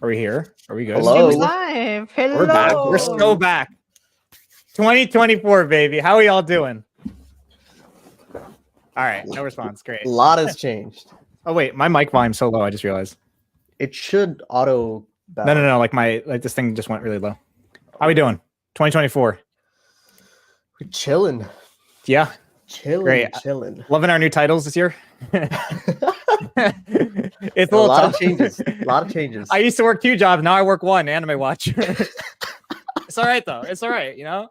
Are we here? Are we good? Hello. Live. Hello. We're back. We're so back. 2024, baby. How are y'all doing? All right. No response. Great. A lot has changed. Oh, wait. My mic volume's so low. I just realized. It should auto balance. No. Like this thing just went really low. How we doing? 2024. We're chilling. Yeah. Chilling. Loving our new titles this year. It's a lot of changes. A lot of changes. I used to work 2 jobs. Now I work 1. Anime Watch. It's all right though. It's all right. You know,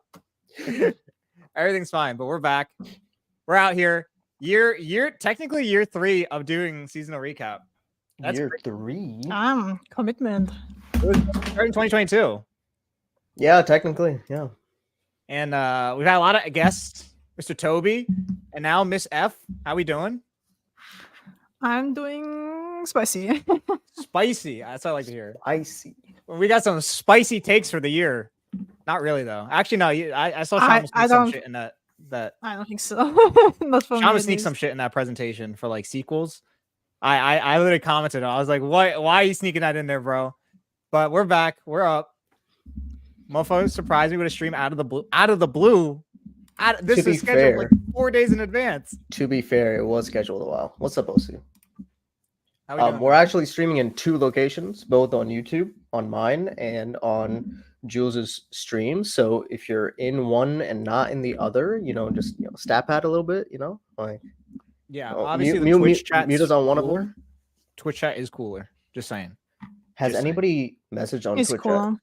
everything's fine. But we're back. We're out here. Technically year 3 of doing seasonal recap. That's year 3. Commitment. It was starting 2022. Yeah, technically. Yeah. And we've had a lot of guests. Mr. Toby, and now Miss F. How we doing? I'm doing spicy. Spicy. That's what I like to hear. Spicy. We got some spicy takes for the year. Not really though. Actually, no. I saw Sean sneak some shit in that. I don't think so. Not for Sean sneak some shit in that presentation for like sequels. I literally commented. I was like, "Why are you sneaking that in there, bro?" But we're back. We're up. Mofo surprised me with a stream out of the blue. This is scheduled like 4 days in advance. To be fair, it was scheduled a while. What's up, OC? How we we're actually streaming in 2 locations, both on YouTube, on mine, and on Jules's stream. So if you're in one and not in the other, just stat pad a little bit, like obviously the Twitch chat mute is on one of them. Twitch chat is cooler. Just saying. Has anybody messaged on Twitch chat?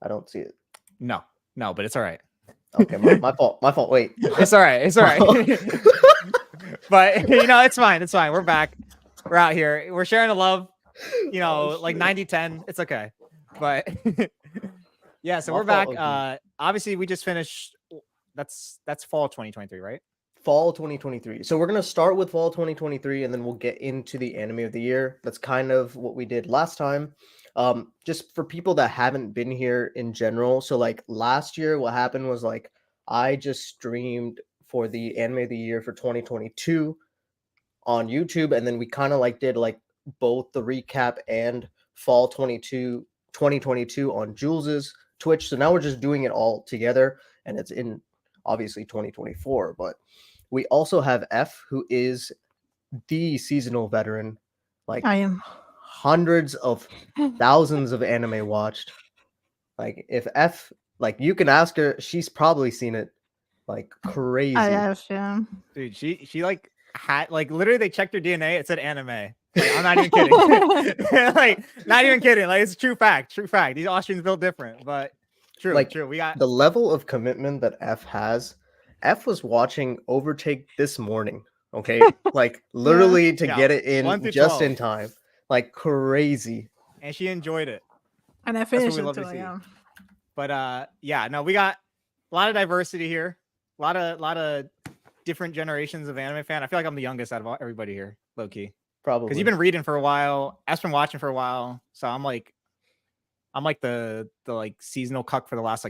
I don't see it. No, but it's all right. Okay, my fault. Wait, it's all right. But it's fine. We're back. We're out here. We're sharing the love. Like 90-10. It's okay. But yeah, so we're back. Obviously, we just finished. That's fall 2023, right? Fall 2023. So we're gonna start with fall 2023, and then we'll get into the anime of the year. That's kind of what we did last time. Just for people that haven't been here in general. So like last year, what happened was like I just streamed for the anime of the year for 2022 on YouTube, and then we kind of like did like both the recap and fall 2022 on Jules's Twitch. So now we're just doing it all together, and it's in obviously 2024. But we also have F, who is the seasonal veteran. Like I am. Hundreds of thousands of anime watched. Like if F, like you can ask her, she's probably seen it like crazy. I have, yeah. Dude, she like had like literally they checked her DNA, it said anime. Like, I'm not even kidding. Like not even kidding. Like it's a true fact. These Austrians built different, but true. We got the level of commitment that F has. F was watching Overtake this morning. Okay, like literally to get it in just 12. In time. Like crazy, and she enjoyed it, and I finished it too. Yeah, but we got a lot of diversity here, a lot of different generations of anime fan. I feel like I'm the youngest out of everybody here, low key, probably because you've been reading for a while. I've been watching for a while, so I'm like the like seasonal cuck for the last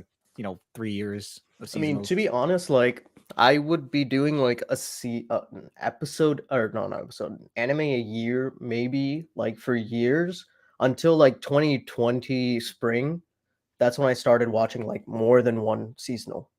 3 years. I mean, to be honest, like I would be doing like an episode or not an episode, anime a year, maybe like for years until like 2020 spring. That's when I started watching like more than one seasonal.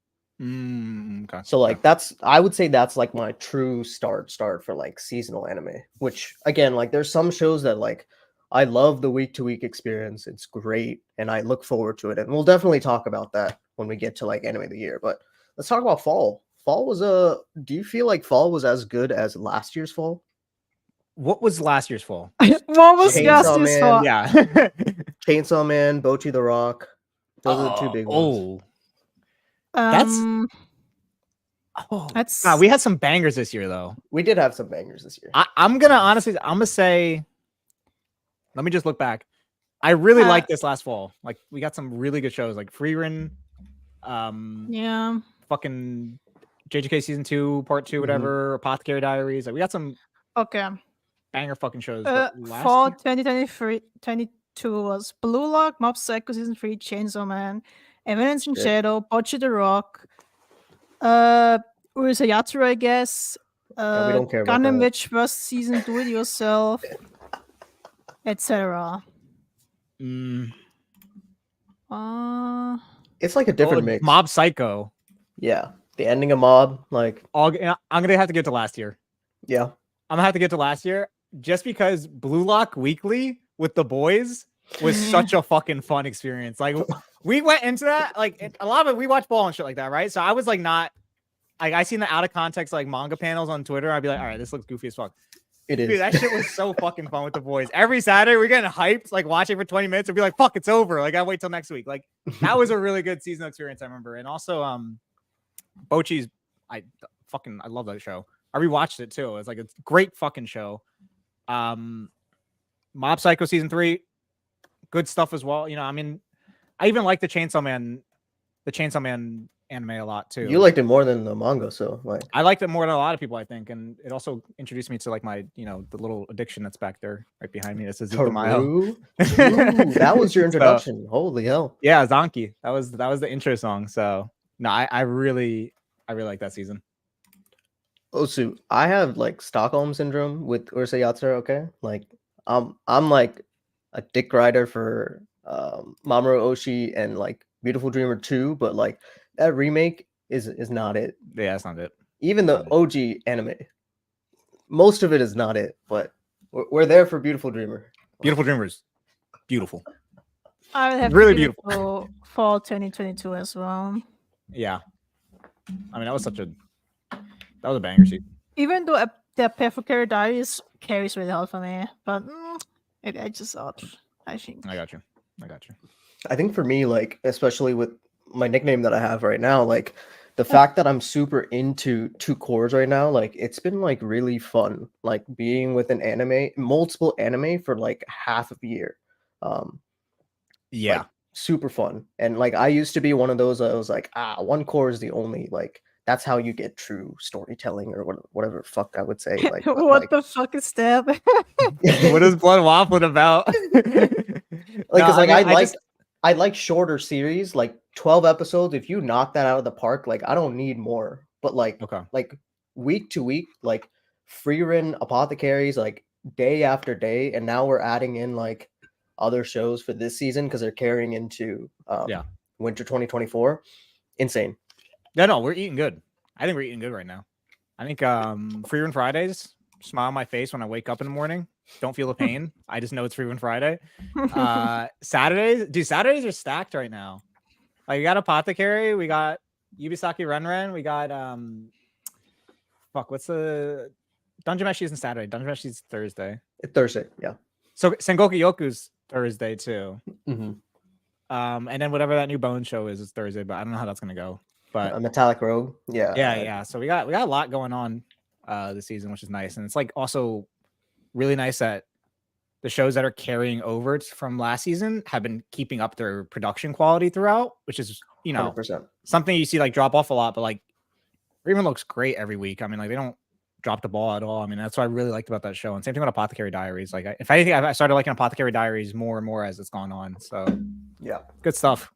Okay. So like I would say that's like my true start for like seasonal anime, which again, like there's some shows that like I love the week to week experience. It's great. And I look forward to it. And we'll definitely talk about that when we get to like anime of the year, but let's talk about fall. Fall was do you feel like fall was as good as last year's fall? What was last year's fall? What was last year's fall? Yeah. Chainsaw Man, Bocchi the Rock. Those are the 2 big ones. We had some bangers this year though. We did have some bangers this year. I'm gonna say, let me just look back. I really liked this last fall. Like we got some really good shows like Freerun, fucking JJK season 2, part 2, whatever, Apothecary Diaries. Like we got some banger fucking shows. Fall 2022 was Blue Lock, Mob Psycho season 3, Chainsaw Man, Evidence in Shadow, Bocchi the Rock, Urusayatsu, I guess. We don't care about Gundam Witch vs. season Do It Yourself, etc. Mm, It's like a different oh, mix. Mob Psycho. Yeah, the ending of Mob, like I'm gonna have to get to last year. yeah. I'm gonna have to get to last year just because Blue Lock Weekly with the boys was such a fucking fun experience. Like we went into that like a lot of it. We watch ball and shit like that, right? So I was like not like I seen the out of context like manga panels on Twitter. I'd be like, all right, this looks goofy as fuck. It is. Dude, that shit was so fucking fun with the boys. Every Saturday we're getting hyped, like watching for 20 minutes and be like, fuck, it's over. Like I wait till next week. Like that was a really good seasonal experience, I remember. And also Bochi's I love that show. I rewatched it too. It's like a great fucking show. Mob Psycho season 3, good stuff as well. You know, I mean, I even like the Chainsaw Man anime a lot too. You liked it more than the manga, so like I liked it more than a lot of people, I think, and it also introduced me to like my, you know, the little addiction that's back there right behind me. This is Zukomayo. Ooh, that was your introduction. So, holy hell. Yeah, Zonky. That was the intro song. So no, I really like that season. Osu, I have like Stockholm syndrome with Urusei Yatsura, okay? Like I'm like a dick rider for Mamoru Oshii and like Beautiful Dreamer 2, but like that remake is not it. Yeah, that's not it. Even the OG anime, most of it is not it, but we're there for Beautiful Dreamer. Beautiful Dreamers. Beautiful. I would have really to give beautiful. it for fall 2022 as well. Yeah. I mean, that was a banger season. Even though the Apothecary Diaries carries really hard for me, but I just thought, I think. I got you. I think for me, like, especially with my nickname that I have right now, like the fact that I'm super into 2 cores right now, like it's been like really fun, like being with multiple anime for like half of a year. Yeah. Like, super fun. And like I used to be one of those I was like, 1 core is the only like that's how you get true storytelling or whatever fuck I would say. Like what the fuck is that? What is Blood Waffling about? I like shorter series, like 12 episodes. If you knock that out of the park, like I don't need more. But like week to week, like Freerin Apothecaries, like day after day, and now we're adding in like other shows for this season because they're carrying into winter 2024. Insane. No, we're eating good. I think we're eating good right now. I think Free Run Fridays, smile on my face when I wake up in the morning. Don't feel the pain. I just know it's Free Run Friday. Saturdays are stacked right now. Like we got Apothecary, we got Yubisaki Renren, we got what's the Dungeon Meshi isn't Saturday. Dungeon Meshi is Thursday. It's Thursday, yeah. So Sengoku Yoku's Thursday too. Mm-hmm. And then whatever that new Bone show is Thursday, but I don't know how that's gonna go. But a Metallic Rogue, yeah. So we got a lot going on this season, which is nice, and it's like also really nice that the shows that are carrying over from last season have been keeping up their production quality throughout, which is 100%. Something you see like drop off a lot, but like Raven looks great every week. I mean, like they don't drop the ball at all. I mean, that's what I really liked about that show. And same thing with Apothecary Diaries. Like if anything, I started liking Apothecary Diaries more and more as it's gone on. So yeah, good stuff.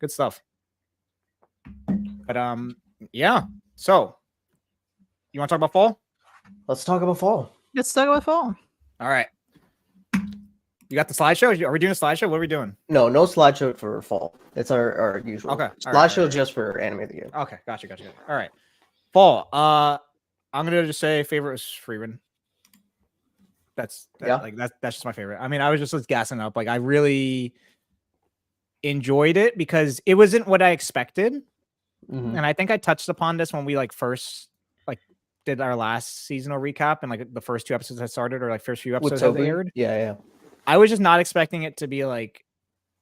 But yeah. So you want to talk about fall? Let's talk about fall. All right. You got the slideshow? Are we doing a slideshow? What are we doing? No slideshow for fall. It's our usual. Okay. Slideshow just for anime of the year. Okay. Gotcha. All right. Fall. I'm gonna just say favorite was Freeman. That's just my favorite. I mean, I was just gassing up. Like I really enjoyed it because it wasn't what I expected. Mm-hmm. And I think I touched upon this when we first did our last seasonal recap and the first 2 episodes that started or first few episodes that aired. Yeah. I was just not expecting it to be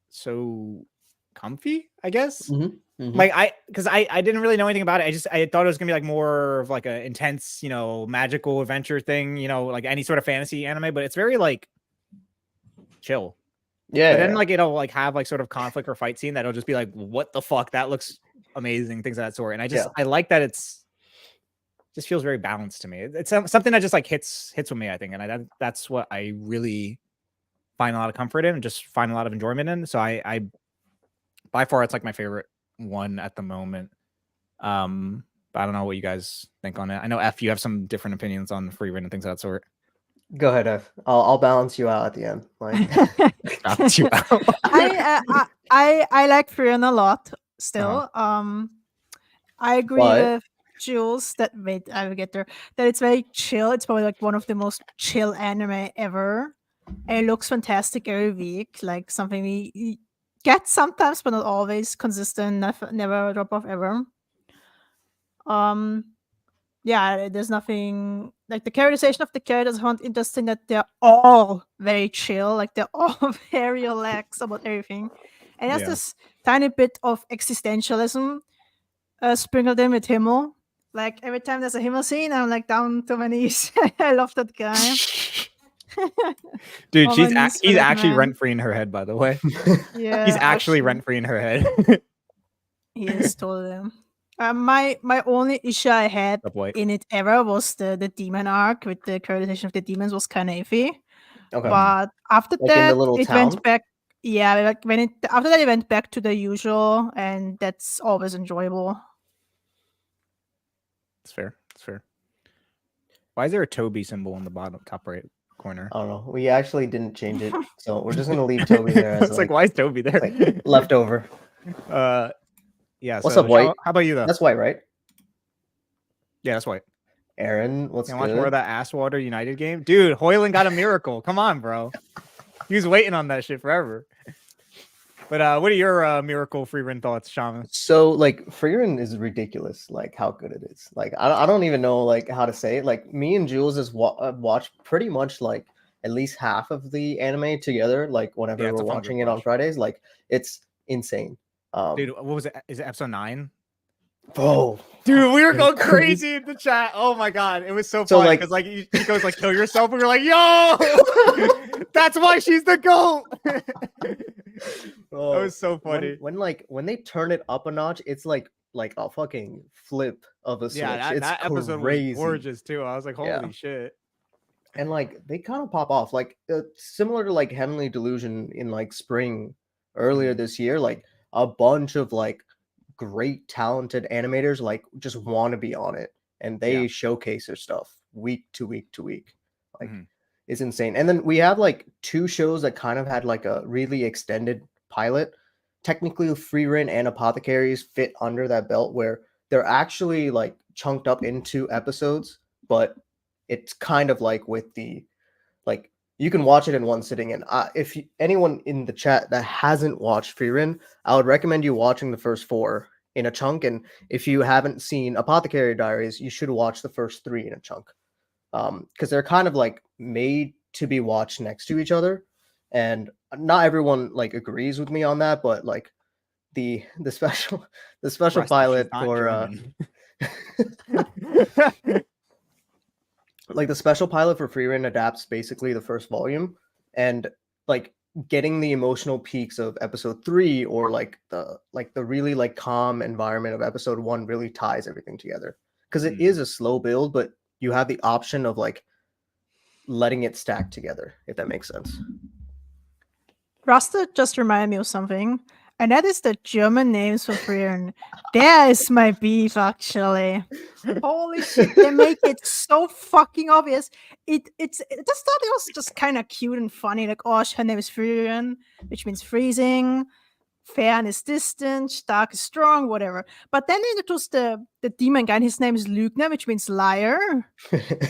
so comfy, I guess. Mm-hmm. Mm-hmm. Because I didn't really know anything about it. I thought it was gonna be more of an intense, magical adventure thing, like any sort of fantasy anime, but it's very chill. Yeah. But then it'll have sort of conflict or fight scene that'll just be what the fuck? That looks amazing, things of that sort. And I like that just feels very balanced to me. It's something that just hits with me, I think. And that's what I really find a lot of comfort in and just find a lot of enjoyment in. So I by far it's my favorite one at the moment. But I don't know what you guys think on it. I know F, you have some different opinions on Free Run and things of that sort. Go ahead, Ev. I'll balance you out at the end. Like, Balance you out. I like Frieren a lot still. Uh-huh. I agree But- with Jules that I will get there. That it's very chill. It's probably like one of the most chill anime ever. And it looks fantastic every week. Like something we get sometimes, but not always. Consistent, never drop off ever. Yeah, there's nothing like the characterization of the characters. I found interesting that they're all very chill, like they're all very relaxed about everything, and there's Yeah. this tiny bit of existentialism sprinkled in with Himmel. Like every time there's a Himmel scene, I'm like down to my knees. I love that guy. Dude, On my knees for he's that actually man. rent free in her head, by the way. Yeah, He's actually rent free in her head. He is totally. My only issue I had Up white. in it ever was the demon arc with the characterization of the demons was kind of iffy. okay. But after Like in the that, little it town? went back. Yeah, like after that, it went back to the usual, and that's always enjoyable. It's fair. It's fair. Why is there a Toby symbol in the bottom top right corner? I don't know. We actually didn't change it, so we're just gonna leave Toby there as It's like, why is Toby there? like leftover. Yeah. What's so, up, White? How about you though? That's white, right? Yeah, that's white. Aaron, what's Can good? watch more of that Asswater United game, dude. Hoyland got a miracle. Come on, bro. He was waiting on that shit forever. But what are your miracle free run thoughts, Shaman? So like Frieren is ridiculous, like how good it is. Like I don't even know like how to say it. Like me and Jules has watched pretty much like at least half of the anime together. Like whenever Yeah, it's we're a fun watching group it on watch. Fridays, like it's insane. Dude, what was it? Is it episode 9? Bro, Dude, we were It was going crazy. crazy in the chat. Oh my god, it was so So, fun like- because like he goes like kill yourself, and we're like, yo, that's why she's the goat. bro, That was so funny. when they turn it up a notch, it's like a fucking flip of a switch. Yeah, It's that episode crazy. was gorgeous too. I was like, holy Yeah. shit. And like they kind of pop off like similar to like Heavenly Delusion in like spring earlier this year. Like a bunch of like great talented animators like just want to be on it, and they showcase their stuff week to week to week. Like Mhm. it's insane. And then we have like 2 shows that kind of had like a really extended pilot. Technically, Frieren and Apothecaries fit under that belt where they're actually like chunked up into episodes, but it's kind of like with the like you can watch it in one sitting. And if anyone in the chat that hasn't watched Frieren, I would recommend you watching the first 4 in a chunk. And if you haven't seen Apothecary Diaries, you should watch the first 3 in a chunk, because they're kind of like made to be watched next to each other. And not everyone like agrees with me on that, but like the special Rusty, pilot she's not for German. like the special pilot for Frieren adapts basically the first volume, and like getting the emotional peaks of episode 3 or like the really like calm environment of episode 1 really ties everything together, because it is a slow build, but you have the option of like letting it stack together, if that makes sense. Rasta just reminded me of something, and that is the German names for Frieren. There is my beef, actually. Holy shit, they make it so fucking obvious. Just thought it was just kind of cute and funny. Like, oh, her name is Frieren, which means freezing. Fern is distant, Stark is strong, whatever. But then it was the demon guy, and his name is Lügner, which means liar.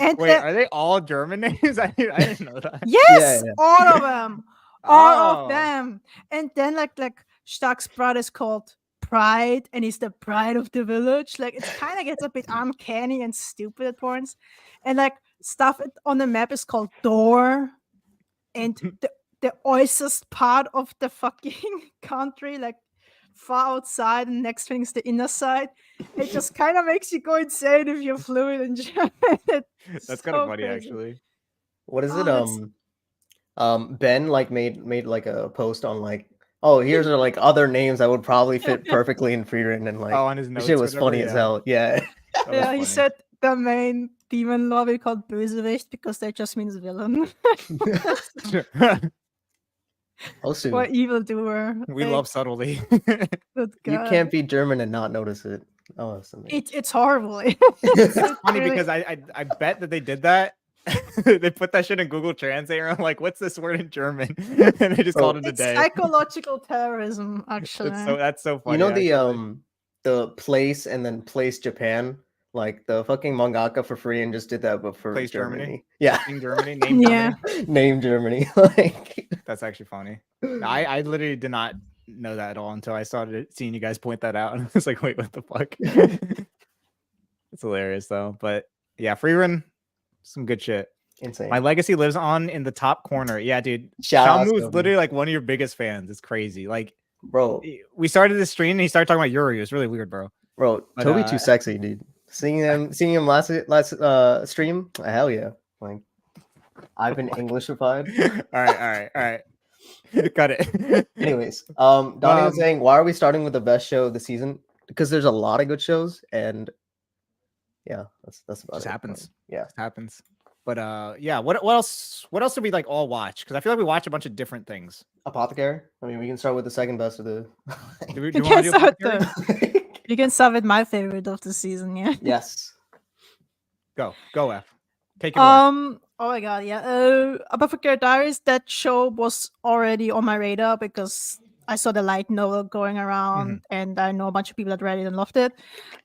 And Wait, are they all German names? I didn't know that. yes, Yeah. all of them. All Oh. of them. And then like Stark's brother is called Pride, and he's the pride of the village. Like it kind of gets a bit uncanny and stupid at points. And like stuff on the map is called Door. And the oicest part of the fucking country, like far outside, and next thing is the inner side. It just kind of makes you go insane if you're fluent in German. That's kind of funny, actually. What is it? Oh, Ben like made like a post on like, oh, here's are like other names that would probably fit perfectly in Frieren, and like On his the notes. shit was whatever, funny as hell. Yeah. That was Yeah, he funny. said the main demon lobby called Bösewicht because that just means villain Oh, soon. or evildoer. We Like, love subtlety. good You God. can't be German and not notice it. Oh, that's amazing. It's horrible. It's funny really- because I bet that they did that they put that shit in Google Translate, and I'm like, what's this word in German? And they just called it a It's day. psychological terrorism, actually. That's so funny. You know actually. the place and then place Japan, like the fucking mangaka for free, and just did that, but for Place Germany. Yeah, In Germany, name Yeah. Germany. name Germany. Like That's actually funny. No, I literally did not know that at all until I started seeing you guys point that out, and I was like, wait, what the fuck? It's hilarious though. But yeah, free run, some good shit. insane. My legacy lives on in the top corner. Yeah, dude. Shout out Shamu to is him. literally like one of your biggest fans. It's crazy. Like, bro, we started this stream and he started talking about Yuri. It was really weird, bro. But, Toby too sexy, dude. Seeing him last stream, hell yeah. Like I've been Englishified. all right. Got it. Anyways, Donnie was saying, why are we starting with the best show of the season? Because there's a lot of good shows, and yeah, that's about just it. happens. Yeah, it happens. But yeah, what else? What else did we like all watch? Because I feel like we watch a bunch of different things. Apothecary. I mean, we can start with the second best of the. Do you want to do Apothecary? You can start with my favorite of the season, yeah. Yes. Go F. Take it away. Oh my god, yeah. Apothecary Diaries, that show was already on my radar because I saw the light novel going around, and I know a bunch of people that read it and loved it.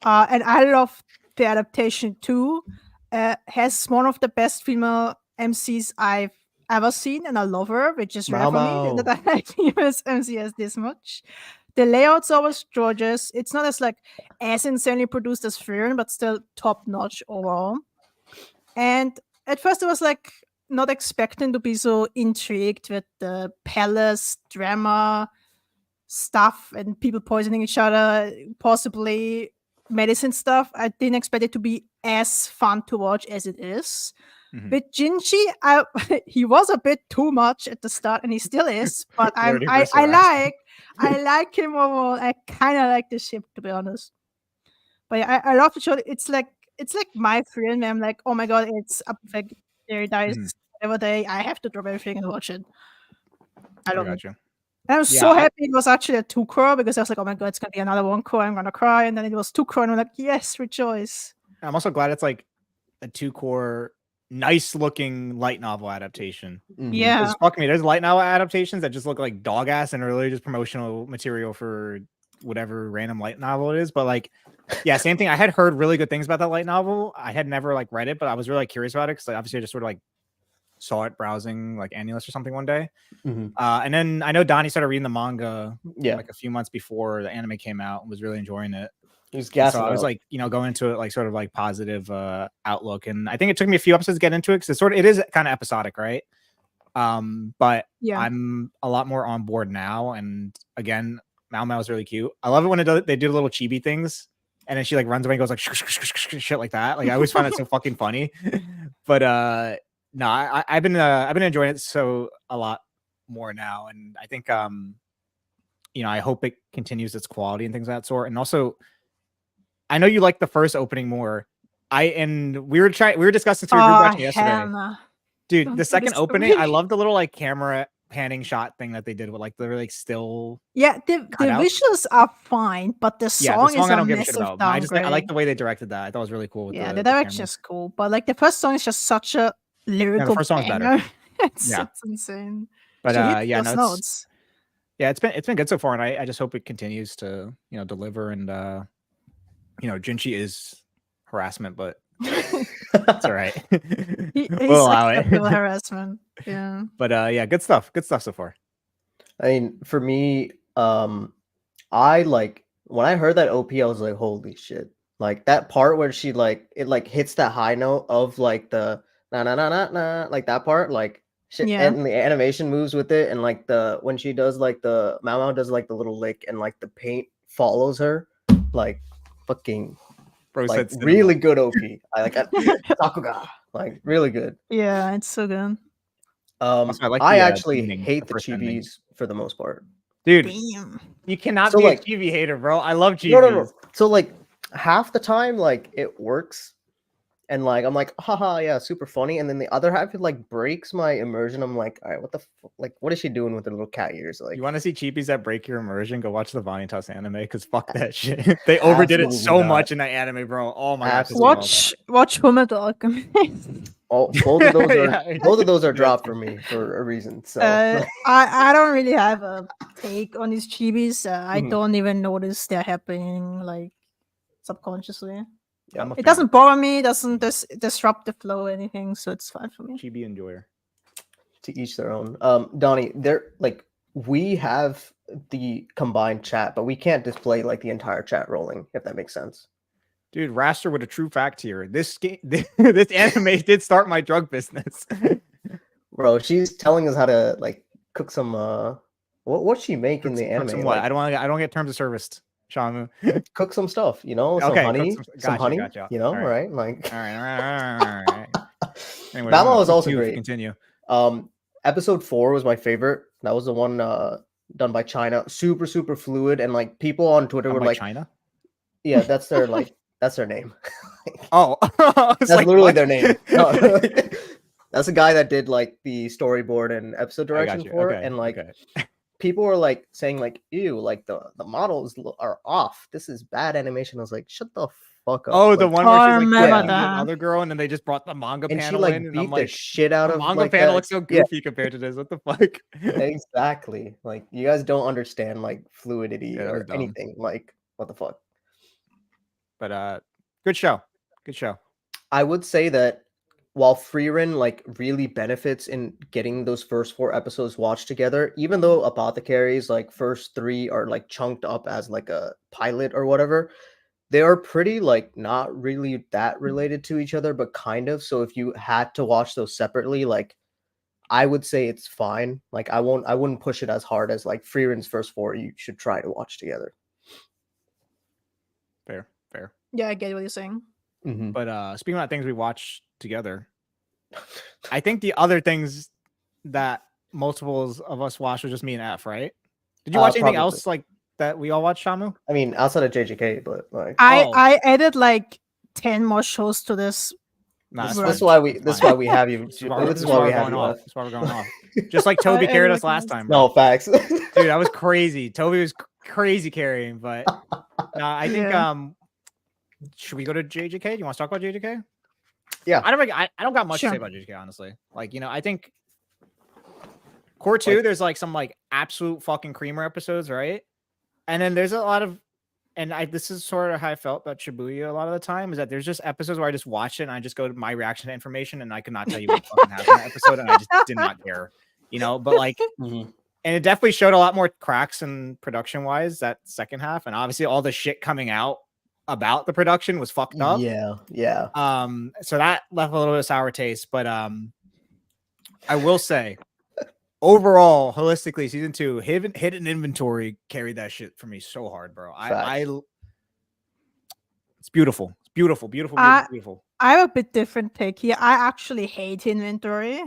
And I love the adaptation too. Has one of the best female MCs I've ever seen, and I love her, which is rare for me that I like female MCs this much. The layout's always gorgeous. It's not as insanely produced as Frieren, but still top notch overall. And at first I was not expecting to be so intrigued with the palace drama stuff and people poisoning each other, possibly medicine stuff. I didn't expect it to be as fun to watch as it is. With Jinchi, he was a bit too much at the start, and he still is. But I like him overall. I kind of like the ship, to be honest. But yeah, I love the show. It's like my friend. I'm like, oh my god, it's Apothecary Diaries every day. I have to drop everything and watch it. I love it. And I was so happy it was actually a 2-core because I was like, oh my god, it's gonna be another 1-core. I'm gonna cry, and then it was 2-core, and I'm like, yes, rejoice. I'm also glad it's like a 2-core. Nice looking light novel adaptation. Yeah. Because fuck me, there's light novel adaptations that just look like dog ass and are really just promotional material for whatever random light novel it is. But like, yeah, same thing. I had heard really good things about that light novel. I had never like read it, but I was really curious about it because obviously I just sort of like saw it browsing like Annulus or something one day. And then I know Donnie started reading the manga like a few months before the anime came out and was really enjoying it. So I was like, going into it like sort of like positive outlook, and I think it took me a few episodes to get into it because it is kind of episodic, right? But yeah, I'm a lot more on board now. And again, Mao is really cute. I love it when they do little chibi things, and then she like runs away and goes like shit like that. Like I always find it so fucking funny. But no, I've been enjoying it a lot more now, and I think I hope it continues its quality and things of that sort, and also. I know you like the first opening more. We were discussing through watching yesterday. Hannah. Dude, the second opening, I love the little like camera panning shot thing that they did with like the like still. Yeah, the visuals are fine, but the song is I don't give a shit about. I like the way they directed that. I thought it was really cool. With the direction is cool, but like the first song is just such a lyrical. The first song's better. It's insane. But it's been good so far, and I just hope it continues to deliver and. Jinchi is harassment, but it's all right. We'll allow it. Harassment. Yeah. But yeah, good stuff. Good stuff so far. I mean, for me, I like when I heard that OP, I was like, holy shit. Like that part where she it hits that high note of like the na na na na na, like that part, like shit, and the animation moves with it, and like when she does like the Mao does like the little lick and like the paint follows her, like fucking like really good OP. I like Sakuga, like really good. Yeah, it's so good. I actually hate the chibis for the most part, dude. Damn. You cannot be a chibi hater, bro. I love chibis. No. So like half the time, like it works, And like I'm like, haha, yeah, super funny. And then the other half, it like breaks my immersion. I'm like, all right, what the like, what is she doing with her little cat ears? Like, You want to see cheapies that break your immersion? Go watch the Vanitas anime because fuck that shit. They overdid it Absolutely so not. much in that anime, bro. Oh my god. Absolutely. Watch Fullmetal Alchemist. Both of those are Yeah. both of those are Yeah. dropped for me for a reason. So I don't really have a take on these chibis. I Mhm. don't even notice they're happening like subconsciously. I'm a It fan. doesn't bother me. It doesn't disrupt the flow or anything, so it's fine for me. Chibi enjoyer. to each their own. Donnie, they're like we have the combined chat, but we can't display like the entire chat rolling, if that makes sense. Dude, Raster with a true fact here. This game, this anime did start my drug business. Bro, she's telling us how to like cook some what's she make in the anime? Some what? Like, I don't get terms of service, Shamu. cook some stuff, you know, some Okay, honey, gotcha, honey, gotcha. you know, All right. right? Like All right. Anyway, Bama was also great. Continue. Episode 4 was my favorite. That was the one done by China. Super fluid, and like people on Twitter were like, China. yeah, that's their like that's their name. Oh, that's like, literally what? Their name. No, that's a guy that did like the storyboard and episode direction for it, and like people were like saying like, ew, like the models are off. This is bad animation. I was like, shut the fuck up. Oh, like, the one where she's like yeah. another girl, and then they just brought the manga and panel she like in, and beat I'm like, the shit out the of manga like, panel that. looks so goofy compared to this. What the fuck? Exactly. Like you guys don't understand like fluidity or anything. Like what the fuck? But good show. Good show. I would say that while Freerin like really benefits in getting those first 4 episodes watched together, even though Apothecary's like first 3 are like chunked up as like a pilot or whatever, they are pretty like not really that related to each other, but kind of. So if you had to watch those separately, like I would say it's fine. Like I wouldn't push it as hard as like Freerin's first 4 you should try to watch together. Fair. Yeah, I get what you're saying. Mm-hmm. But speaking about things we watched together, I think the other things that multiples of us watched was just me and F, right? Did you watch anything else like that we all watched, Shamu? I mean, outside of JJK, but like I added like 10 more shows to this. This is why we have you. This is why we have you. That's why we're going off. Just like Toby carried us last time. Bro. No facts, dude. That was crazy. Toby was crazy carrying, but I think should we go to JJK? Do you want to talk about JJK? Yeah, I don't got much to say about JJK, honestly. Like, you know, I think Core 2, there's like some like absolute fucking creamer episodes, right? And then there's a lot of, and this is sort of how I felt about Shibuya a lot of the time, is that there's just episodes where I just watch it and I just go to my reaction to information and I could not tell you what fucking happened in that episode, and I just did not care, you know. But like, and it definitely showed a lot more cracks in production wise that second half, and obviously all the shit coming out about the production was fucked up. Yeah. So that left a little bit of sour taste, but I will say, overall, holistically, season 2, hidden inventory carried that shit for me so hard, bro. It's beautiful. It's beautiful. I have a bit different take here. I actually hate inventory.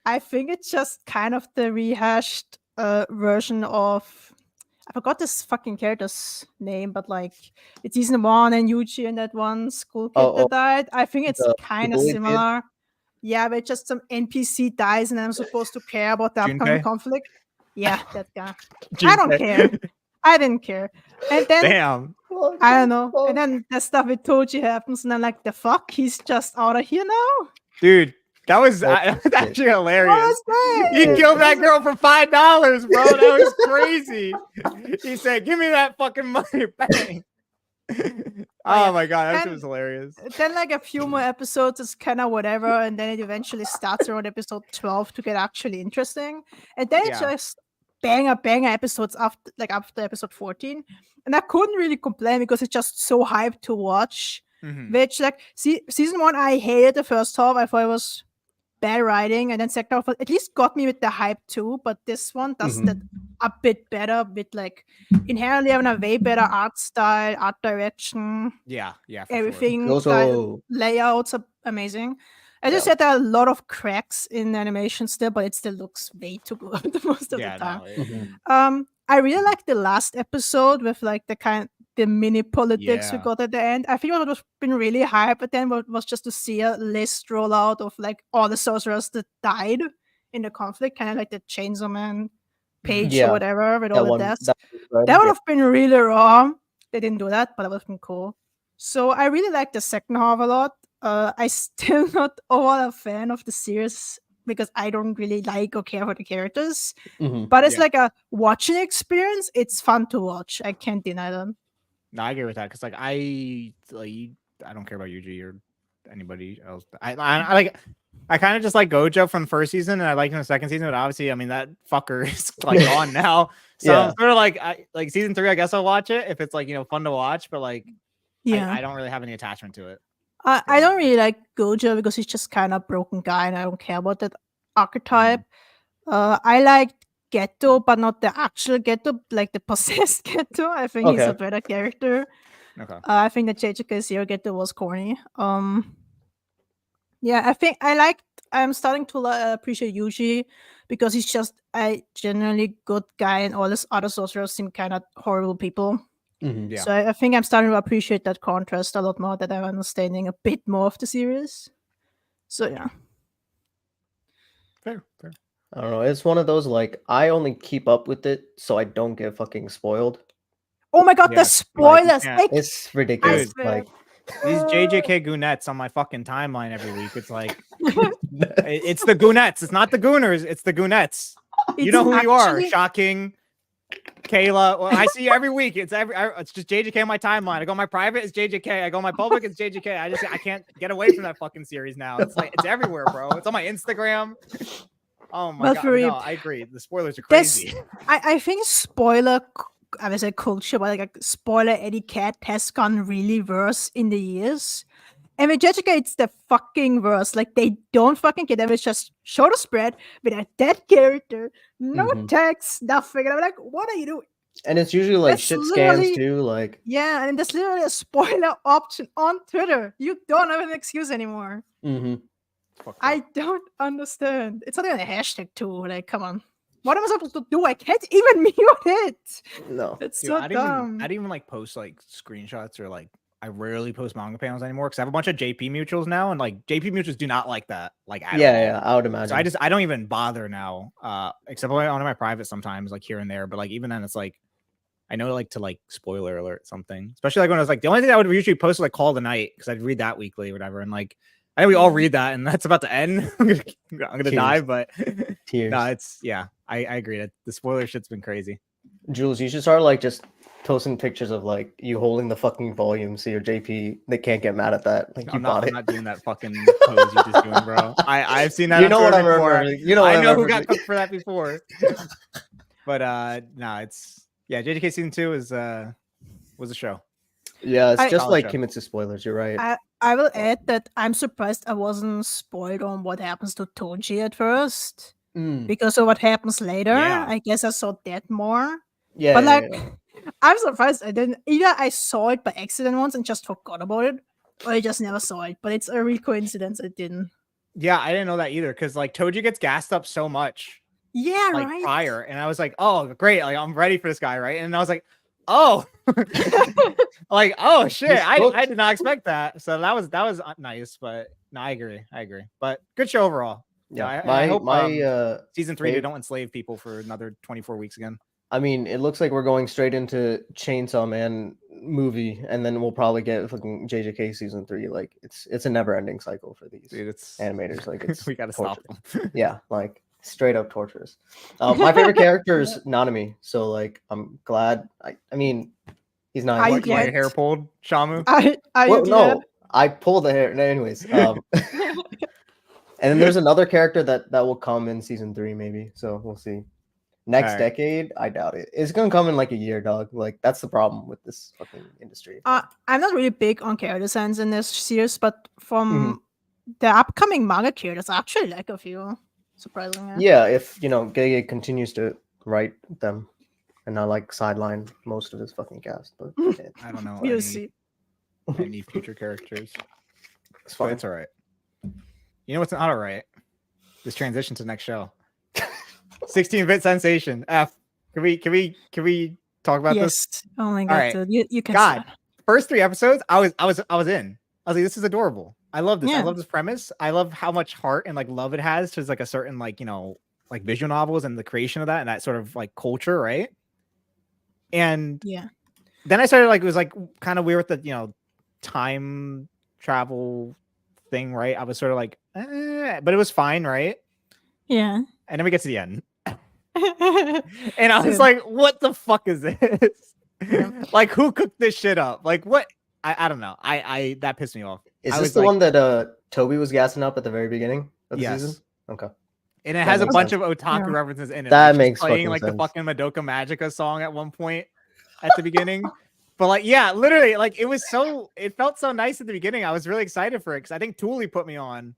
I think it's just kind of the rehashed version of, I forgot this fucking character's name, but like it's season 1 and Yuji and that one school kid that died. I think it's kind of similar. Yeah, but just some NPC dies and I'm supposed to care about the upcoming conflict. Yeah, that guy. I don't care. I didn't care. And then damn, I don't know. And then the stuff with Toji happens, and I'm like, the fuck? He's just out of here now? Dude, that was actually hilarious. He killed that girl for $5, bro. That was crazy. He said, "Give me that fucking money." Bang. Oh my god, that shit was hilarious. Then like a few more episodes is kind of whatever, and then it eventually starts around episode 12 to get actually interesting, and then it's just banger episodes after episode 14, and I couldn't really complain because it's just so hyped to watch. Which like season 1, I hated the first half. I thought it was bad writing, and then second half at least got me with the hype too, but this one does that a bit better, with like inherently having a way better art style, art direction, everything. Sure. Also, layouts are amazing. I just said there are a lot of cracks in animation still, but it still looks way too good most of the time. I really like the last episode with like the the mini politics we Yeah. got at the end. I think what would have been really hype, but then was just to see a list roll out of like all the sorcerers that died in the conflict, kind of like the Chainsaw Man page Yeah, or whatever with all that the one. deaths. That That would yeah. have been really raw. They didn't do that, but that would have been cool. So I really like the second half a lot. I still not all a fan of the series because I don't really like or care for the characters. Mhm. But it's Yeah. like a watching experience. It's fun to watch. I can't deny that. No, I agree with that because like I don't care about Yuji or anybody else. I like. I kind of just like Gojo from the first season, and I liked him in the second season. But obviously, I mean that fucker is like gone now. So Yeah. I'm sort of like season 3. I guess I'll watch it if it's like fun to watch. But like, Yeah. I don't really have any attachment to it. I don't really like Gojo because he's just kind of broken guy, and I don't care about that archetype. I like Geto, but not the actual Geto, like the possessed Geto. I think he's a Okay. better character. Okay. I think the JJK Zero Geto was corny. Yeah, I think I'm starting to appreciate Yuji because he's just a generally good guy, and all these other sorcerers seem kind of horrible people. Mhm. Yeah. So I think I'm starting to appreciate that contrast a lot more, that I'm understanding a bit more of the series. So yeah. Fair. I don't know. It's one of those like I only keep up with it so I don't get fucking spoiled. Oh my god, Yeah, the spoilers! yeah. Like, It's ridiculous. Dude, swear. Like These JJK goonettes on my fucking timeline every week. It's like it's the goonettes. It's not the gooners. It's the goonettes. You It's know who you are. actually- Shocking. Kayla. Well, I see you every week. It's just JJK on my timeline. I go my private, it's JJK. I go my public, it's JJK. I can't get away from that fucking series now. It's like it's everywhere, bro. It's on my Instagram. Oh my But god. for real, No, I agree. The spoilers are This- crazy. I think I would say culture, but like a spoiler etiquette has gone really worse in the years. And with JJK, it's the fucking worst. Like, they don't fucking care. They will just show the spread with a dead character, no Mhm. text, nothing. And I'm like, what are you doing? And it's usually like That's shit scams literally- too. Like Yeah, and there's literally a spoiler option on Twitter. You don't have an excuse anymore. mhm. I don't understand. It's not even a hashtag too. Like, come on. What am I supposed to do? I can't even mute it. No. It's Dude, so I dumb. didn't even like post like screenshots or like I rarely post manga panels anymore because I have a bunch of JP mutuals now, and like JP mutuals do not like that like at all. Yeah, I would imagine. So I don't even bother now, except on my private sometimes, like here and there. But like even then, it's like I know like to like spoiler alert something, especially like when I was like the only thing I would usually post was like Call of the Night because I'd read that weekly or whatever, and like I know we all read that, and that's about to end. I'm gonna die, Tears. but Tears. no, it's I agree that the spoiler shit's been crazy. Jules, you should start like just posting pictures of like you holding the fucking volume so your JP they can't get mad at that. Like you I'm bought not, it. I'm not doing that fucking pose you're just doing, bro. I've seen that. You on know what Twitter I'm before. referring. You know what I I'm know who got referencing. cooked for that before. But no, it's JJK season 2 was a show. Yeah, it's I- just like College show. Kimetsu spoilers. You're right. I will add that I'm surprised I wasn't spoiled on what happens to Toji at first. Mm. Because of what happens later. Yeah. I guess I saw that more. Yeah, But yeah, like, yeah. I'm surprised I didn't. Either I saw it by accident once and just forgot about it, or I just never saw it. But it's a real coincidence I didn't. Yeah, I didn't know that either because like Toji gets gassed up so much Yeah, like right. prior, and I was like, oh great, like I'm ready for this guy, right? And I was like, oh, like oh shit, He's I cooked. did not expect that. So that was nice, but no, I agree. But good show overall. Yeah, I hope my season 3 they fav- don't enslave people for another 24 weeks again. I mean, it looks like we're going straight into Chainsaw Man movie, and then we'll probably get fucking JJK season 3. Like it's a never-ending cycle for these Dude, it's animators. Like it's we gotta stop torture. them. Yeah, like straight up torturous. My favorite character is Nanami, so like I'm glad. I mean, he's not. I What, you want your get- hair pulled, Shamu? Well, no, I pulled the hair. Anyways, and then there's another character that will come in season 3, maybe. So we'll see. Next Alright. decade, I doubt it. It's gonna come in like a year, dog. Like that's the problem with this fucking industry. I'm not really big on character designs in this series, but from Mm-hmm. the upcoming manga characters, I actually like a few. Surprisingly. Yeah, if Gege continues to write them and not like sideline most of his fucking cast, but yeah, I don't know We'll see. any future characters. it's But fine. it's all right. You know what's not all right? This transition to the next show. 16-bit sensation. F. Can we talk about this? Yes. Oh my All god, right. dude. You can God, start. first 3 episodes, I was in. I was like, this is adorable. I love this. I Yeah. love this premise. I love how much heart and like love it has to like a certain like, you know, like visual novels and the creation of that and that sort of like culture, right? And Yeah. then I started like it was like kind of weird with the, you know, time travel thing, right? I was sort of like, but it was fine, right? Yeah. And then we get to the end. And I was Dude. like, what the fuck is this? Yeah. Like, who cooked this shit up? Like, what? I don't know. I that pissed me off. Is I this was the like, one that Toby was gassing up at the very beginning of the season? yes. Okay. And it That has a makes bunch sense. of otaku Yeah. references in it. That Like, she's makes playing fucking like the sense. fucking Madoka Magica song at one point at the beginning. But like, yeah, literally, like it felt so nice at the beginning. I was really excited for it because I think Thule put me on.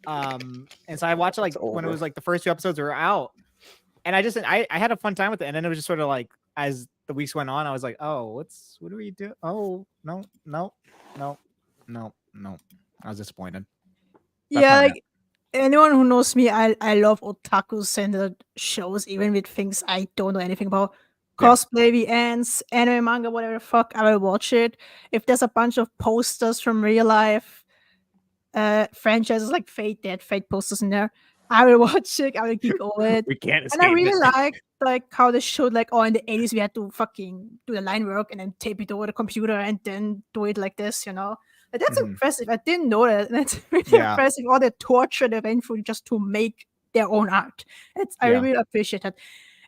And so I watched it like It's when it over. was like the first 2 episodes were out. And I had a fun time with it. And then it was just sort of like as the weeks went on, I was like, oh, what do we do? Oh, no. I was disappointed. That's Yeah, my like anyone who knows me, I love otaku centered shows, even with things I don't know anything about. Yeah. Cosplay, VNs, anime, manga, whatever the fuck, I will watch it. If there's a bunch of posters from real life franchises like Fate, Dead Fate posters in there, I will watch it. I will geek over it. We can't And I escape really it. like how they showed like, oh, in the 80s we had to fucking do the line work and then tape it over the computer and then do it like this, you know. Like, that's Mhm. impressive. I didn't know that. That's really Yeah. impressive. All the torture they went through just to make their own art. I Yeah. really appreciate that.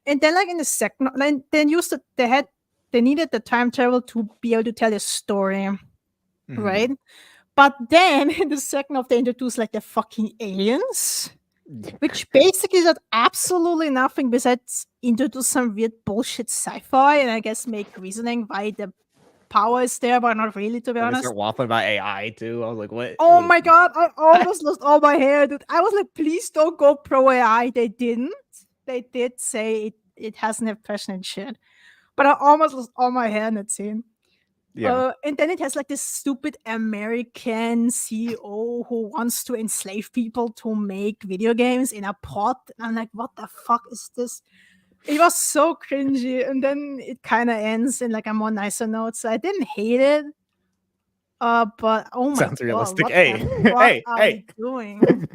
And then like in the second, they needed the time travel to be able to tell the story, Mhm. right? But then in the second of they introduced like the fucking aliens, which basically did absolutely nothing besides introduce some weird bullshit sci-fi and I guess make reasoning why the power is there, but not really, to be They honest. start waffling about AI too. I was like, what? Oh what is my this? god, I almost lost all my hair, dude. I was like, please don't go pro AI. They didn't. They did say it hasn't have passion and shit. But I almost lost all my hair in that scene. Yeah. And then it has like this stupid American CEO who wants to enslave people to make video games in a pod. And I'm like, what the fuck is this? It was so cringy. And then it kind of ends in like a more nicer note. So I didn't hate it. But oh my Sounds god, realistic. what Hey, what are hey. we doing?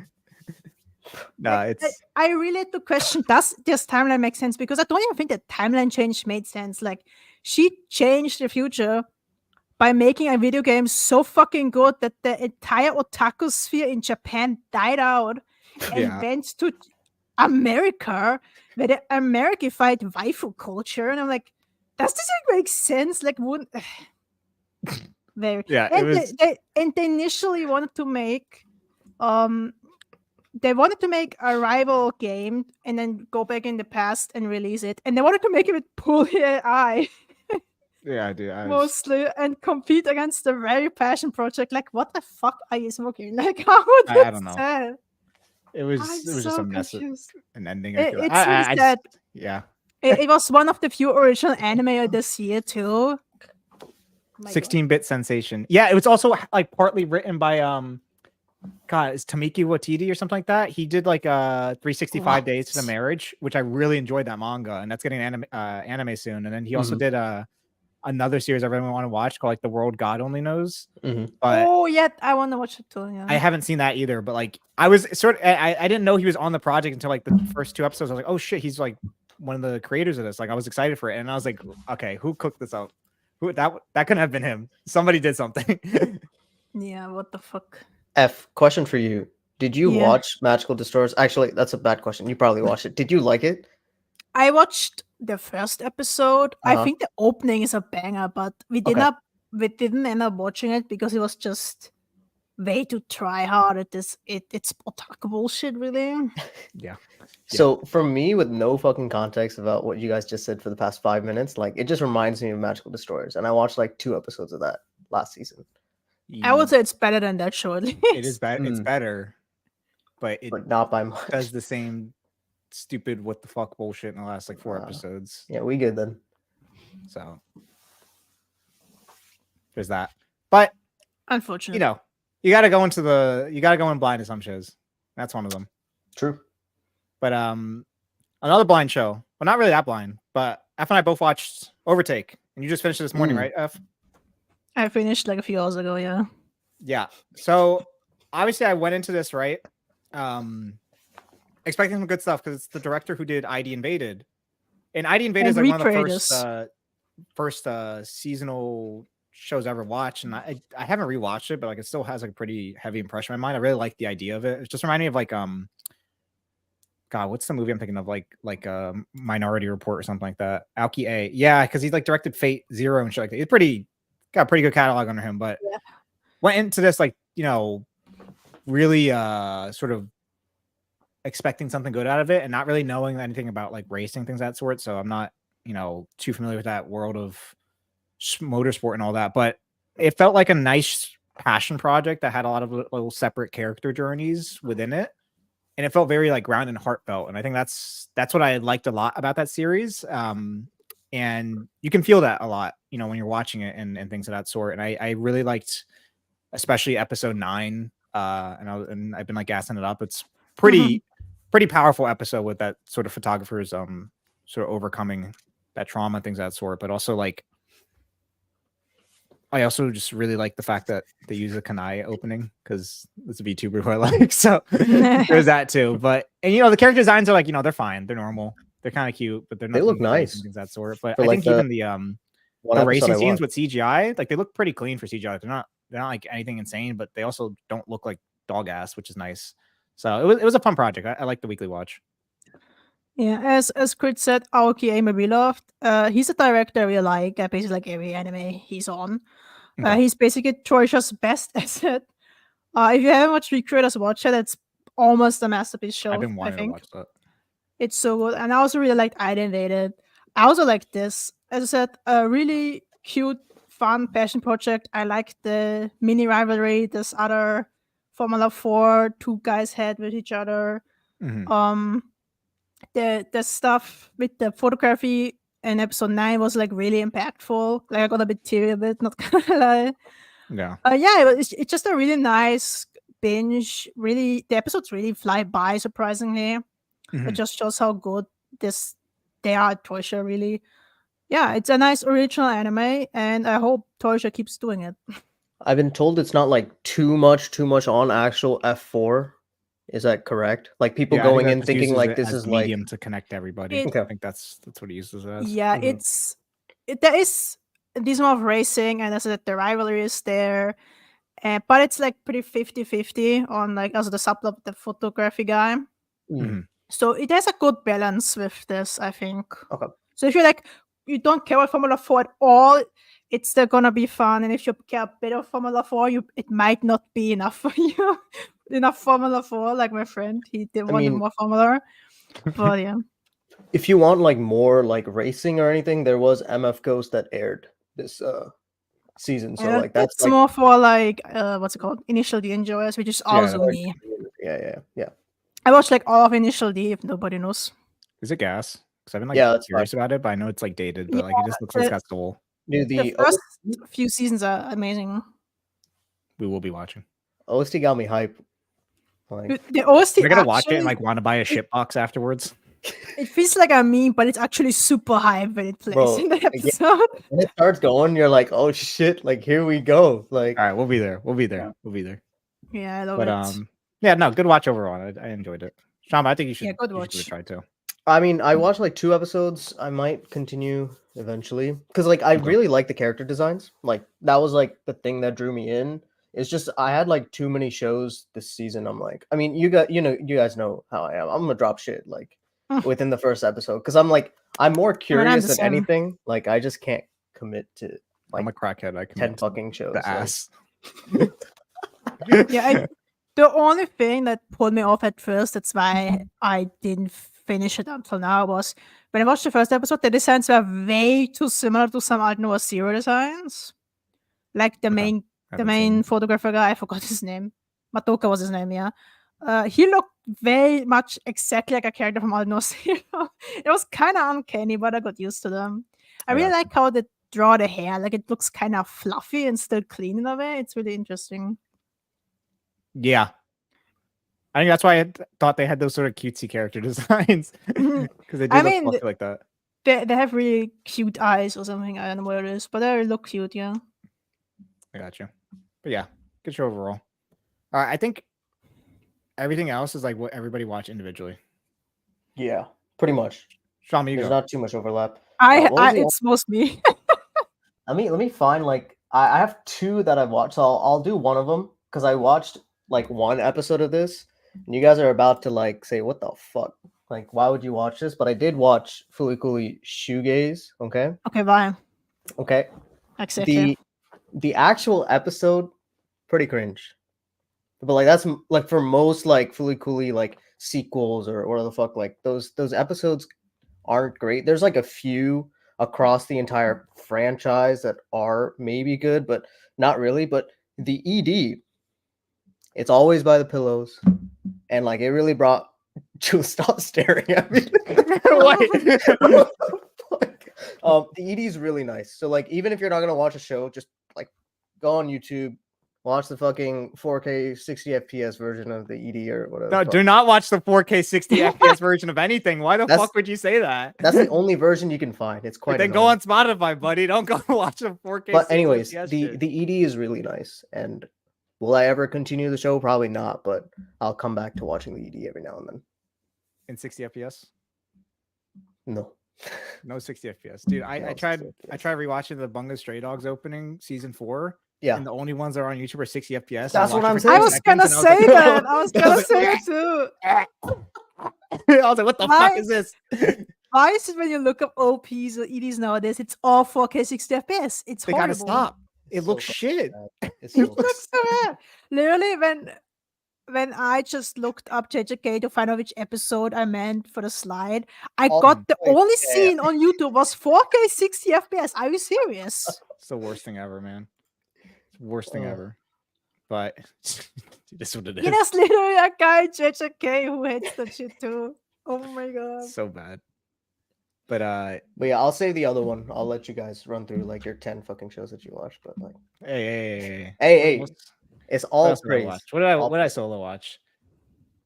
Nah, Like, it's I really had to question, does this timeline make sense? Because I don't even think the timeline change made sense. Like, she changed the future by making a video game so fucking good that the entire otaku sphere in Japan died out and Yeah. went to America, where they Americified waifu culture. And I'm like, does this even make sense? Like, wouldn't very Yeah, it and was they initially wanted to make they wanted to make a rival game and then go back in the past and release it. And they wanted to make it with poorly AI yeah, dude. I was, mostly and compete against the very passion project. Like, what the fuck are you smoking? Like, how would I don't know. sad? it was I'm just so a mess of confused. an ending. I feel It's I really just, sad. yeah. It was one of the few original anime of this year too. My God. 16-bit sensation. Yeah, it was also like partly written by God, is Tamiki Watiti or something like that. He did like 365 Days to the What? Marriage, which I really enjoyed that manga, and that's getting anime soon. And then he also did another series I really want to watch called like The World God Only Knows. Mhm. But Oh yeah, I want to watch it too. Yeah. I haven't seen that either. But like I was I didn't know he was on the project until like the first 2 episodes. I was like, oh shit, he's like one of the creators of this. Like I was excited for it, and I was like, okay, who cooked this up? Who that couldn't have been him. Somebody did something. Yeah, what the fuck? F, question for you. Did you Yeah. watch Magical Destroyers? Actually, that's a bad question. You probably watched it. Did you like it? I watched the first episode. I Uh-huh. think the opening is a banger, but we Okay. didn't end up watching it because it was just way too try hard at this. It's otaku bullshit, really. Yeah. So for me, with no fucking context about what you guys just said for the past 5 minutes, like it just reminds me of Magical Destroyers, and I watched like 2 episodes of that last season. I would say it's better than that show at least. It is bad. It's better, but it But not by much. does the same stupid what the fuck bullshit in the last like 4 Wow. episodes. Yeah, we good then. So there's that. But Unfortunately. you know, you gotta go in blind to some shows. That's one of them. True. But another blind show. Well, not really that blind, but F and I both watched Overtake, and you just finished it this morning, right, F? I finished like a few hours ago. Yeah. Yeah. So obviously, I went into this right, expecting some good stuff because it's the director who did ID Invaded, and ID Invaded is like one of the first seasonal shows I ever watched, and I haven't rewatched it, but like it still has like a pretty heavy impression in my mind. I really like the idea of it. It just reminded me of like God, what's the movie I'm thinking of? Like Minority Report or something like that. Aoki A. Yeah, because he's like directed Fate Zero and shit like that. He's got a pretty good catalog under him, but went into this like, you know, really sort of expecting something good out of it and not really knowing anything about like racing, things of that sort. So I'm not, you know, too familiar with that world of motorsport and all that, but it felt like a nice passion project that had a lot of little separate character journeys within it. And it felt very like grounded and heartfelt. And I think that's what I liked a lot about that series. And you can feel that a lot, you know, when you're watching it and things of that sort. And I really liked, especially episode 9. And I've been like gassing it up. It's pretty powerful episode with that sort of photographer's sort of overcoming that trauma, things of that sort. But also like, I also just really like the fact that they use a Kanai opening because it's a VTuber who I like. So there's that too. But, and you know, the character designs are like, you know, they're fine. They're normal. They're kind of cute, but they look nice. And things of that sort. But for I like think even the racing scenes with CGI, like they look pretty clean for CGI. They're not like anything insane, but they also don't look like dog ass, which is nice. So it was a fun project. I like the weekly watch. Yeah, as Chris said, Aoki A. Beloved. He's a director we like. Basically, like every anime he's on. He's basically Troy's best asset. If you haven't watched Recreators, watch it. It's almost a masterpiece show. I've been wanting to watch that. It's so good, and I also really liked ID Invaded. I also like this. As I said, a really cute, fun passion project. I like the mini rivalry this other Formula 4 two guys had with each other. The stuff with the photography in episode 9 was like really impactful. Like I got a bit teary a bit, not gonna lie. Yeah. It's just a really nice binge. Really, the episodes really fly by surprisingly. It just shows how good they are at Toysha, really. Yeah, it's a nice original anime, and I hope Toysha keeps doing it. I've been told it's not like too much on actual F4. Is that correct? Like people going in thinking like this is medium to connect everybody. Okay. I think that's what it uses as. Yeah, there is a decent amount of racing, and as I said, the rivalry is there. But it's like pretty 50-50 on like also the subplot with the photography guy. So it has a good balance with this, I think. Okay. So if you're like, you don't care about Formula 4 at all, it's still gonna be fun. And if you care a bit of Formula 4, it might not be enough for you. Enough Formula 4, like my friend. He wanted more Formula. But yeah. If you want like more like racing or anything, there was MF Ghost that aired this season. So like that's like, more for like what's it called? Initial D enjoyers, which is also me. Yeah. I watched like all of Initial D if nobody knows. Is it gas? Because I've been like curious about it, but I know it's like dated, but like it just looks like it's got soul. Dude, the first few seasons are amazing. We will be watching. OST got me hype. Like, the OST we're gonna watch it and like want to buy a shit box afterwards. It feels like a meme, but it's actually super hype when it plays in the episode. When it starts going, you're like, oh shit, like here we go. Like, all right, we'll be there. Yeah, I love it. Yeah, no, good watch overall. I enjoyed it. Sean, I think you should, give it a try too. I mean, I watched like 2 episodes. I might continue eventually because like I really like the character designs. Like that was like the thing that drew me in. It's just I had like too many shows this season. I'm like, I mean, you guys know how I am. I'm gonna drop shit like within the first episode because I'm more curious than anything. Like I just can't commit to like I'm a crackhead. I 10 fucking shows. The ass. Yeah, the only thing that pulled me off at first, that's why I didn't finish it until now, was when I watched the first episode, the designs were way too similar to some Alt Noah Zero designs. Like the main photographer guy, I forgot his name. Matoka was his name, yeah. He looked very much exactly like a character from Alt Noah Zero. It was kind of uncanny, but I got used to them. I really like how they draw the hair. Like it looks kind of fluffy and still clean in a way. It's really interesting. Yeah. I think that's why I thought they had those sort of cutesy character designs because they do look like that. They have really cute eyes or something. I don't know what it is, but they look cute. Yeah. I got you. But yeah, good show overall. All right, I think everything else is like what everybody watch individually. Yeah, pretty much. Shami, you There's go. not too much overlap. What was the It's most me. Let me find like I have two that I've watched. So I'll do one of them because I watched like one episode of this, and you guys are about to like say, "What the fuck? Like, why would you watch this?" But I did watch Fulikuli Shoegaze. Okay, Okay, bye. okay. Exactly. The actual episode, pretty cringe. But like that's like for most like Fulikuli like sequels or whatever the fuck, like those episodes aren't great. There's like a few across the entire franchise that are maybe good, but not really. But the ED, it's always by the pillows, and like it really brought Jules, stop staring at me. What? What the fuck? The ED is really nice. So like even if you're not gonna watch a show, just like go on YouTube, watch the fucking 4K 60 FPS version of the ED or whatever. No, do not watch the 4K 60 FPS version of anything. Why the fuck would you say that? That's the only version you can find. It's quite. Then go on Spotify, buddy. Don't go watch a 4K. But anyways, 60 FPS shit. the ED is really nice. And will I ever continue the show? Probably not. But I'll come back to watching the ED every now and then. In 60 FPS? No. No 60 FPS, dude. I No tried 60 I tried rewatching the Bunga Stray Dogs opening season 4. Yeah. And the only ones that are on YouTube are 60 FPS. That's what I'm for saying. I 10 was seconds, gonna and say that. I was gonna like, say it too. I was like, what the fuck is this? Why is it when you look up OPs or EDs nowadays, it's all 4K 60 FPS? It's They horrible. gotta stop. It So looks fucking shit. bad. It's It so looks so bad. Literally, when I just looked up JJK to find out which episode I meant for the slide, I Oh, got the wait, only yeah. scene on YouTube was 4K 60 FPS. Are you serious? It's the worst thing ever, man. Worst thing Oh. ever. But this is what it is. Yeah, there's literally a guy JJK who hates that shit too. Oh my god. So bad. But But yeah, I'll save the other one. I'll let you guys run through like your 10 fucking shows that you watched. But like, hey, it's What all else did I praise. watch? What did I solo watch?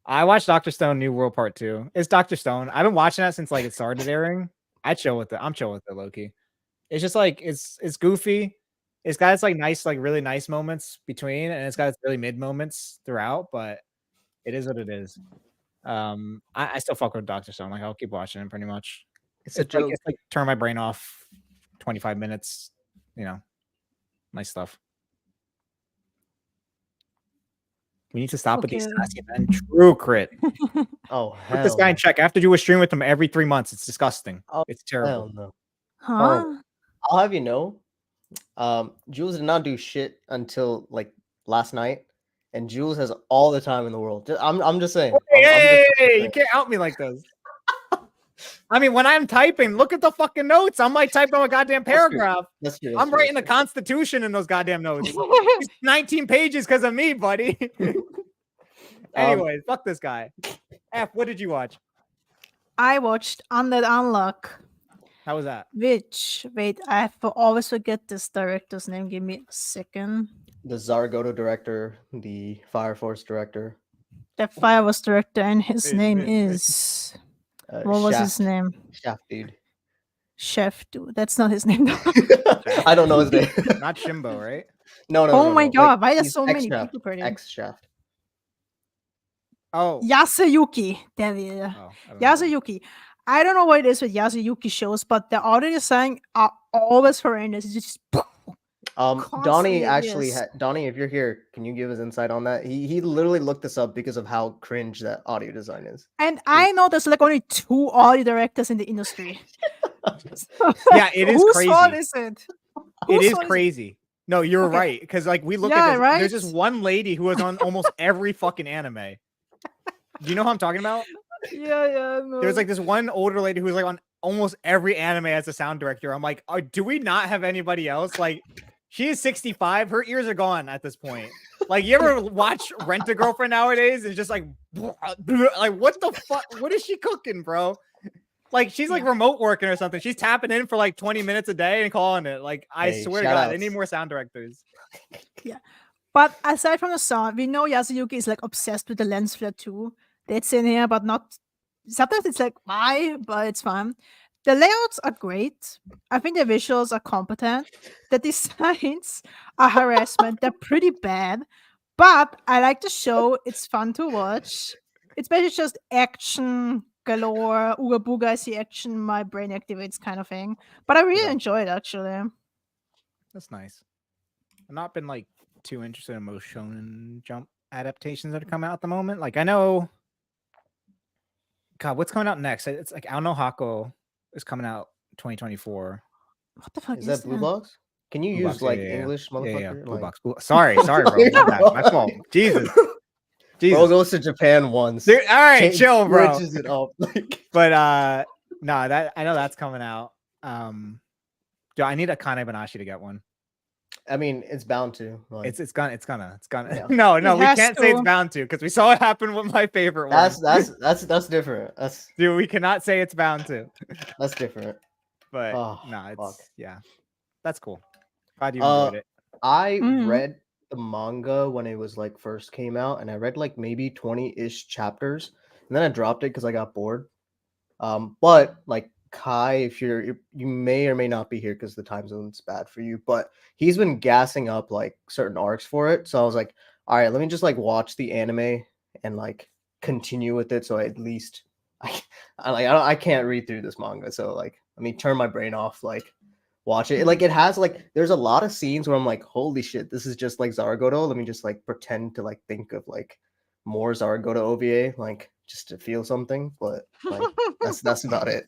I watched Dr. Stone New World Part 2. It's Dr. Stone. I've been watching that since like it started airing. I'm chill with it, Loki. It's just like it's goofy. It's got its like nice, like really nice moments between, and it's got its really mid moments throughout, but it is what it is. I still fuck with Dr. Stone. Like I'll keep watching it pretty much. It's a It's joke. like turn my brain off 25 minutes, nice stuff. We need to stop with these Okay. sassy men. True crit. Oh, Put hell this guy in no. check. I have to do a stream with him every 3 months. It's disgusting. Oh, It's terrible. Hell no. Huh? I'll have you know, Jules did not do shit until like last night, and Jules has all the time in the world. I'm just saying. Hey, you can't out me like this. I mean, when I'm typing, look at the fucking notes. I might type on a goddamn That's true. paragraph. That's true. I'm writing the Constitution in those goddamn notes. It's 19 pages because of me, buddy. Anyways, fuck this guy. F, what did you watch? I watched Undead Unlock, How was that? which wait, I always forget this director's name. Give me a second. the Zargoto director, the Fire Force director. The Fireworks director, and his Wait, name wait. is what was his name? Shaft dude. Chef dude. That's not his name. I don't know his name. Not Shimbo, right? No. Oh my god, why there's he's so many X-Shaft, people credited? X-Shaft. Oh. Yasuyuki. There we Oh, are. I don't know. Yasuyuki. I don't know what it is with Yasuyuki shows, but the audio design are always horrendous. It's just Donnie Constantly, actually yes. Donnie, if you're here, can you give us insight on that? He literally looked this up because of how cringe that audio design is. And I know there's like only 2 audio directors in the industry. Yeah, it is Whose crazy. fault is it? It Whose is fault crazy. No, you're Okay. right. Because like we look Yeah, at this, right? there's just one lady who was on almost every fucking anime. Do you know who I'm talking about? Yeah, no. There was like this one older lady who was like on almost every anime as a sound director. I'm like, oh, do we not have anybody else? Like, she is 65. Her ears are gone at this point. Like, you ever watch Rent a Girlfriend nowadays? It's just like, like what the fuck? What is she cooking, bro? Like, she's like remote working or something. She's tapping in for like 20 minutes a day and calling it. Like, I Hey, swear to shout God, I outs. need more sound directors. But aside from the sound, we know Yasuyuki is like obsessed with the lens flare too. That's in here, but not. Sometimes it's like why, but it's fine. The layouts are great. I think the visuals are competent. The designs are harassment. They're pretty bad. But I like the show. It's fun to watch. It's basically just action galore. Ooga booga, I see action, my brain activates kind of thing. But I really Yeah. enjoy it actually. That's nice. I've not been like too interested in most Shonen Jump adaptations that are coming out at the moment. Like I know, God, what's coming out next? It's like Ao Hako is coming out 2024. What the fuck Is that Blue that? Box? Can you Blue use Box, like yeah. English, Yeah, motherfucker? Blue Like, Box. Sorry, bro. My bad. My fault. Jesus. Bro goes to Japan once. Dude, all right, chill, bro. Switches it up. Like, But no, that I know that's coming out. Dude, I need a Kane Banashi to get one. I mean, it's bound to. Like, It's gonna. Yeah. No, It we has can't say it's to. bound to because we saw it happen with my favorite one. that's different. Dude, we cannot say it's bound to. That's different. But Oh, no, it's fuck. yeah, that's cool. Glad you enjoyed it. I Mhm. read the manga when it was like first came out, and I read like maybe 20-ish chapters, and then I dropped it because I got bored. But like Kai, if you may or may not be here because the time zone's bad for you, but he's been gassing up like certain arcs for it. So I was like, all right, let me just like watch the anime and like continue with it. So at least I can't read through this manga. So like, let me turn my brain off, like watch it. Like it has like there's a lot of scenes where I'm like, holy shit, this is just like Zaragoto. Let me just like pretend to like think of like more Zaragoto OVA, like just to feel something. But like that's about it.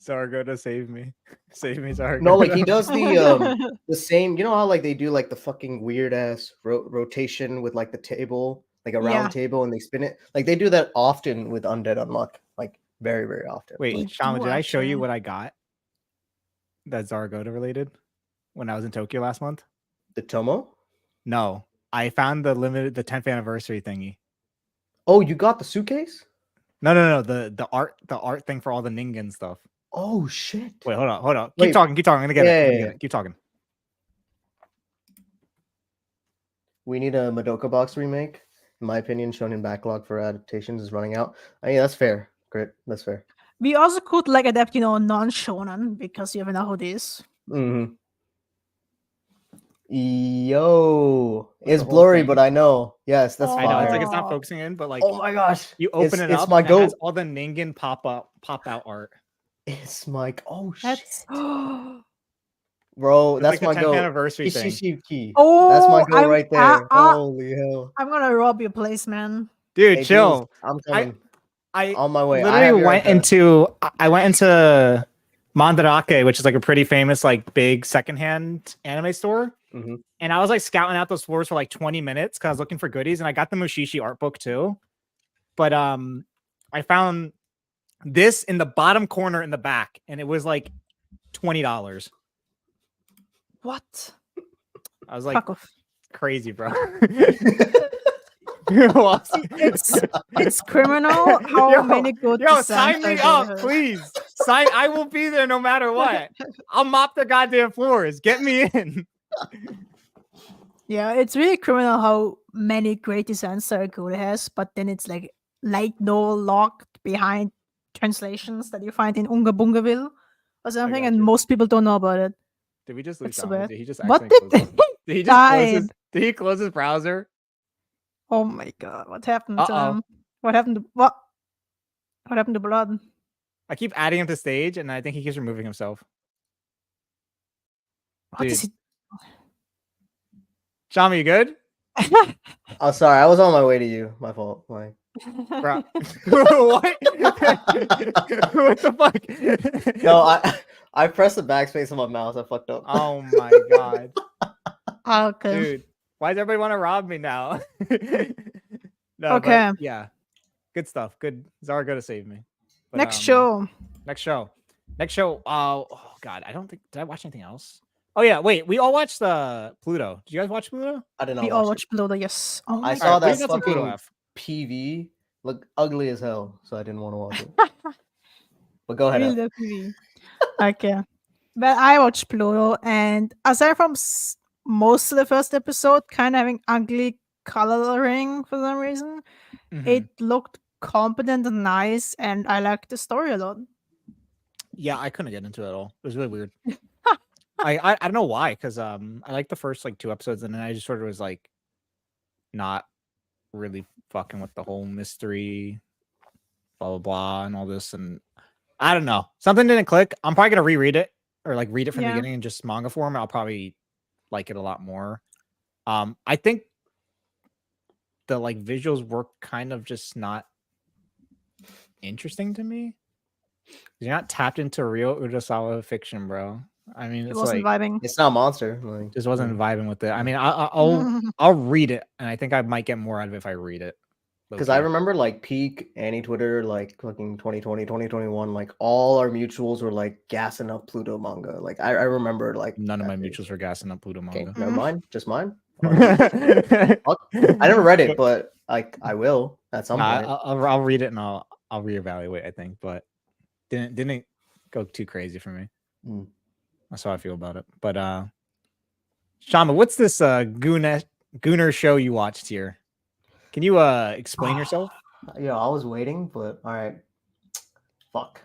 Zaragoto, save me. Save me, Zaragoto. No, like he does the same. You know how like they do like the fucking weird ass rotation with like the table, like a round Yeah. table, and they spin it. Like they do that often with Undead Unluck, like very very often. Wait, They Shama, do did I show you actually. what I got that's Zaragoto related when I was in Tokyo last month? The Tomo. No, I found the 10th anniversary thingy. Oh, you got the suitcase? No, the art thing for all the Ningen stuff. Oh shit! Wait, hold on. Wait. Keep talking. I'm gonna get Yeah. it. Keep talking. We need a Madoka box remake. In my opinion, Shonen backlog for adaptations is running out. I mean, that's fair. Great, that's fair. We also could like adapt, non-shonen because you have enough of this. Mm-hmm. Yo, With it's the whole blurry, thing. but I know. Yes, that's I know it's fire. like it's not focusing in, but like Oh my gosh, you open it it's up my and it has goat. all the Ningen pop out art. It's my oh That's shit, bro. It's That's like my the 10th goat. anniversary thing. Ishishiki. oh, That's my goat I'm, right there. Holy hell, I'm gonna rob your place, man. Dude, Hey, chill. Jules, I'm coming. I On my way. I literally have your went address. I went into Mandarake, which is like a pretty famous, like big secondhand anime store. Mhm. And I was like scouting out those floors for like 20 minutes because I was looking for goodies, and I got the Mushishi art book too. But I found this in the bottom corner in the back, and it was like $20. What? I was like, Fuck off. crazy, bro. It's criminal how many good sign me designs up, there is. please. I will be there no matter what. I'll mop the goddamn floors. Get me in. Yeah, it's really criminal how many great designs Saragura has, but then it's like no locked behind translations that you find in Unga Bungaville or something, got and you. most people don't know about it. Did we just lose It's so Shama? bad. Did he just What accidentally did close they Did he just close died? his Did he close his browser? Oh my god, what happened to Uh-oh. him? What happened to what? What happened to Blood? I keep adding him to stage, and I think he keeps removing himself. What is Dude. it? Shama, you good? Oh, sorry, I was on my way to you. My fault. Like, Bro. What? What the fuck? no, I pressed the backspace on my mouse. I fucked up. Oh my god. Okay. Dude, why does everybody want to rob me now? No, Okay. but yeah. Good stuff. Good. Zaragoto saved me. But, Next show. Next show. Oh god, I don't think did I watch anything else? Oh yeah, wait. We all watched Pluto. Did you guys watch Pluto? I did not We all watch it. watched Below the Yes. Oh my I god. saw Alright, what do that you thoughts on Pluto, fucking F? PV look ugly as hell, so I didn't want to watch it. But go ahead. Really F. ugly. Okay. Well, I watched Pluto, and aside from most of the first episode kind of having ugly coloring for some reason, Mhm. it looked competent and nice, and I like the story a lot. Yeah, I couldn't get into it at all. It was really weird. I don't know why, because I liked the first like 2 episodes, and then I just sort of was like not really fucking with the whole mystery, blah blah blah, and all this, and I don't know. Something didn't click. I'm probably gonna reread it or like read it from the Yeah. beginning in just manga form. I'll probably like it a lot more. I think the like visuals were kind of just not interesting to me. You're not tapped into real Urasawa fiction, bro. I mean, It it's wasn't like vibing. It's not Monster. Like, just wasn't vibing with it. I mean, Mm. I'll read it, and I think I might get more out of it if I read it. because I remember like peak Annie Twitter, like fucking 2020, 2021, like all our mutuals were like gassing up Pluto manga. Like I remember like none of that my phase. mutuals were gassing up Pluto Okay, manga. never Mhm. mind. Just mine. I never read it, but like I will at some Nah, point. I'll read it and I'll reevaluate. I think, but didn't go too crazy for me. Mm. That's how I feel about it. But Shama, what's this Gooner show you watched here? Can you explain yourself? Yeah, I was waiting, but all right. Fuck.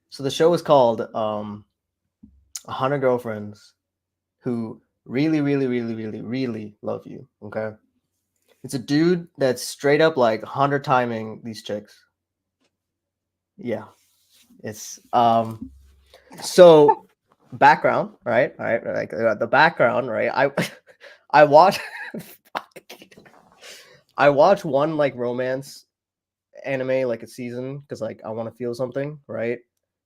So the show is called 100 Girlfriends Who Really, Really, Really, Really, Really Love You. Okay. It's a dude that's straight up like 100 timing these chicks. Yeah. It's so background, right? All right, like the background, right? I watch I watch one like romance anime like a season because like I want to feel something, right?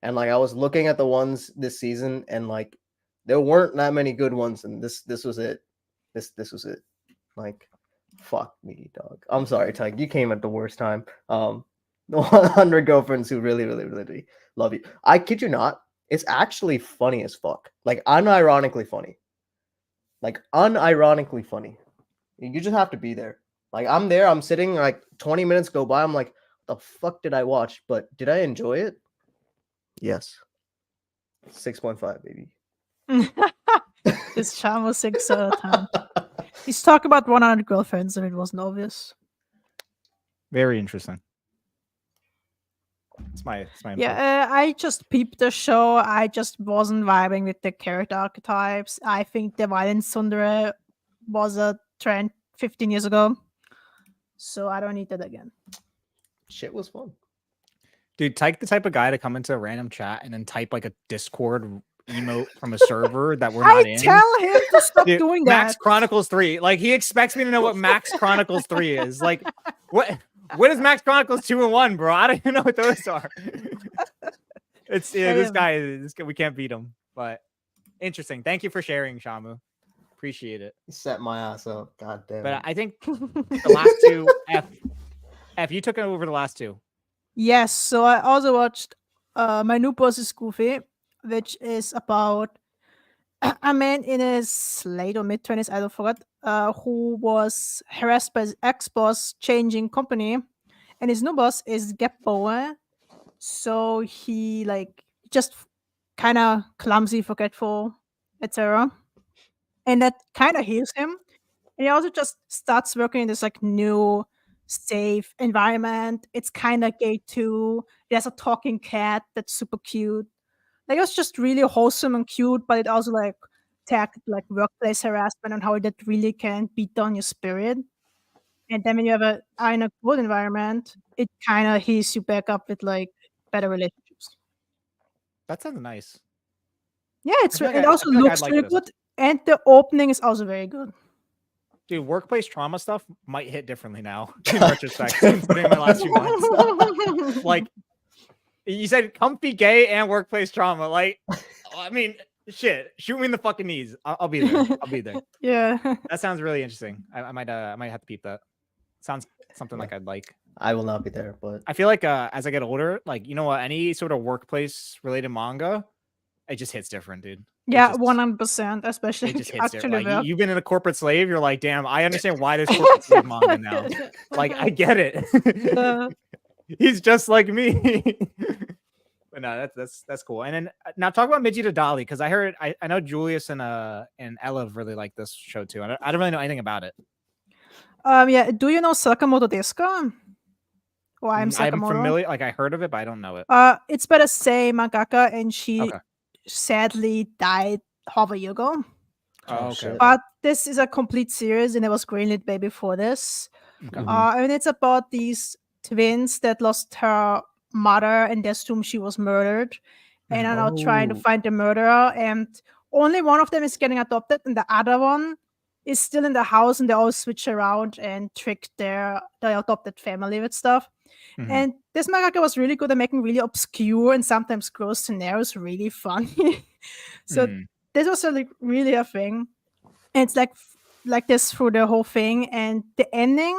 And like I was looking at the ones this season and like there weren't that many good ones, and this was it. This was it. Like fuck me, dog. I'm sorry, Tyke. You came at the worst time. The 100 Girlfriends Who Really, Really, Really Love You. I kid you not. It's actually funny as fuck. Like unironically funny. Like unironically funny. You just have to be there. Like I'm there. I'm sitting. Like 20 minutes go by. I'm like, the fuck did I watch? But did I enjoy it? Yes. 6.5, baby. This charm was 6 out of 10. He's talking about 100 girlfriends, and it wasn't obvious. Very interesting. It's my input. Yeah, I just peeped the show. I just wasn't vibing with the character archetypes. I think the violence tsundere was a trend 15 years ago. So I don't need that again. Shit was fun. Dude, Tyke the type of guy to come into a random chat and then type like a Discord emote from a server that we're not I in. tell him to stop Dude, doing Max that. Chronicles 3. Like he expects me to know what Max Chronicles 3 is. Like what is Max Chronicles 2 and 1, bro? I don't even know what those are. It's this guy, we can't beat him. But interesting. Thank you for sharing, Shamu. Appreciate it. You set my ass up. God damn. But I think the last two, F, you took over the last two. Yes, so I also watched My New Boss is Goofy, which is about a man in his late or mid 20s, I don't forget, who was harassed by his ex-boss changing company, and his new boss is Geppo. So he like just kind of clumsy, forgetful, etc. And that kind of heals him. And he also just starts working in this like new safe environment. It's kind of gay too. There's a talking cat that's super cute. Like it was just really wholesome and cute, but it also like tackled like workplace harassment and how that really can beat down your spirit. And then when you have are in a good environment, it kind of heals you back up with like better relationships. That sounds nice. Yeah, it's feel like it I also feel like looks I'd like really this. good, and the opening is also very good. Dude, workplace trauma stuff might hit differently now in retrospect, considering my last few months. Like you said, comfy gay and workplace trauma. Like, I mean, shit, shoot me in the fucking knees. I'll be there. I'll be there. Yeah. That sounds really interesting. I might have to peep that. Sounds something like I'd like. I will not be there, but I feel like as I get older, like you know what, any sort of workplace related manga, it just hits different, dude. Yeah, 100%. Especially It just hits actually different. Like work. you've been in a corporate slave, you're like, damn, I understand why there's corporate slave manga now. Like I get it. He's just like me. But no, that's cool. And then now talk about Miji to Dali, because I heard I know Julius and Ella really like this show too. I don't really know anything about it. Yeah. Do you know Sakamoto Desu ka? I'm I'm Sakamoto. familiar, like I heard of it, but I don't know it. It's by the same mangaka, and she Okay. sadly died half a year ago. Oh, okay. shit. But this is a complete series, and it was greenlit way before this. Okay. Mhm. And it's about these twins that lost her mother and they assume she was murdered, and are now trying to Oh. find the murderer. And only one of them is getting adopted, and the other one is still in the house, and they all switch around and trick their adopted family with stuff. Mhm. And this mangaka was really good at making really obscure and sometimes gross scenarios really funny. So Mhm. this was really a thing. And it's like this through the whole thing. And the ending,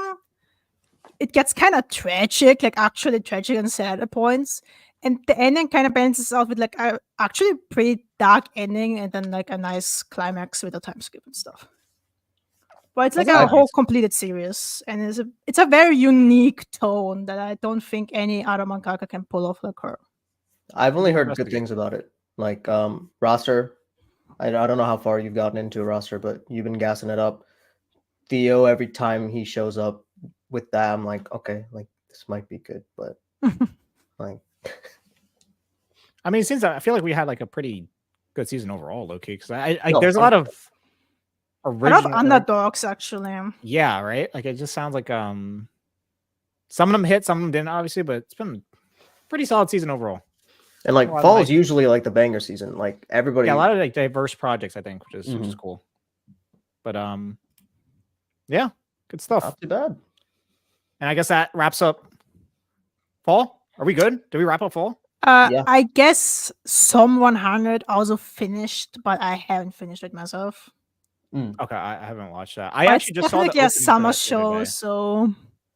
it gets kind of tragic, like actually tragic and sad at points. And the ending kind of balances out with like a actually pretty dark ending and then like a nice climax with a time skip and stuff. But it's like That's a nice. whole completed series, and it's a very unique tone that I don't think any other mangaka can pull off like her. I've only heard good Investigate. things about it. Like roster. I don't know how far you've gotten into a roster, but you've been gassing it up. Theo, every time he shows up with that, I'm like, okay, like this might be good, but like I mean, since I feel like we had like a pretty good season overall, low key, because No, there's a lot of A lot of original. underdogs actually. Yeah, right. Like it just sounds like some of them hit, some of them didn't, obviously, but it's been a pretty solid season overall. and like a lot of fall nice- is usually like the banger season. Like everybody Yeah, a lot of like diverse projects, I think, which is Mhm. cool. But yeah, good stuff. not too bad. And I guess that wraps up fall. Are we good? Did we wrap up fall? Yeah. I guess some 100 also finished, but I haven't finished it myself. Okay, I haven't watched that. I But actually it's just saw the definitely a opening for summer that the other show, day. so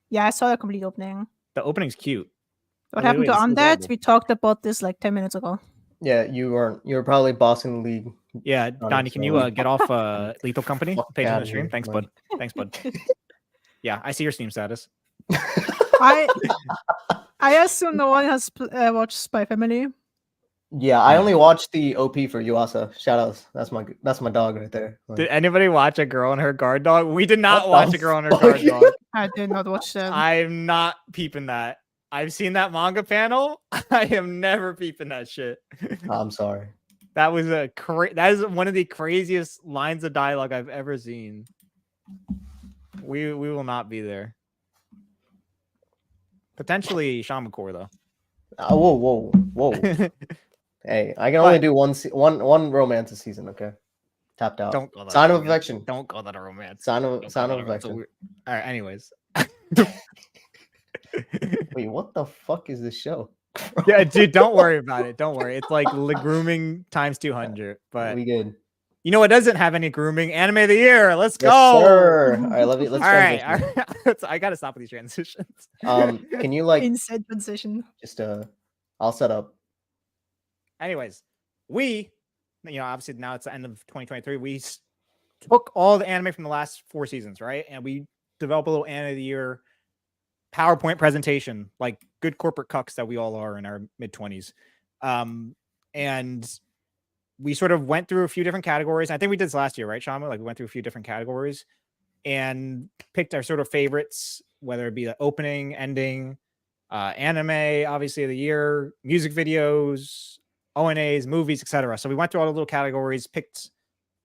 yeah, I saw the complete opening. The opening's cute. What Oh, happened wait, to it's still Undead? available. We talked about this like 10 minutes ago. Yeah, you were probably bossing the league. Yeah, on Donnie, it, can so- you get off Lethal Company Fuck page on outta the stream? here, Thanks, like- bud. Thanks, bud. Yeah, I see your Steam status. I assume no one has watched Spy Family. Yeah, I only watched the OP for Yuasa. Shout outs. That's my dog right there. Like, Did anybody watch A Girl and Her Guard Dog? We did not What watch the A Girl and Her fuck? Guard Dog. I did not watch that. I'm not peeping that. I've seen that manga panel. I am never peeping that shit. I'm sorry. That was that is one of the craziest lines of dialogue I've ever seen. We will not be there. Potentially Shamakor though. Whoa. Hey, I can only do one romance a season. Okay, tapped out. Don't call that Sign a of romance. affection. Don't call that a romance. Sign Don't of call that a romance. affection. All right. Anyways. Wait, what the fuck is this show? Yeah, dude, don't worry about it. Don't worry. It's like grooming times 200. But We good. you know what doesn't have any grooming? Anime of the year. Let's Yes, go. sir. All right, let's All right. transition. I gotta stop with these transitions. Can you like Inside transition. just I'll set up. Anyways, obviously now it's the end of 2023. We took all the anime from the last 4 seasons, right? And we developed a little anime of the year PowerPoint presentation, like good corporate cucks that we all are in our mid-20s. And we sort of went through a few different categories. I think we did this last year, right, Shama? Like we went through a few different categories and picked our sort of favorites, whether it be the opening, ending, anime, obviously of the year, music videos, ONAs, movies, etc. So we went through all the little categories, picked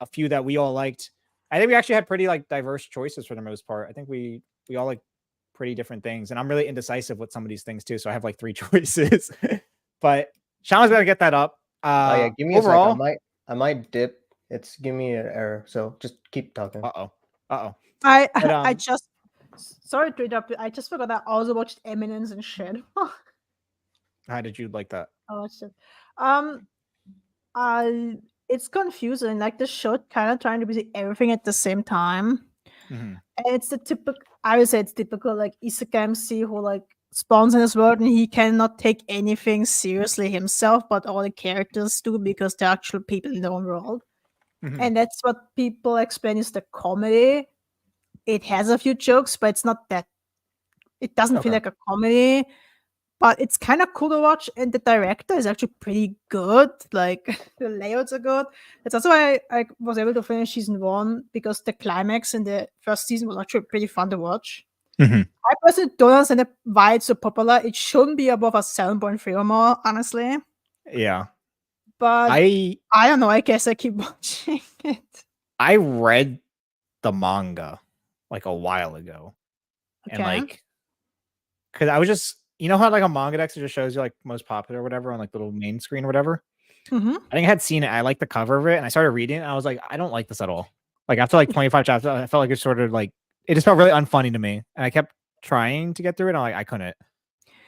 a few that we all liked. I think we actually had pretty like diverse choices for the most part. I think we all like pretty different things, and I'm really indecisive with some of these things too. So I have like 3 choices, but Shama's got to get that up. Yeah, give me overall, a second. I might dip. It's giving me an error, so just keep talking. I just sorry to interrupt. I just forgot that I also watched Eminence and shit. How did you like that? I watched it. It's confusing. Like the show kind of trying to be everything at the same time. Mhm. And it's the typical, I would say it's typical like Isekai MC who like spawns in this world and he cannot take anything seriously himself, but all the characters do because they're actual people in their own world. Mhm. And that's what people explain is the comedy. It has a few jokes, but it's not that. It doesn't feel Okay. like a comedy, but it's kind of cool to watch. And the director is actually pretty good. Like the layouts are good. That's also why I was able to finish season 1 because the climax in the first season was actually pretty fun to watch. Mhm. I personally don't understand why it's so popular. It shouldn't be above a 7.3 or more, honestly. Yeah. But I don't know. I guess I keep watching it. read the manga like a while ago. And Okay. like, because I was just, you know how like a manga dex just shows you like most popular or whatever on like the little main screen or whatever. Mm-hmm. I think I had seen it. I liked the cover of it, and I started reading it. And I was like, I don't like this at all. Like after like 25 chapters, I felt like it's sort of like it just felt really unfunny to me, and I kept trying to get through it. And I'm like, I couldn't,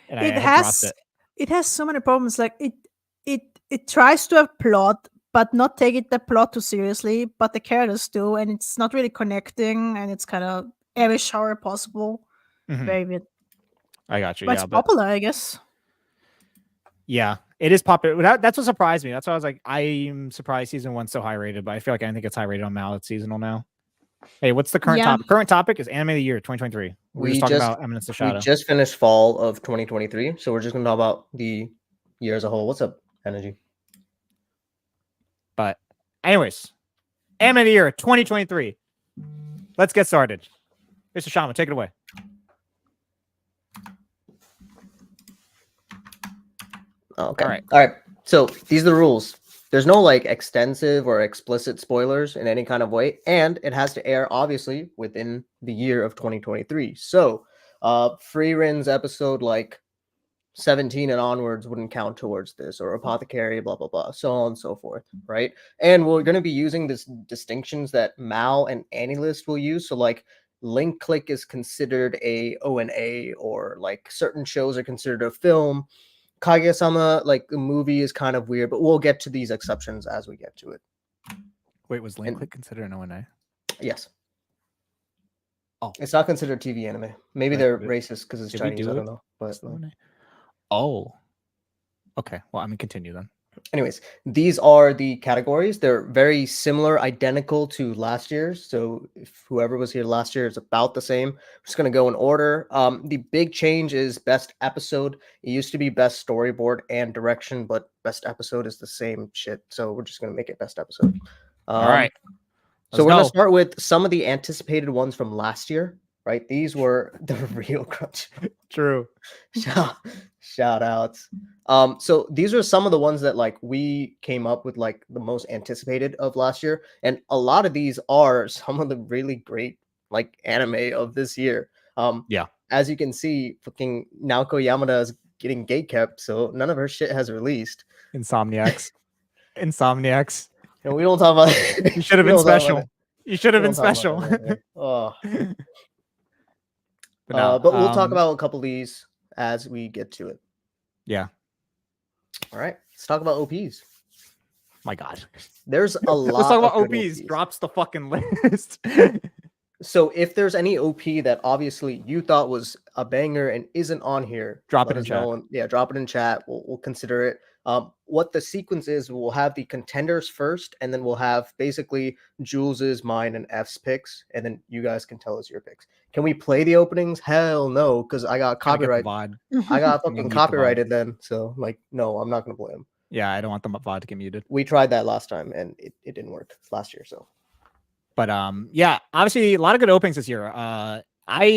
and I It had dropped has it. so many problems. Like it tries to have plot, but not take the plot too seriously. But the characters do, and it's not really connecting, and it's kind of every shower possible. Mhm. Very weird. I got you. But Yeah, it's but popular, I guess. yeah, it is popular. That's what surprised me. That's why I was like, I'm surprised season 1's so high rated, but I feel like anything gets high rated on Mal. It's seasonal now. Hey, what's the current Yeah. topic? Current topic is anime of the year 2023. We're just talking about Eminence of we Shadow. just finished fall of 2023, so we're just gonna talk about the year as a whole. What's up, Energy? But anyways, anime of the year 2023. Let's get started. Mr. Shama, take it away. Okay. All right. All right. So these are the rules. There's no like extensive or explicit spoilers in any kind of way, and it has to air obviously within the year of 2023. So, Freeren's episode like 17 and onwards wouldn't count towards this, or Apothecary, blah blah blah, so on and so forth, right? And we're going to be using this distinctions that Mal and AniList will use. So like link click is considered a ONA, or like certain shows are considered a film. Kaguya-sama, like the movie, is kind of weird, but we'll get to these exceptions as we get to it. Wait, was Link Click considered an ONA? Yes. Oh, it's not considered TV anime. Maybe Right, they're but racist because it's did we Chinese. do I it? don't know. But It's the ONA. Oh, okay. Well, I'm gonna continue then. anyways, these are the categories. They're very similar, identical to last year's. So if whoever was here last year is about the same. I'm just gonna go in order. The big change is best episode. It used to be best storyboard and direction, but best episode is the same shit. So we're just gonna make it best episode. All right. So we're Let's gonna go. start with some of the anticipated ones from last year. Right, these were the real crunch. True. Shout outs. So these are some of the ones that like we came up with, like the most anticipated of last year, and a lot of these are some of the really great like anime of this year. Yeah. As you can see, fucking Naoko Yamada is getting gatekept, so none of her shit has released. Insomniacs. And we don't talk about. You should have been special. You should have been special. Oh. But, no, but we'll talk about a couple of these as we get to it. Yeah. All right. Let's talk about OPs. My God. There's a lot. Let's talk about of OPs. Drops the fucking list. So if there's any OP that obviously you thought was a banger and isn't on here, drop it in chat. Yeah, drop it in chat. We'll consider it. What the sequence is, we'll have the contenders first, and then we'll have basically Jules's, mine, and F's picks, and then you guys can tell us your picks. Can we play the openings? Hell no, because I got copyright. I got fucking copyrighted then. So like, no, I'm not gonna play them. Yeah, I don't want the VOD to get muted. We tried that last time and it didn't work last year. So, but yeah, obviously a lot of good openings this year. I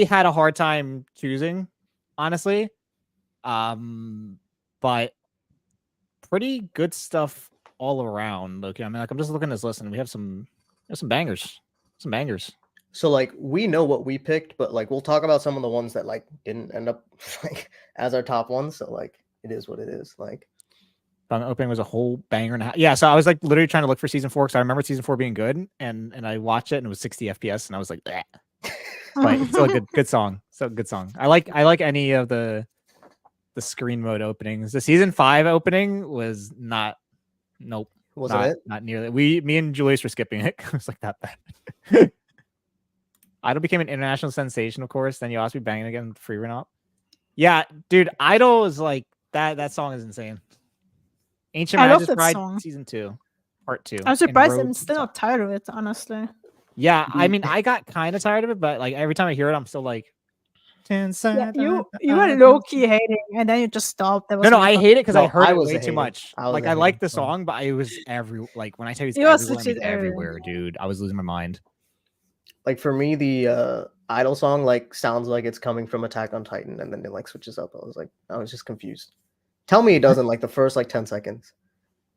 had a hard time choosing, honestly. But pretty good stuff all around. Okay, I mean, like I'm just looking at this list and we have some bangers. Some bangers. So like we know what we picked, but like we'll talk about some of the ones that like didn't end up like as our top ones. So like it is what it is. Like the opening was a whole banger and a half. Yeah, so I was like literally trying to look for season 4 because I remember season 4 being good, and I watched it and it was 60 FPS and I was like, bleh. But it's still a good song. So good song. I like any of the screen mode openings. The season 5 opening was not. Nope. Wasn't it? Not nearly. Me and Julius were skipping it. It was like that bad. Idol became an international sensation, of course. Then you also be banging again free run up. Yeah, dude, Idol is like that song is insane. Ancient Magus Bride season 2, part 2. I'm surprised I'm still not tired of it, honestly. Yeah, I mean, I got kind of tired of it, but like every time I hear it, I'm still like, yeah, you were low-key hating, and then you just stopped. No, I hate it because I heard it way too much. I like the song, but it was when I tell you it's everywhere, dude, I was losing my mind. like for me, the Idol song like sounds like it's coming from Attack on Titan, and then it like switches up. I was just confused. Tell me it doesn't like the first like 10 seconds.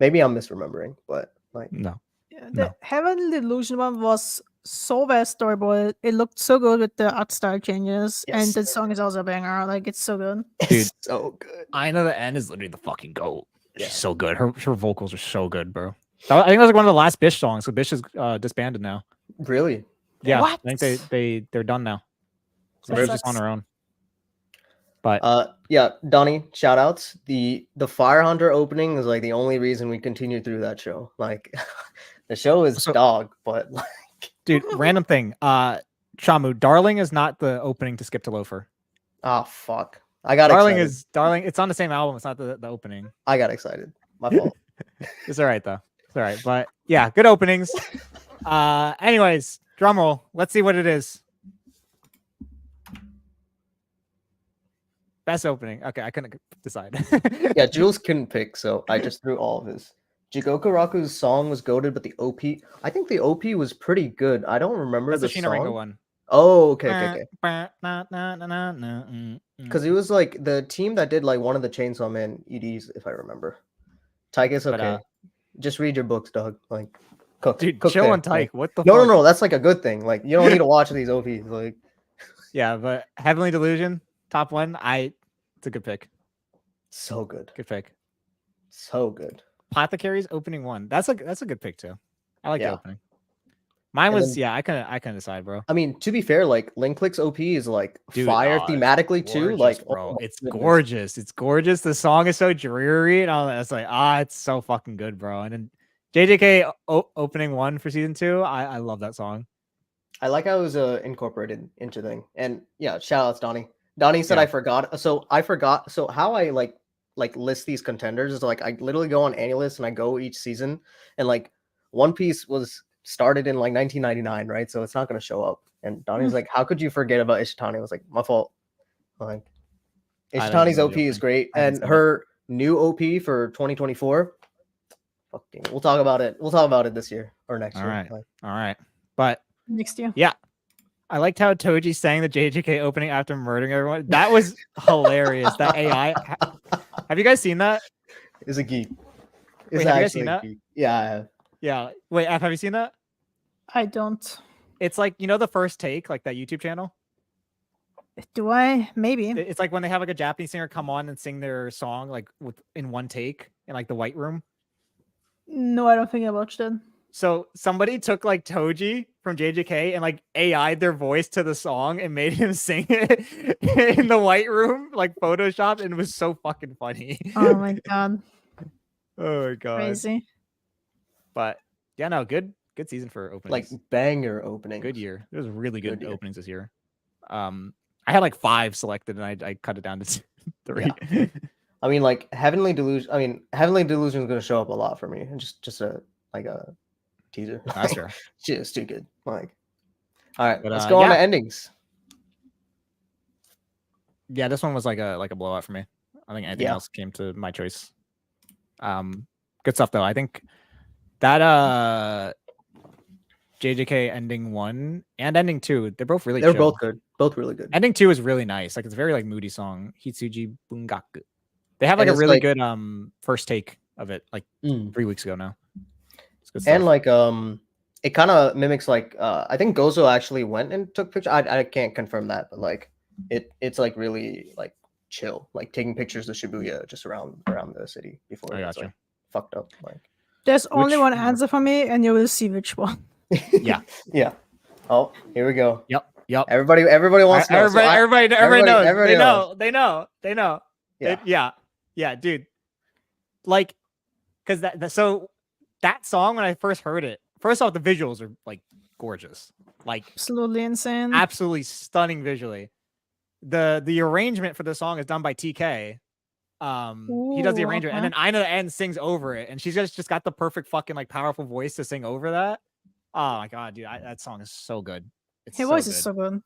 Maybe I'm misremembering, but like No. Yeah, No. the Heavenly Delusion one was so well storyboarded. It looked so good with the art style changes, and Yes. the song is also a banger. Like it's so good. it's so good. I know the end is literally the fucking goat. Yeah. She's so good. Her vocals are so good, bro. I think that was like one of the last Bish songs. So Bish is disbanded now. Really? Yeah, What? I think they're done now. So That she's just on sucks. her own. But Yeah, Donnie, shout outs. The Fire Hunter opening is like the only reason we continue through that show. Like the show is dog, but like dude, random thing. Shamu, Darling is not the opening to Skip to Loafer. oh fuck. I got Darling excited. is Darling. It's on the same album. It's not the opening. I got excited. My fault. It's all right though. It's all right. But yeah, good openings. Anyways, drum roll. Let's see what it is. Best opening. Okay, I couldn't decide. Yeah, Jules couldn't pick, so I just threw all of his. Jigoku Raku's song was goated, but the OP, I think the OP was pretty good. I don't remember That's the the Sheena Ringo song. one. Oh, okay. Mm. Because it was like the team that did like one of the Chainsaw Man EDs, if I remember. Tyke is But, okay. Just read your books, dog. Like, cook. Dude, cook chill there. on Tyke. What the No, fuck? no. That's like a good thing. Like, you don't need to watch these OPs. Like, Yeah, but Heavenly Delusion, top one. It's a good pick. so good. Good pick. So good. Apothecary's opening one. That's a good pick too. I like the Yeah. opening. Mine And was then- I couldn't decide, bro. I mean, to be fair, like Link Click's OP is like Dude, fire it's thematically too. gorgeous, Like, bro, oh my it's goodness. gorgeous. It's gorgeous. The song is so dreary, and all that. It's like it's so fucking good, bro. And then JJK opening one for season 2. I love that song. I like how it was incorporated into thing. And yeah, shout outs Donnie. Donnie said Yeah. I forgot. So I forgot. So how I like list these contenders is like I literally go on AniList and I go each season, and like One Piece was started in like 1999, right? So it's not gonna show up. And Donnie was like, "How could you forget about Ishitani?" I was like, "My fault." Like I didn't Ishitani's know OP the is opening. great, I haven't and seen it. her new OP for 2024. Fucking, we'll talk about it. We'll talk about it this year or next All year. right. Like, All right, but Next year. yeah, I liked how Toji sang the JJK opening after murdering everyone. That was hilarious. That AI. Have you guys seen that? is a geek. Wait, Is have you guys actually seen a that? geek. Yeah, I have. Yeah. Wait, F, have you seen that? I don't. It's like, the First Take, like that YouTube channel. Do I? Maybe. It's like when they have like a Japanese singer come on and sing their song like in one take in like the White Room. No, I don't think I watched it. So somebody took like Toji from JJK and like AI'd their voice to the song and made him sing it in the White Room, like Photoshop, and it was so fucking funny. Oh my god. Oh my god. Crazy. But yeah, no, good season for openings. Like banger opening. Good year. It was really good Good year. openings this year. I had like 5 selected and I cut it down to 3. Yeah. I mean, like Heavenly Delusion is gonna show up a lot for me, and just a teaser. That's fair. Just too good. Like, all right, But, let's go on yeah. to endings. Yeah, this one was like a blowout for me. I think anything Yeah. else came to my choice. Good stuff though. I think that JJK ending 1 and ending 2, they're both really They're chill. both good, both really good. Ending 2 is really nice. Like it's a very like moody song. Hitsuji Bungaku. They have like And a it's, really like- good first take of it like Mm. 3 weeks ago now. It's good And stuff. like it kind of mimics like I think Gozo actually went and took pictures. I can't confirm that, but like it's like really like chill, like taking pictures of Shibuya just around the city before I it's gotcha. like fucked up. Like There's only Which one one? answer for me, and you will see which one. Yeah. yeah. Oh, here we go. Yep. Everybody wants to know. So Everybody knows. everybody knows. They know. Yeah. Yeah, dude. Like, because so that song when I first heard it, first off, the visuals are like gorgeous, like Absolutely insane. absolutely stunning visually. The arrangement for the song is done by TK. He does the Ooh, arrangement, and okay. then Ina the end sings over it, and she's just got the perfect fucking like powerful voice to sing over that. Oh my god, dude, that song is so good. It's His so voice good. is so good.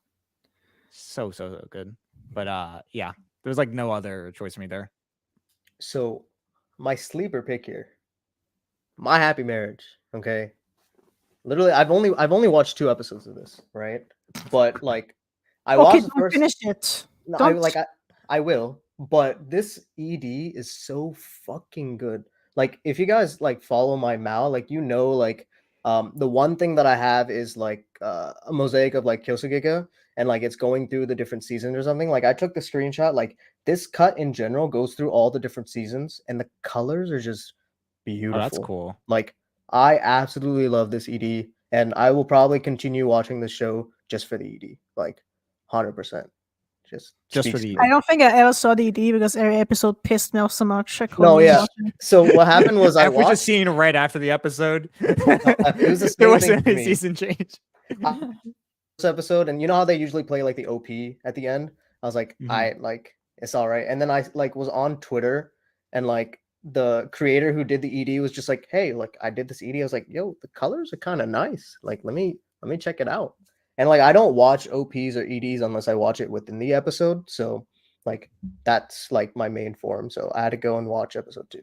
So good. But yeah, there's like no other choice for me there. So my sleeper pick here, My Happy Marriage. Okay, Literally, I've only watched 2 episodes of this, right? But like, I Okay, watched the don't first. finish it. No, Don't. I will, but this ED is so fucking good. Like, if you guys like follow my Mal, like like the one thing that I have is like a mosaic of like Kyosugeka, and like it's going through the different seasons or something. Like I took the screenshot. Like this cut in general goes through all the different seasons, and the colors are just beautiful. Oh, that's cool. Like I absolutely love this ED, and I will probably continue watching this show just for the ED, like 100%. Just for speaks the to me. I don't think I ever saw the ED because every episode pissed me off so much. I couldn't No, even yeah. watch it. So what happened was I F was just watched. seen right after the episode. It was the There same wasn't thing for any me. season change. This episode, and you know how they usually play like the OP at the end. I was like, Mhm. I like it's all right. And then I like was on Twitter, and like the creator who did the ED was just like, hey, like I did this ED. I was like, yo, the colors are kind of nice. Like let me check it out. And like I don't watch OPs or EDs unless I watch it within the episode. So like that's like my main form. So I had to go and watch episode 2.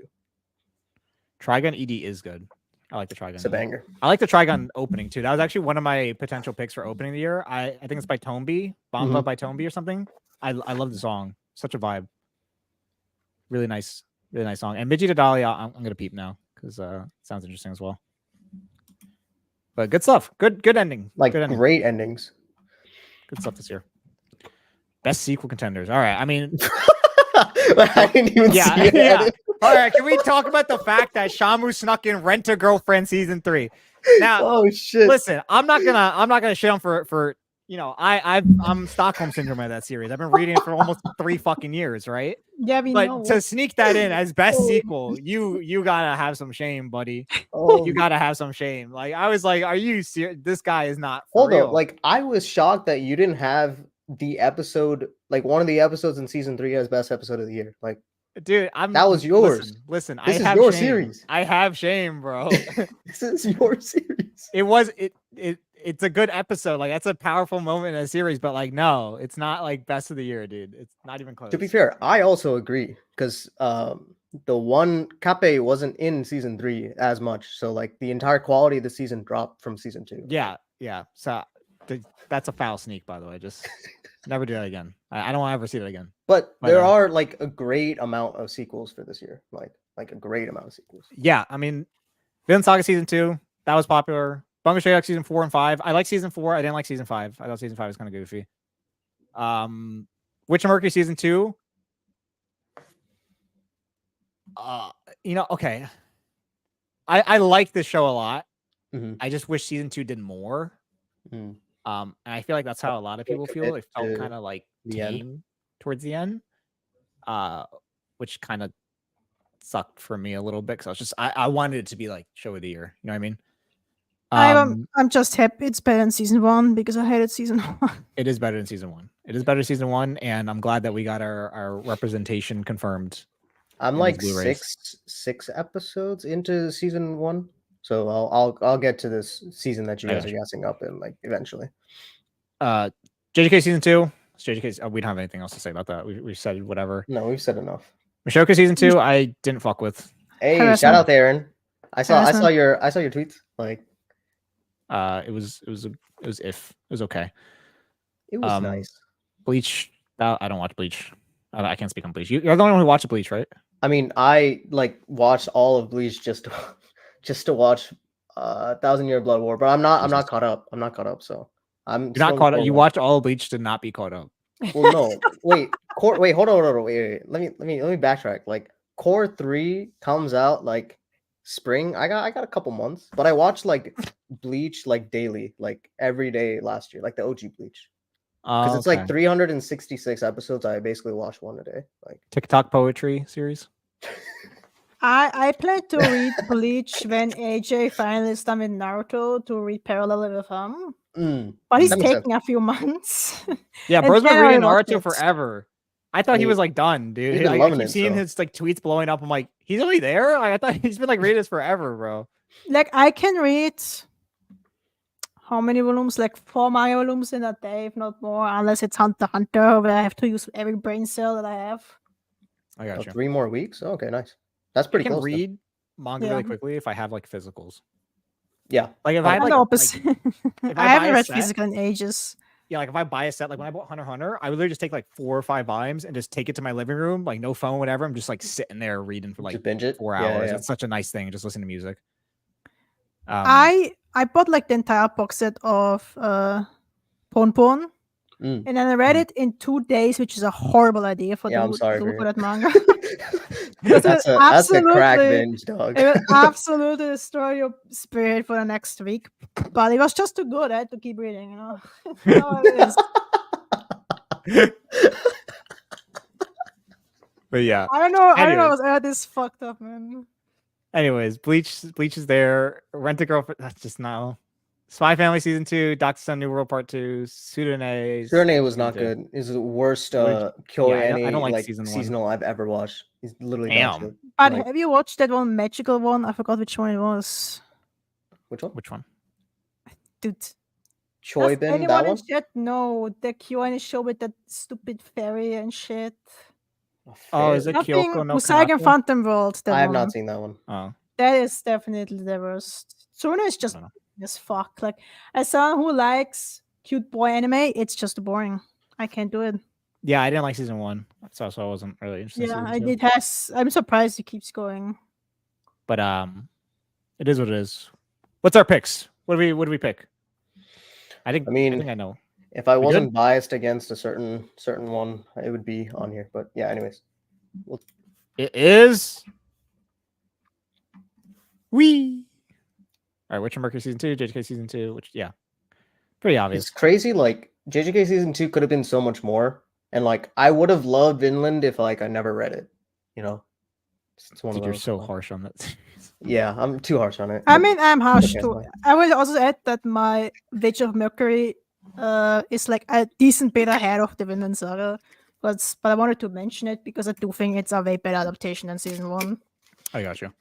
Trigun ED is good. I like the Trigun. It's a ED. banger. I like the Trigun opening too. That was actually one of my potential picks for opening the year. I think it's by Tombi, Bamba by Tombi or something. I love the song. Such a vibe. Really nice song. And Midgie to Dahlia, I'm gonna peep now because it sounds interesting as well. But good stuff. Good ending. Like good ending. great endings. Good stuff this year. Best sequel contenders. All right. I mean, I didn't even see it. yeah. All right. Can we talk about the fact that Shamu snuck in Rent a Girlfriend season 3? Now, Oh shit! listen, I'm not gonna shit on for you know, I'm Stockholm syndrome of that series. I've been reading it for almost 3 fucking years, right? Yeah, we But know. to sneak that in as best sequel, you gotta have some shame, buddy. Oh, You gotta have some shame. Like I was like, are you serious? This guy is not for hold real. on. Like I was shocked that you didn't have the episode, like one of the episodes in season 3 as best episode of the year. Like, dude, that was yours. Listen, This I is have your shame. series. I have shame, bro. This is your series. It's a good episode. Like that's a powerful moment in a series, but like no, it's not like best of the year, dude. It's not even close. To be fair, I also agree because the one Kape wasn't in season 3 as much, so like the entire quality of the season dropped from season 2. Yeah. So that's a foul sneak, by the way. Just never do that again. I don't want to ever see that again. But there are like a great amount of sequels for this year, like a great amount of sequels. Yeah, I mean, Villain Saga season 2 that was popular. Bungo Stray Dogs season 4 and 5. I like season 4. I didn't like season 5. I thought season 5 was kind of goofy. Witch of Mercury season 2. You know, okay. I like this show a lot. I just wish season 2 did more. And I feel like that's how a lot of people feel. It felt kind of like tame towards the end, which kind of sucked for me a little bit because I was just I wanted it to be like show of the year. You know what I mean? I'm just happy it's better than season 1 because I hated season 1. It is better than season 1. It is better than season 1, and I'm glad that we got our representation confirmed. I'm like six episodes into season 1, so I'll get to this season that you guys are gassing up in like eventually. JJK season 2. JJK. We don't have anything else to say about that. We said whatever. No, we've said enough. Mishoka season 2. I didn't fuck with. Hey, shout out to Aaron. I saw your tweets. Like, it was okay. It was nice. Bleach. I don't watch Bleach. I can't speak on Bleach. You're the only one who watched Bleach, right? I mean, I like watched all of Bleach just to watch 1,000 Year Blood War, but I'm not caught up. I'm not caught up, so I'm. You're not caught up. You watched all of Bleach to not be caught up. Well, no. Wait, hold on. Wait. Let me backtrack. Like, Core 3 comes out like spring. I got a couple months, but I watched like Bleach like daily, like every day last year, like the OG Bleach. Because it's like 366 episodes. I basically watch one a day. Like TikTok poetry series. I plan to read Bleach when AJ finally is done with Naruto to read parallel with him. But he's taking a few months. Yeah, bro's been reading Naruto forever. I thought he was like done, dude. Like, I keep seeing his like tweets blowing up. I'm like, he's only there? Like, I thought he's been like reading this forever, bro. Like I can read how many volumes? Like 4 manga volumes in a day, if not more, unless it's Hunter x Hunter, where I have to use every brain cell that I have. I got you. 3 more weeks? Okay, nice. That's pretty close. I can read manga really quickly if I have like physicals. Yeah. Like if I had I'm like, the opposite. if I I haven't buy a read set- physical in ages. yeah, like if I buy a set, like when I bought Hunter x Hunter, I would literally just take like 4 or 5 volumes and just take it to my living room, like no phone, whatever. I'm just like sitting there reading for like Just binge it. 4 Yeah, hours. yeah. It's such a nice thing. Just listen to music. I bought like the entire box set of Pon Pon, Mm. and then I read Mm. it in 2 days, which is a horrible idea for Yeah, I'm the sorry for for that manga. that's a crack absolutely- binge, dog. It will absolutely destroy your spirit for the next week. But it was just too good. I had to keep reading, you know. You know what it is. But yeah. I don't know. I don't know. Anyways. That is fucked up, man. Anyways, Bleach is there. Rent a Girlfriend. That's just no. Spy Family season 2. Dr. Sun New World Part 2. Surene. Surene was not good. It's the worst Kyoani I don't like like season 1. seasonal I've ever watched. He's literally Damn. dog shit. But Like- have you watched that one magical one? I forgot which one it was. Which one? Which one? Dude. Choi Does Bin, anyone that in one? chat know the Kyoani show with that stupid fairy and shit? Oh, is Fair. it Nothing. Kyoko no Musaigen Kanako? Phantom World. That I have one. not seen that one. Oh, That is definitely the worst. Suruna is just I don't as fuck. Like, as someone who likes cute boy anime, it's just boring. I can't do it. yeah, I didn't like season 1, so I wasn't really interested. in Yeah, season 2. it has. I'm surprised it keeps going. But it is what it is. What's our picks? What do we pick? I think I know. If I We wasn't biased against a certain one, it would be on here. But yeah, anyways. It is. All right, Witcher Mercury season 2, JJK season 2, which pretty obvious. It's crazy. Like JJK season 2 could have been so much more, and like I would have loved Vinland if like I never read it. You know, it's one Dude, of you're those. so harsh on that. Yeah, I'm too harsh on it. I but mean, I'm harsh okay, too. fine. I will also add that my Witch of Mercury is like a decent bit ahead of the Vinland Saga. But I wanted to mention it because I do think it's a way better adaptation than season 1. I got you.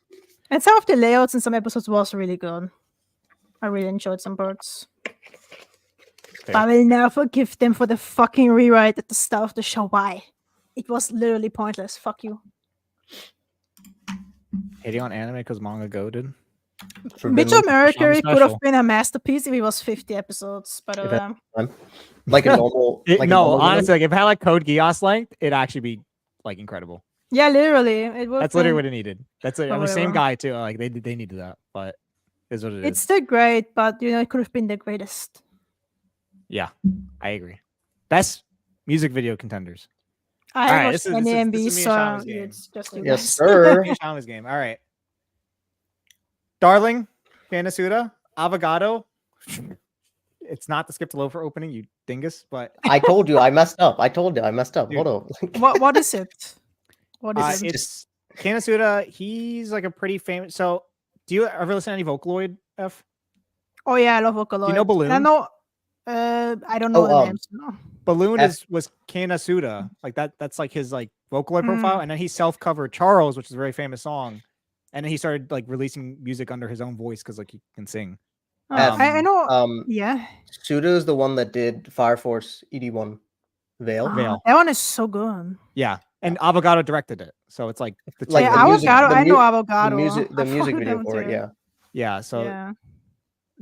And some of the layouts in some episodes was really good. I really enjoyed some parts. But I will never forgive them for the fucking rewrite at the start of the show. Why? It was literally pointless. Fuck you. Hating on anime because manga goated. For Witch Vinland, of Mercury could have special. been a masterpiece if it was 50 episodes. But If it- like a normal. like a no, normal Vinland? honestly, like if it had like Code Geass length, it'd actually be like incredible. yeah, literally. It would That's literally what it needed. That's it. Or I'm the same whatever. guy too. Like they needed that, but is what it is. It's still great, but it could have been the greatest. Yeah, I agree. Best music video contenders. I Alright, haven't this watched is- any this is MV, me and so Shama's game. it's just you Yes, guys. sir. Shama's game. All right. Darling, Fanasuda, Avogado. It's not the Skip to Loafer opening, you dingus, but I told you I messed up. Hold Dude. on. What is it? What is it? it's Kanasuda. He's like a pretty famous. So, do you ever listen to any Vocaloid? F? Oh yeah, I love Vocaloid. Do you know Balloon? I know. I don't know Oh, the names. No. Balloon F- was Kanasuda. Like that. That's like his like Vocaloid Mm. profile, and then he self-covered Charles, which is a very famous song, and then he started like releasing music under his own voice because like he can sing. Oh, I know. Um, Yeah, Suda is the one that did Fire Force ED1 Veil. Veil. that one is so good. Yeah, and Avogado directed it, so it's like the Like yeah, the music- Avocado. the I know mu- Avocado. The I music follow video them for it, too. yeah, yeah. So Yeah.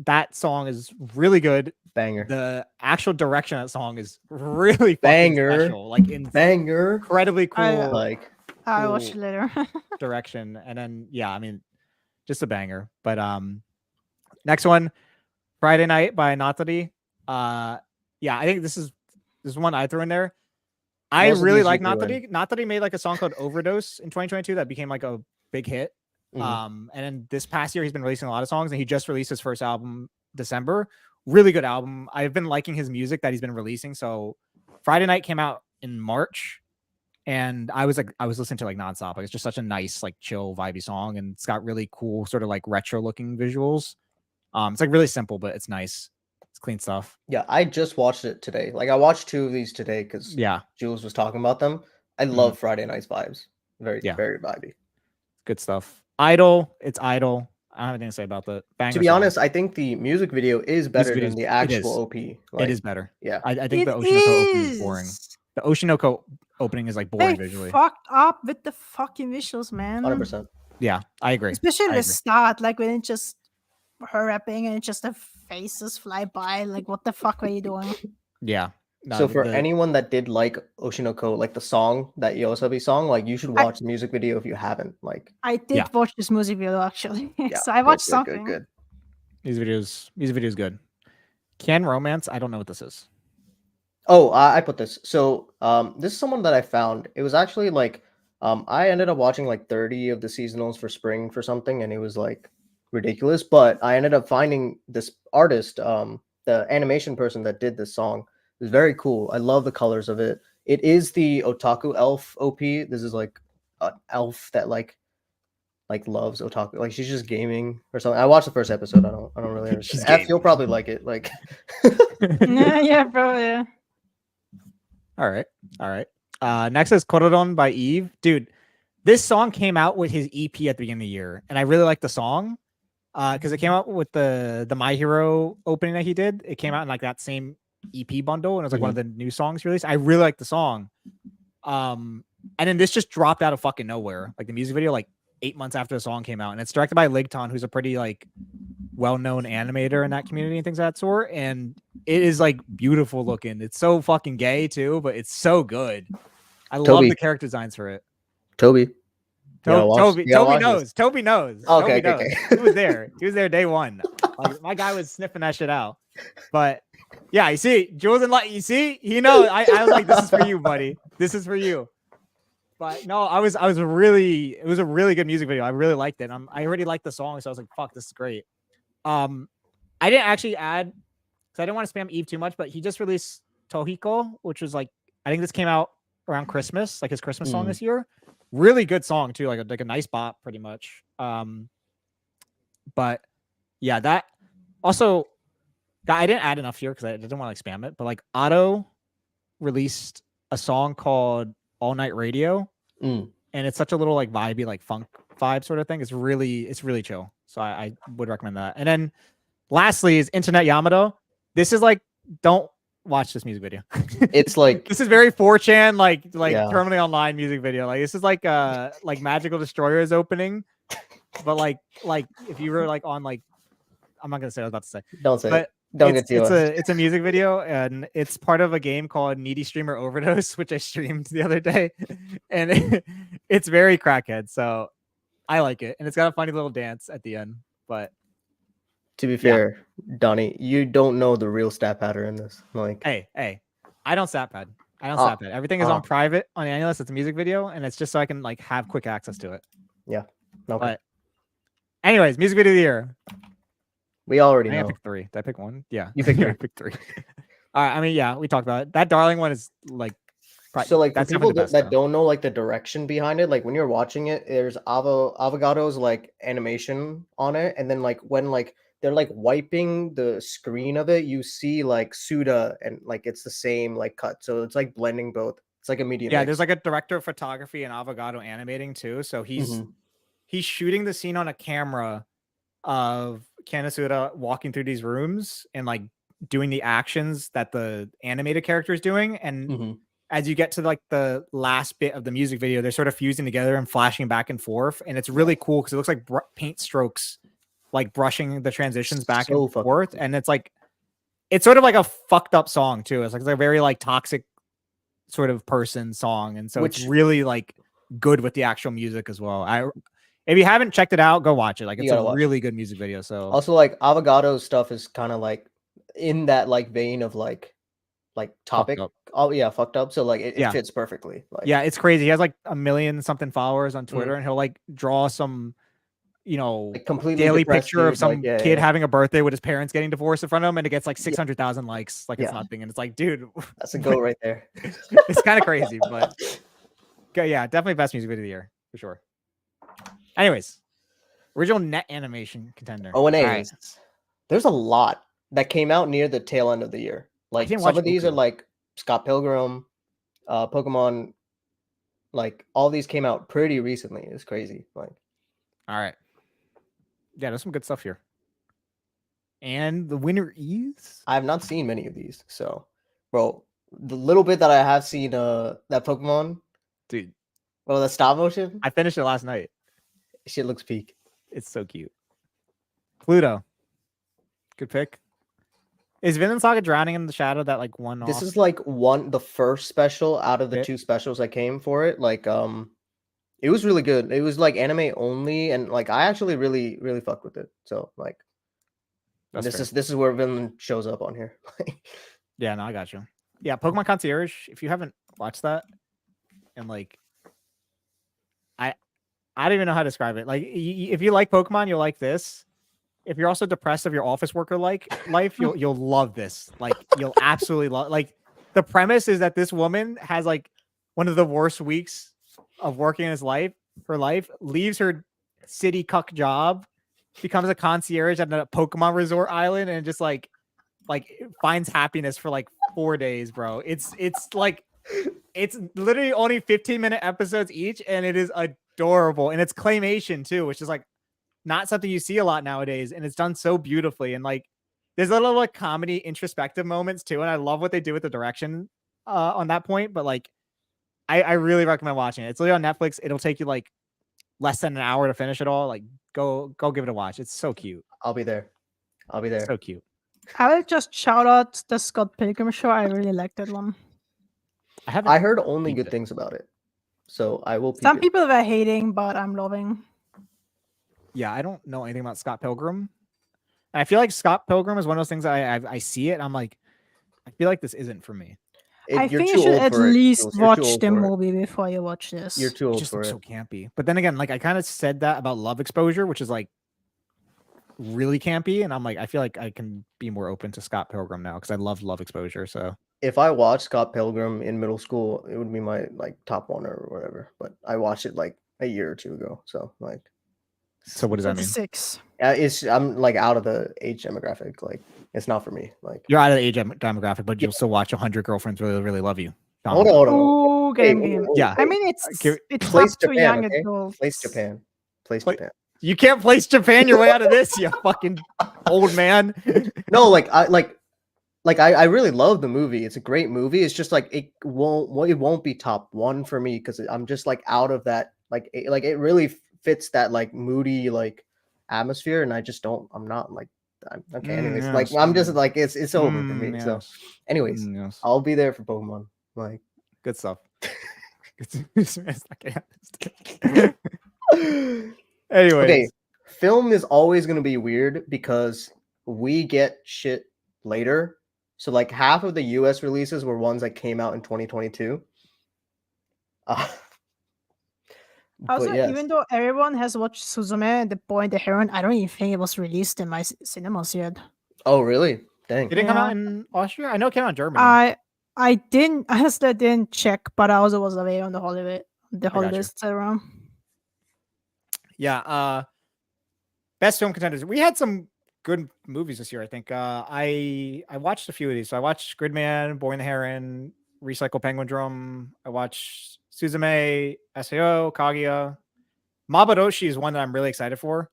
that song is really good. banger, The actual direction of that song is really fucking Banger. special, like banger. incredibly cool I- Like I'll watch it Cool. later. direction. And then I mean, just a banger. But next one, Friday Night by Natori. I think this is one I threw in there. I Most of really these like you threw Natori. Natori made like a song called Overdose in 2022 that became like a big hit. Mhm. And then this past year he's been releasing a lot of songs, and he just released his first album December. Really good album. I've been liking his music that he's been releasing. So Friday Night came out in March, and I was listening to like nonstop. Like it's just such a nice, like chill, vibey song, and it's got really cool, sort of like retro looking visuals. It's like really simple, but it's nice. It's clean stuff. yeah, I just watched it today. Like I watched 2 of these today because Yeah, Jules was talking about them. I love Friday Night's vibes. Very, Yeah. very vibey. good stuff. Idol, it's Idol. I don't have anything to say about that. To be honest, I think the music video is better video than is- the it actual is. OP. it Like, is better. Yeah. I think It the Oshinoko opening is boring. is. The Oshinoko opening is like boring They visually. fucked up with the fucking visuals, man. 100%. Yeah, I agree. Especially I the agree. start, like when it just her rapping and just the faces fly by. Like, what the fuck are you doing? Yeah. No, So for anyone that did like Oshinoko, like the song, that Yoasobi song, like you should watch the music video if you haven't. Like, I did watch this music video actually, yeah, so I watched good, something. Good. music videos good. Can Romance? I don't know what this is. Oh, I put this. So this is someone that I found. It was actually like I ended up watching like 30 of the seasonals for spring for something, and it was like ridiculous. But I ended up finding this artist, the animation person that did this song. It was very cool. I love the colors of it. It is the Otaku Elf OP. This is like an elf that like loves otaku. Like she's just gaming or something. I watched the first episode. I don't really understand. F, you'll probably like it. Like Yeah, probably. All right. Next is Korodon by Eve. Dude, this song came out with his EP at the beginning of the year, and I really like the song because it came out with the My Hero opening that he did. It came out in like that same EP bundle, and it was like one of the new songs released. I really like the song. And then this just dropped out of fucking nowhere. Like the music video, like 8 months after the song came out, and it's directed by Ligton, who's a pretty like well-known animator in that community and things of that sort. And it is like beautiful looking. It's so fucking gay too, but it's so good. I love the character designs for it. Toby knows. This. Toby knows. Okay, Toby knows. He was there. He was there day one. Like my guy was sniffing that shit out. But yeah, you see, Jules and like you see, he knows. I was like, this is for you, buddy. This is for you. But no, it was a really good music video. I really liked it. I already liked the song, so I was like, fuck, this is great. I didn't actually add because I didn't want to spam Eve too much, but he just released Tohiko, which was like I think this came out around Christmas, like his Christmas song this year. Really good song too, like a nice bop, pretty much. But yeah, that also I didn't add enough here because I didn't want to like spam it. But like Otto released a song called All Night Radio, and it's such a little like vibey, like funk vibe sort of thing. It's really chill. So I would recommend that. And then lastly is Internet Yamato. This is like, don't watch this music video. It's like this is very 4chan, like terminally online music video. Like this is like Magical Destroyer's opening, but like if you were like on like I'm not gonna say what I was about to say. Don't say but it. Don't get to it's a music video, and it's part of a game called Needy Streamer Overdose, which I streamed the other day, and it's very crackhead. So I like it, and it's got a funny little dance at the end. But to be fair, Donnie, you don't know the real stat pattern in this. Like, hey, I don't stat pad. Everything is on private on Annulus. It's a music video, and it's just so I can like have quick access to it. Yeah. Okay. But anyways, music video of the year. We already know. I picked 3. Did I pick 1? Yeah. You picked 3. I picked 3. All right. I mean, yeah, we talked about it. That Darling one is like so like for people that don't know like the direction behind it, like when you're watching it, there's Avogado's like animation on it, and then like when like they're like wiping the screen of it, you see like Suda, and like it's the same like cut, so it's like blending both. It's like a medium. Yeah, there's like a director of photography and Avogado animating too, so he's shooting the scene on a camera of Kanasuda walking through these rooms and like doing the actions that the animated character is doing, and as you get to like the last bit of the music video, they're sort of fusing together and flashing back and forth, and it's really cool because it looks like paint strokes like brushing the transitions back and forth, and it's like it's sort of like a fucked up song too. It's like a very like toxic sort of person song, and so it's really like good with the actual music as well. If you haven't checked it out, go watch it. Like it's a really good music video. So also like Avogado's stuff is kind of like in that like vein of like topic. Oh yeah, fucked up. So like it fits perfectly. Like, yeah, it's crazy. He has like 1 million something followers on Twitter, and he'll like draw some, you know, like completely daily picture of some like, kid having a birthday with his parents getting divorced in front of him, and it gets like 600,000 likes. Like it's nothing, and it's like, dude, that's a goal right there. It's kind of crazy, but yeah, definitely best music video of the year for sure. Anyways, original net animation contender. O&A. Right. There's a lot that came out near the tail end of the year. Like some of these are like Scott Pilgrim, Pokemon. Like all these came out pretty recently. It's crazy. Like, all right, yeah, there's some good stuff here. And the winner is I have not seen many of these. So, bro, the little bit that I have seen, that Pokemon, dude. Well, the stop motion. I finished it last night. Shit looks peak. It's so cute. Pluto. Good pick. Is Vinland Saga Drowning in the Shadow that like one This off? is like the first special out of the Bit? 2 specials I came for it. Like it was really good. It was like anime only, and like I actually really fucked with it. So like That's this fair. is where Vinland shows up on here. Yeah, no, I got you. Yeah, Pokemon Concierge. If you haven't watched that, and like, I don't even know how to describe it. Like, if you like Pokemon, you'll like this. If you're also depressed of your office worker like life, you'll love this. Like, you'll absolutely love. Like, the premise is that this woman has like one of the worst weeks of working in her life, leaves her city cuck job, becomes a concierge at a Pokemon resort island, and just like finds happiness for like 4 days, bro. It's like it's literally only 15-minute episodes each, and it is adorable. And it's claymation too, which is like not something you see a lot nowadays, and it's done so beautifully. And like there's a little like comedy introspective moments too, and I love what they do with the direction on that point. But like I really recommend watching it. It's literally on Netflix. It'll take you like less than an hour to finish it all. Like go give it a watch. It's so cute. I'll be there. I'll be there. So cute. I will just shout out the Scott Pilgrim show. I really like that one. I heard only peeped good it. things about it, so I will. Some peep it. people were hating, but I'm loving. Yeah, I don't know anything about Scott Pilgrim. And I feel like Scott Pilgrim is one of those things I see it. And I'm like, I feel like this isn't for me. I You're think too you should old at for it, least Jules. You're too watch old the for it. movie before you watch this. You're too It old just for looks it. so campy. But then again, like I kind of said that about Love Exposure, which is like really campy. And I'm like, I feel like I can be more open to Scott Pilgrim now because I loved Love Exposure. So If I watched Scott Pilgrim in middle school, it would be my like top one or whatever. But I watched it like a year or 2 ago, so like. so what does that mean? 26. I'm like out of the age demographic. Like it's not for me. Like You're out of the age demographic, but you'll still watch 100 Girlfriends Really Love You. hold on. Oh, Hey, game. Yeah. I mean, it's place up to Japan, young okay? adults. Place Japan. Place Play- Japan. You can't place Japan your way out of this, you fucking old man. No, I really love the movie. It's a great movie. It's just like it won't be top 1 for me because I'm just like out of that it really fits that like moody like atmosphere, and I just don't. I'm not like okay. Anyways, yes, like I'm just like it's over for me. So, yes. anyways, Yes. I'll be there for Pokemon. Like Good stuff. Anyways, okay, film is always gonna be weird because we get shit later. So like half of the US releases were ones that came out in 2022. Also, But yes. even though everyone has watched Suzume, The Boy and the Heron, I don't even think it was released in my cinemas yet. Oh really? Dang. did it come Yeah. out in Austria? I know it came out in Germany. I didn't honestly I didn't check, but I also was away on the got you. holidays, etc. Yeah. Best film contenders. We had some good movies this year, I think. I watched a few of these. So I watched Gridman, Boy and the Heron, Recycle Penguin Drum. I watched Suzume, SAO, Kaguya. Mabaroshi is one that I'm really excited for.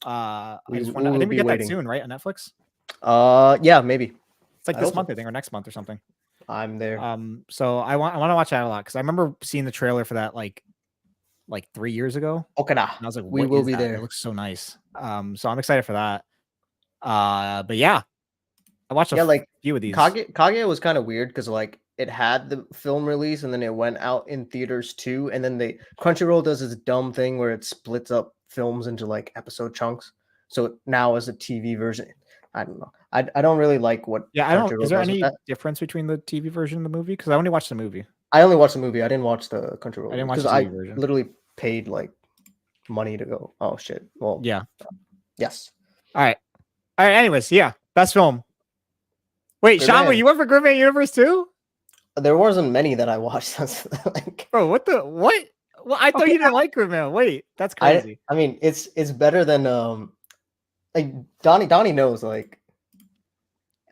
I think we get that soon, right? On Netflix? Yeah, maybe. It's like I this hope so. month, I think, or next month or something. I'm there. So I want to watch that a lot because I remember seeing the trailer for that like 3 years ago. Okada. And I was like, We what will is be that? there. It looks so nice. So I'm excited for that. But yeah, I watched a few of these. Kaguya was kind of weird because like it had the film release and then it went out in theaters too, and then Crunchyroll does this dumb thing where it splits up films into like episode chunks. So now as a TV version, I don't know. I don't really like what. Yeah, I don't. Crunchyroll Is there does with any that. difference between the TV version and the movie? Because I only watched the movie. I only watched the movie. I didn't watch the Crunchyroll. I didn't watch because the I TV version. literally paid like money to go. Oh shit. Well, Yeah. yes. All right. Anyways, yeah, best film. Wait, Gridman. Shamu, you went for Gridman Universe too? There wasn't many that I watched. That's like, Bro, what? Well, I thought Okay, you didn't like Gridman. Wait, that's crazy. I mean, it's better than like Donnie knows like.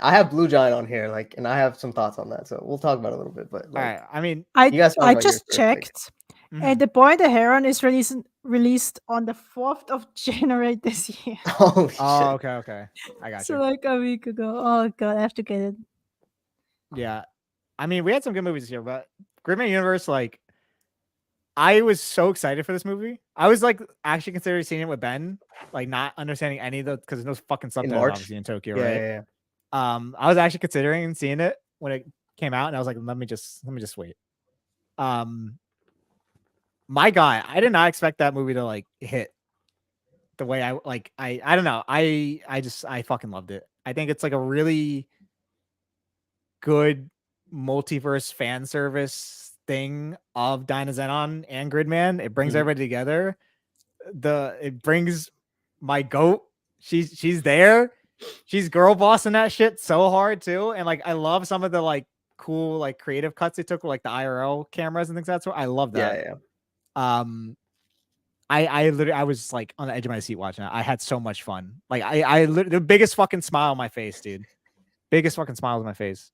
I have Blue Giant on here, like, and I have some thoughts on that, so we'll talk about it a little bit. But All like, right. I mean, you guys talk I about just yours first, like- checked, and The Boy and the Heron is released on the 4th of January this year. Holy shit. okay. I got So you. like a week ago. Oh god, I have to get it. Yeah. I mean, we had some good movies here, but Gridman Universe, like, I was so excited for this movie. I was like actually considering seeing it with Ben, like not understanding any of the because there's no fucking In subtitles March. obviously in Tokyo, Yeah, right? yeah, yeah. I was actually considering seeing it when it came out, and I was like, let me just wait. My guy, I did not expect that movie to like hit the way I like. I don't know. I fucking loved it. I think it's like a really good multiverse fan service thing of Dynazenon and Gridman. It brings Mhm. everybody together. It brings my goat. She's there. She's girl bossing that shit so hard too. And like I love some of the like cool like creative cuts they took with like the IRL cameras and things like that. So I love Yeah, that. yeah. I literally I was like on the edge of my seat watching it. I had so much fun. Like I the biggest fucking smile on my face, dude. Biggest fucking smile on my face.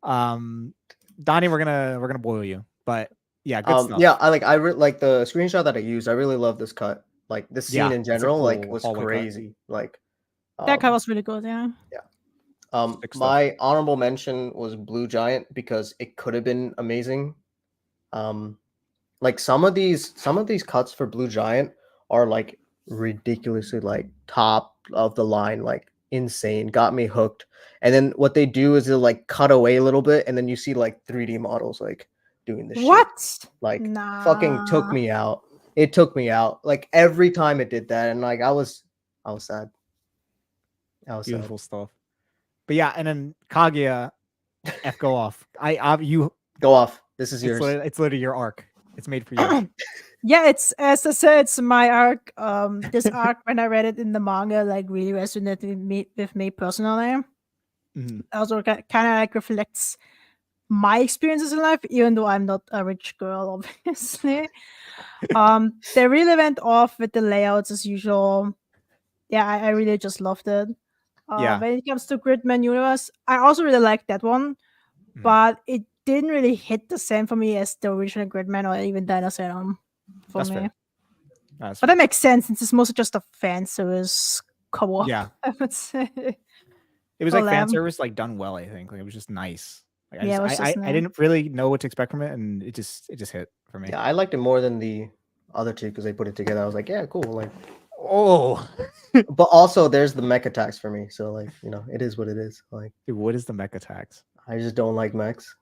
Donnie, we're gonna boil you, but yeah, good stuff. Yeah, I like the screenshot that I used. I really love this cut. Like this scene Yeah, in it's a general, like cool was hallway cut. crazy. Like That cut was really good. Yeah. Sick stuff. My honorable mention was Blue Giant because it could have been amazing. Like some of these cuts for Blue Giant are like ridiculously like top of the line, like insane. Got me hooked. And then what they do is they'll like cut away a little bit, and then you see like 3D models like doing this shit. What? Like Nah. fucking took me out. It took me out. Like every time it did that, and like I was sad. I was sad. Beautiful stuff. But yeah, and then Kaguya, go off. You Go off. This is yours. It's literally your arc. It's made for you. Yeah, it's as I said, it's my arc. This arc when I read it in the manga, like really resonated with me personally. Mhm. Also, kind of like reflects my experiences in life, even though I'm not a rich girl, obviously. They really went off with the layouts as usual. Yeah, I really just loved it. Yeah. When it comes to Gridman Universe, I also really liked that one, Mhm. but it didn't really hit the same for me as the original Gridman or even Dinosaur for That's me. fair. That's But that makes sense since it's mostly just a fan service co-op. Yeah. I would say. It was For like fan them. service, like done well. I think like it was just nice. Like, Yeah, it was just I nice. didn't really know what to expect from it, and it just hit for me. Yeah, I liked it more than the other two because they put it together. I was like, yeah, cool. Like, Oh, but also there's the mech attacks for me. So like, you know, it is what it is. Like, dude, what is the mecha tax? I just don't like mechs.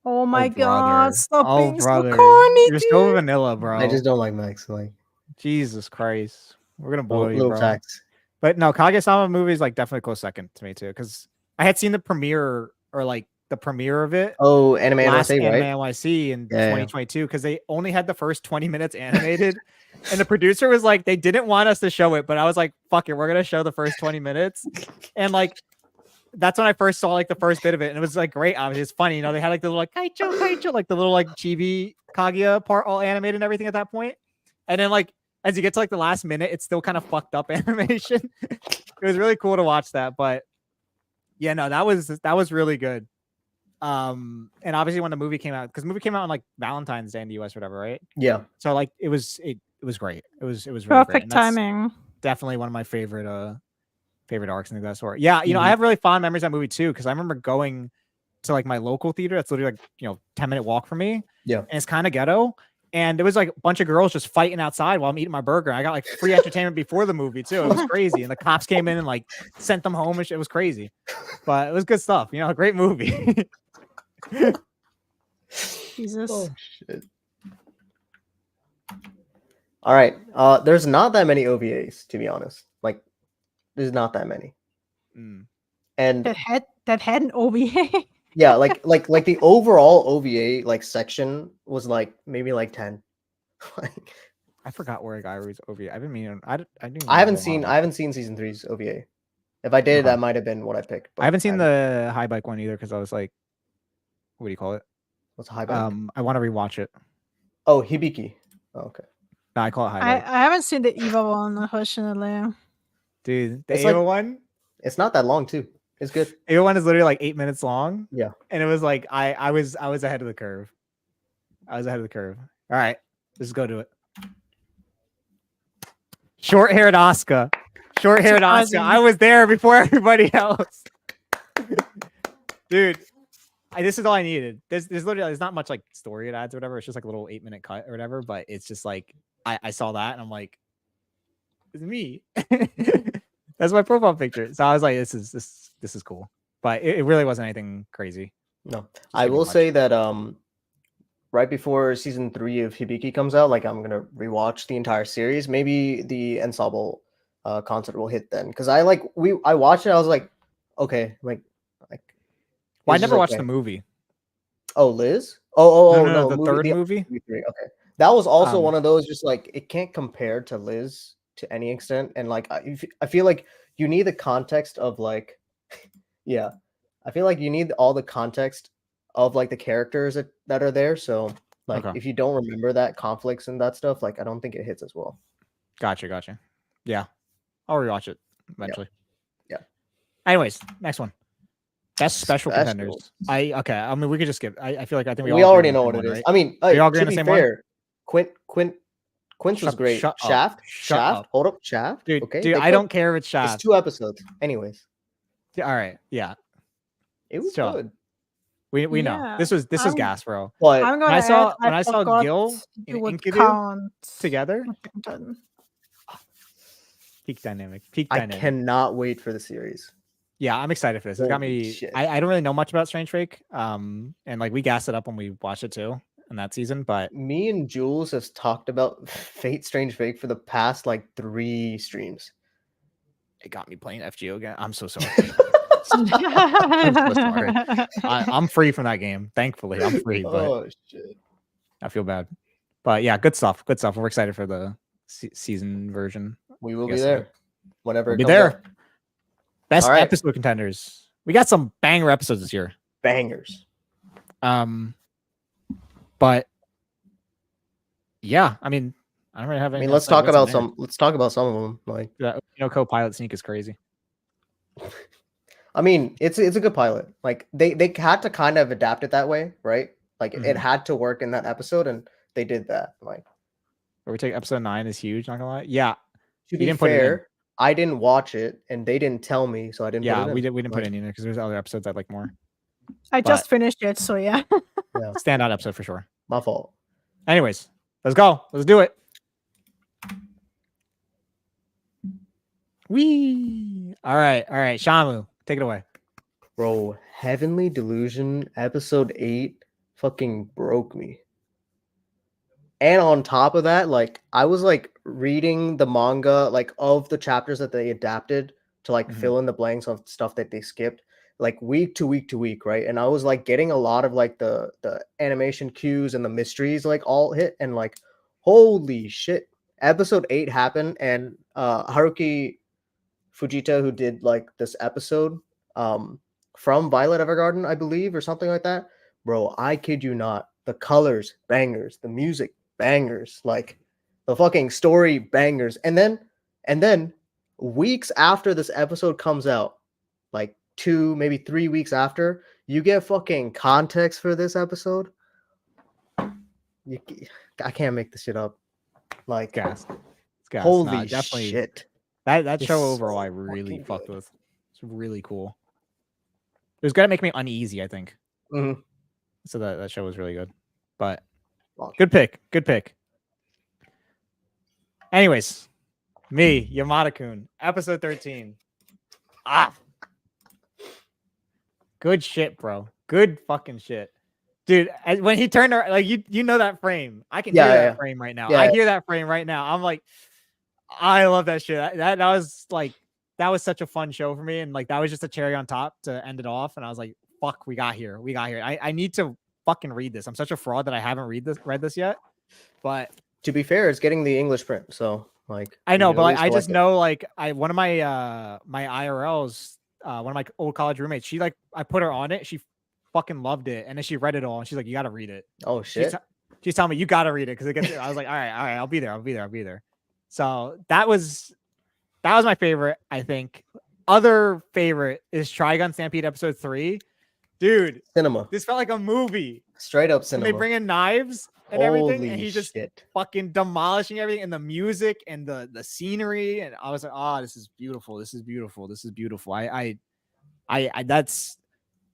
Oh my god, brother. stop Oh, being brother. so corny, You're dude. so vanilla, bro. I just don't like mechs. Like, Jesus Christ. We're gonna boil you, little bro. attacks. But no, Kaguya-sama movie is like definitely a close second to me too, because I had seen the premiere or like the premiere of it Oh, Anime last NYC, Anime right? NYC in Yeah, yeah. 2022 because they only had the first 20 minutes animated, and the producer was like, they didn't want us to show it, but I was like, fuck it, we're gonna show the first 20 minutes, and like that's when I first saw like the first bit of it, and it was like great. Obviously, it's funny, you know. They had like the little like kaicho, like the little like chibi Kaguya part all animated and everything at that point, and then like as you get to like the last minute, it's still kind of fucked up animation. It was really cool to watch that, but yeah, no, that was really good. And obviously when the movie came out, because the movie came out on like Valentine's Day in the US or whatever, right? Yeah. So like it was great. It was really great. Perfect And that's timing. definitely one of my favorite arcs in that sort. Yeah, you know, Mhm. I have really fond memories of that movie too, because I remember going to like my local theater that's literally like, you know, 10-minute walk from me. Yeah. And it's kind of ghetto. And there was like a bunch of girls just fighting outside while I'm eating my burger. I got like free entertainment before the movie too. It was crazy. And the cops came in and like sent them home and shit. It was crazy. But it was good stuff. You know, a great movie. Jesus. Oh shit. All right. There's not that many OVAs, to be honest. Like, there's not that many. Mm. And That had an OVA. yeah, like the overall OVA like section was like maybe like 10. Like, I forgot where Gairu's OVA. I've been meaning. I haven't seen season 3's OVA. If I did, No. that might have been what I picked. But I haven't seen the high bike one either because I was like, what do you call it? What's a high bike? I want to rewatch it. Oh, Hibiki. Oh, okay. No, I call it high I bike. haven't seen the Eva one, unfortunately. Dude, the It's Ava like- one. It's not that long too. It's good. Ava one is literally like 8 minutes long. Yeah. And it was like I was ahead of the curve. I was ahead of the curve. All right, let's go to it. Short-haired Asuka. Short-haired Asuka. Surprising. I was there before everybody else. Dude, this is all I needed. There's literally there's not much like story it adds or whatever. It's just like a little 8-minute cut or whatever. But it's just like I saw that and I'm like, it's me. That's my profile picture. So I was like, this is cool. But it really wasn't anything crazy. No, Just I gave me will much. say that right before season 3 of Hibiki comes out, like I'm gonna rewatch the entire series. Maybe the Ensemble concert will hit then, because I watched it. I was like, okay, like Well, I it's just never watched the okay. movie. Oh, Liz? Oh, No, no, the movie, third the movie. movie 3. Okay, that was also Um, one of those, just like it can't compare to Liz to any extent, and like I feel like you need the context of like, yeah, I feel like you need all the context of like the characters that are there. So like, Okay. if you don't remember that conflicts and that stuff, like I don't think it hits as well. Gotcha. Yeah, I'll rewatch it eventually. Yeah. Anyways, next one. Best special Special. contenders. Okay. I mean, we could just skip. I feel like I think We all agree already on the know same what it one, is. right? I mean, We all agree to on the be same one? fair, Quince was great. Shut up. Shaft. Shut up. Hold up, Shaft. Dude, Okay, dude, they I don't put- care if it's It's Shaft. 2 episodes. Anyways, All right. Yeah. it was Sure. good. We know. Yeah, This was I'm- gas, bro. But I'm When gonna I saw add, when I saw forgot Gil you and would Enkidu count together, Washington. peak dynamic. Peak I dynamic. cannot wait for the series. Yeah, I'm excited for this. It's got Holy me. shit. I don't really know much about Strange Fake. And like we gassed it up when we watched it too in that season, but Me and Jules has talked about Fate Strange Fake for the past like 3 streams. it got me playing FGO again. I'm so sorry. I'm so sorry. I'm free from that game. Thankfully, I'm free, but Oh shit. I feel bad. But yeah, good stuff. Good stuff. We're excited for the season version. We will I be guess there whenever We'll it be comes there. out. Best All right. episode contenders. We got some banger episodes this year. Bangers. But yeah, I mean, I don't really have I anything. mean, let's to say. talk What's in about there? some. Let's talk about some of them. Like, The co-pilot sneak is crazy. I mean, it's a good pilot. Like they had to kind of adapt it that way, right? Like it Mhm. had to work in that episode, and they did that. Like, Where we take episode 9 is huge. Not gonna lie. Yeah, to You be didn't put it in. fair, I didn't watch it, and they didn't tell me, so I didn't. yeah, put it in. we didn't put Like, it in there because there's other episodes I like more. I just finished it, so yeah. Yeah, Standout episode for sure. my fault. Anyways, let's go. Let's do it. Wee. All right. Shamu, take it away. Bro, Heavenly Delusion episode 8 fucking broke me. And on top of that, like I was like reading the manga like of the chapters that they adapted to like Mhm. fill in the blanks of stuff that they skipped, like week to week, right? And I was like getting a lot of like the animation cues and the mysteries like all hit, and like holy shit. Episode 8 happened, and Haruki Fujita, who did like this episode from Violet Evergarden, I believe, or something like that. Bro, I kid you not. The colors, bangers, the music, bangers, like the fucking story, bangers. And then weeks after this episode comes out, like 2, maybe 3 weeks after, you get fucking context for this episode. I can't make this shit up. Like, Gas. It's gas. holy Nah, definitely. shit. That It's show overall, so I really fucking fucked good. with. It's really cool. It was gonna make me uneasy, I think. Mhm. So that show was really good. But Fuck. good pick. Good pick. Anyways, me, Yamada-kun, episode 13. Good shit, bro. Good fucking shit. Dude, when he turned around, like you know that frame. I can hear that frame right now. Yeah. I hear that frame right now. I'm like, I love that shit. That was like, that was such a fun show for me. And like, that was just a cherry on top to end it off. And I was like, fuck, we got here. I need to fucking read this. I'm such a fraud that I haven't read this yet. But to be fair, it's getting the English print, so like I know, you but at like, least I just it. know like one of my my IRLs, one of my old college roommates, she like I put her on it, she fucking loved it, and then she read it all, and she's like, you got to read it. Oh shit! She's telling me you got to read it because it gets. I was like, all right, I'll be there. So that was my favorite. I think other favorite is Trigun Stampede episode 3. Dude, Cinema, this felt like a movie. straight up When cinema. they bring in knives and Holy everything, and he just shit. fucking demolishing everything, and the music and the scenery, and I was like, oh, this is beautiful. I that's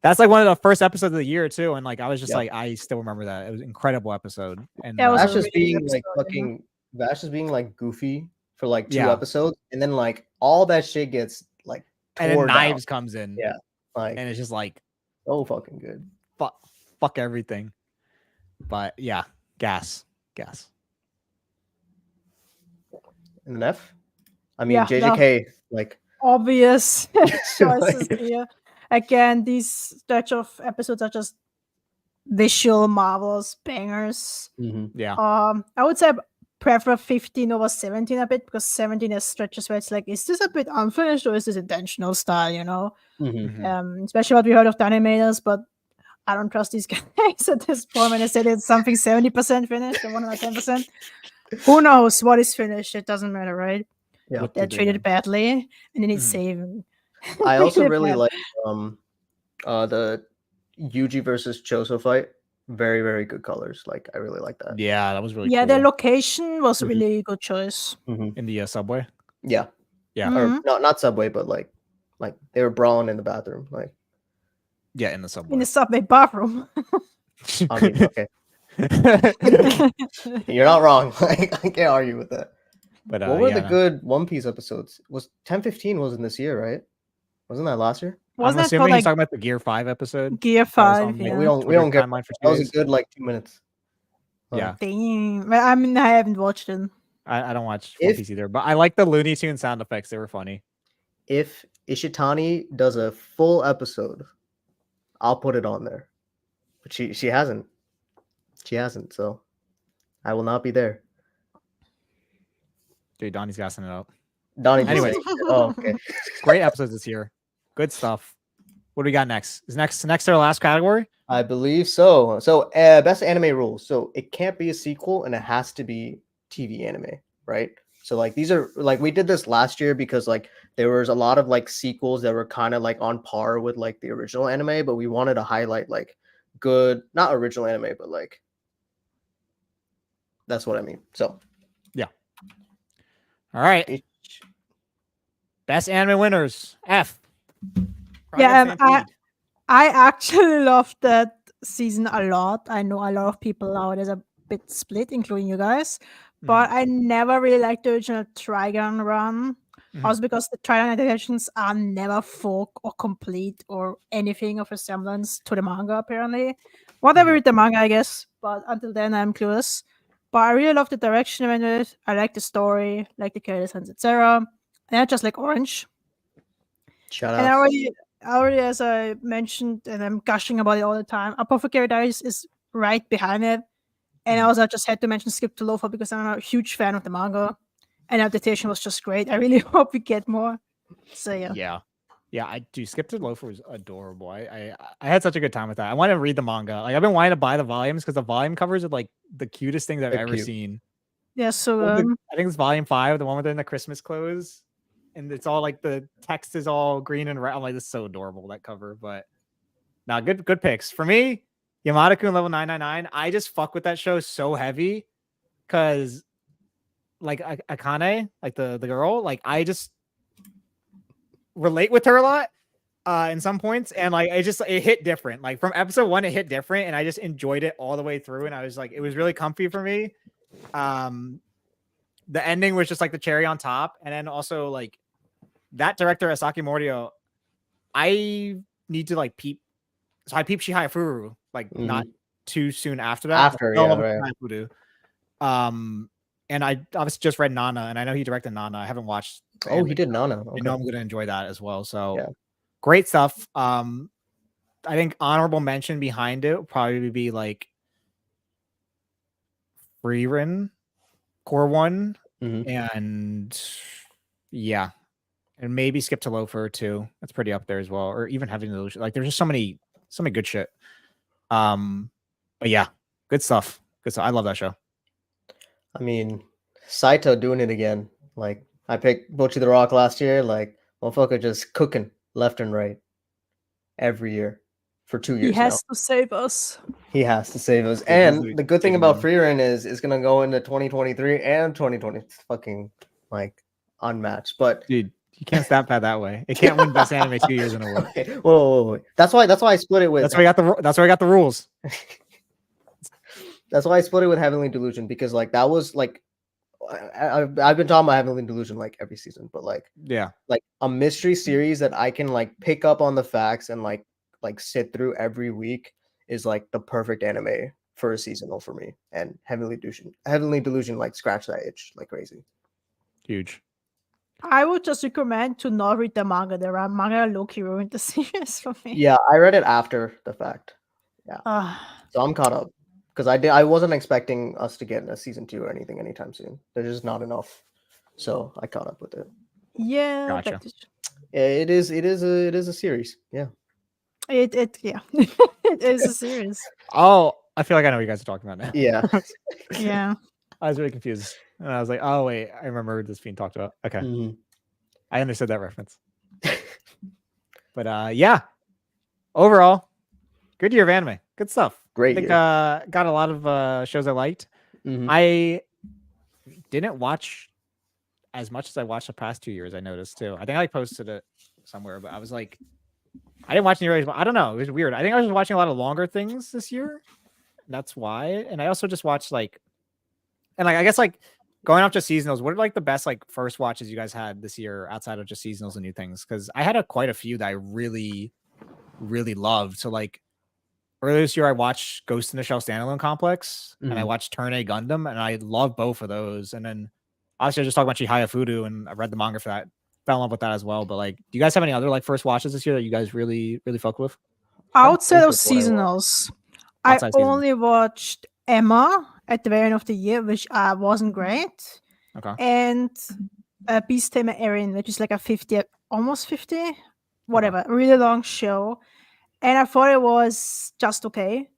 That's like one of the first episodes of the year too, and like I was just Yeah. like, I still remember that. It was an incredible episode, and That was Vash a just really being good like episode, you know? fucking Vash just being like goofy for like 2 Yeah. episodes, and then like all that shit gets like and then tore down. Knives comes in, Yeah, like and it's just like so fucking good. fuck everything. But yeah, gas. And then F, I mean Yeah, JJK, like Obvious choices like, here. Again, these stretch of episodes are just visual marvels, bangers. mhm. Yeah, I would say prefer 15 over 17 a bit because 17 has stretches where it's like, is this a bit unfinished or is this intentional style, you know? Mhm. Mhm. Especially what we heard of the animators, but I don't trust these guys at this point when they said it's something 70% finished or 110%. Who knows what is finished? It doesn't matter, right? Yeah. What They're did they treated do? badly and they need Mhm. saving. I also Really really bad. like the Yuji versus Choso fight. Very, very good colors. Like I really like that. Yeah, that was really Yeah, cool. their location was a Mhm. really good choice. Mhm. In the subway. Yeah. Yeah. Mhm. Or not Subway, but like they were brawling in the bathroom. Like Yeah, in the subway. In the subway bathroom. I mean, okay, you're not wrong. Like I can't argue with that. But What were yeah, the no. good One Piece episodes? Was 10-15 wasn't this year, right? Wasn't that last year? Wasn't I'm that assuming called he's like talking about the Gear 5 episode. Gear That was 5? on the Yeah. We don't Twitter get timeline for 2 that was a days. good like 2 minutes. Yeah, Dang. Well, I mean, I haven't watched it. I don't watch One If- Piece either, but I like the Looney Tune sound effects. They were funny. If Ishitani does a full episode, I'll put it on there. But she hasn't. She hasn't, so I will not be there. Dude, Donnie's gassing it up. Donnie just Anyways. saying shit. Oh, okay. Great episodes this year. Good stuff. What do we got next? Is next our last category? I believe so. So best anime rules. So it can't be a sequel and it has to be TV anime, right? So like these are like we did this last year because like there was a lot of like sequels that were kind of like on par with like the original anime, but we wanted to highlight like good, not original anime, but like that's what I mean. So All right. it- Best anime winners. F. Yeah, Private Stampede. I actually loved that season a lot. I know a lot of people now there's a bit split, including you guys. But I never really liked the original Trigon run. Mhm. Also because the Trigon adaptations are never full or complete or anything of a semblance to the manga, apparently. Whatever Mhm. with the manga, I guess. But until then, I'm clueless. But I really love the direction I went with. I like the story, like the characters, etc. And I just like Orange. shout And out. already, as I mentioned, and I'm gushing about it all the time, Apothecary Diaries is right behind it. And Mhm. also, I just had to mention Skip to Loafer because I'm a huge fan of the manga. And the adaptation was just great. I really hope we get more. So, yeah. Yeah, I do. Skip to Loafer was adorable. I had such a good time with that. I want to read the manga. Like I've been wanting to buy the volumes because the volume covers are like the cutest things I've They're ever cute. seen. Yeah, so, I think it's volume 5, the one where they're in the Christmas clothes, and it's all like the text is all green and red. I'm like, this is so adorable, that cover. But now, good picks for me. Yamada-kun level 999. I just fuck with that show so heavy because like Akane, like the girl, like I just relate with her a lot in some points, and like it hit different. Like from episode 1, it hit different, and I just enjoyed it all the way through. And I was like, it was really comfy for me. The ending was just like the cherry on top, and then also like that director Asaki Morita, I need to like peep. So I peeped Shihaya Furu like not too soon after that. After, yeah, right. And I obviously just read Nana, and I know he directed Nana. I haven't watched. Oh, he did Nana. Okay. I know I'm going to enjoy that as well. So Yeah. Great stuff. I think honorable mention behind it would probably be like Freerin, Core 1, and yeah, and maybe Skip to Loafer too. That's pretty up there as well. Or even having those, like there's just so many good shit. But yeah, good stuff. Good stuff. I love that show. I mean, Saito doing it again. Like I picked Bocchi the Rock last year. Like motherfucker just cooking left and right every year for 2 years he has now. to save us. He has to save us. Yeah, he's And really the good thing taking about them. Freerin is it's gonna go into 2023 and 2020. It's fucking like unmatched. But Dude, You can't stat pad that way. It can't win best anime 2 years in a row. Okay. Whoa. That's why I split it with. That's why I got the rules. That's why I split it with Heavenly Delusion, because like that was like I've been talking about Heavenly Delusion like every season, but like Yeah. a mystery series that I can like pick up on the facts and like sit through every week is like the perfect anime for a seasonal for me. And Heavenly Delusion like scratch that itch like crazy. Huge. I would just recommend to not read the manga. The manga low-key ruined the series for me. Yeah, I read it after the fact. Ah, So I'm caught up. Because I wasn't expecting us to get a season 2 or anything anytime soon. There's just not enough. So I caught up with it. yeah, Gotcha. that is, It is a series. Yeah. yeah, it is a series. Oh, I feel like I know what you guys are talking about now. Yeah. Yeah, I was really confused. And I was like, oh wait, I remember this being talked about. Okay. Mhm. I understood that reference. But yeah. Overall, good year of anime. Good stuff. Great I think year. got a lot of shows I liked. Mhm. I didn't watch as much as I watched the past 2 years, I noticed too. I think I posted it somewhere, but I was like, I didn't watch any really. I don't know. It was weird. I think I was watching a lot of longer things this year. That's why. And I also just watched like, and like I guess like going off just seasonals. What are like the best like first watches you guys had this year outside of just seasonals and new things? Because I had quite a few that I really, really loved. So like earlier this year, I watched Ghost in the Shell Standalone Complex, and I watched Turn A Gundam, and I love both of those. And then obviously I just talked about Chihaya Fudu, and I read the manga for that. Fell in love with that as well. But like, do you guys have any other like first watches this year that you guys really, really fucked with? outside of think of what I seasonals, I Outside seasonals. only watched Emma at the very end of the year, which wasn't great, Okay. and Beast Tamer Erin, which is like a 50, almost 50, whatever, really long show. And I thought it was just okay.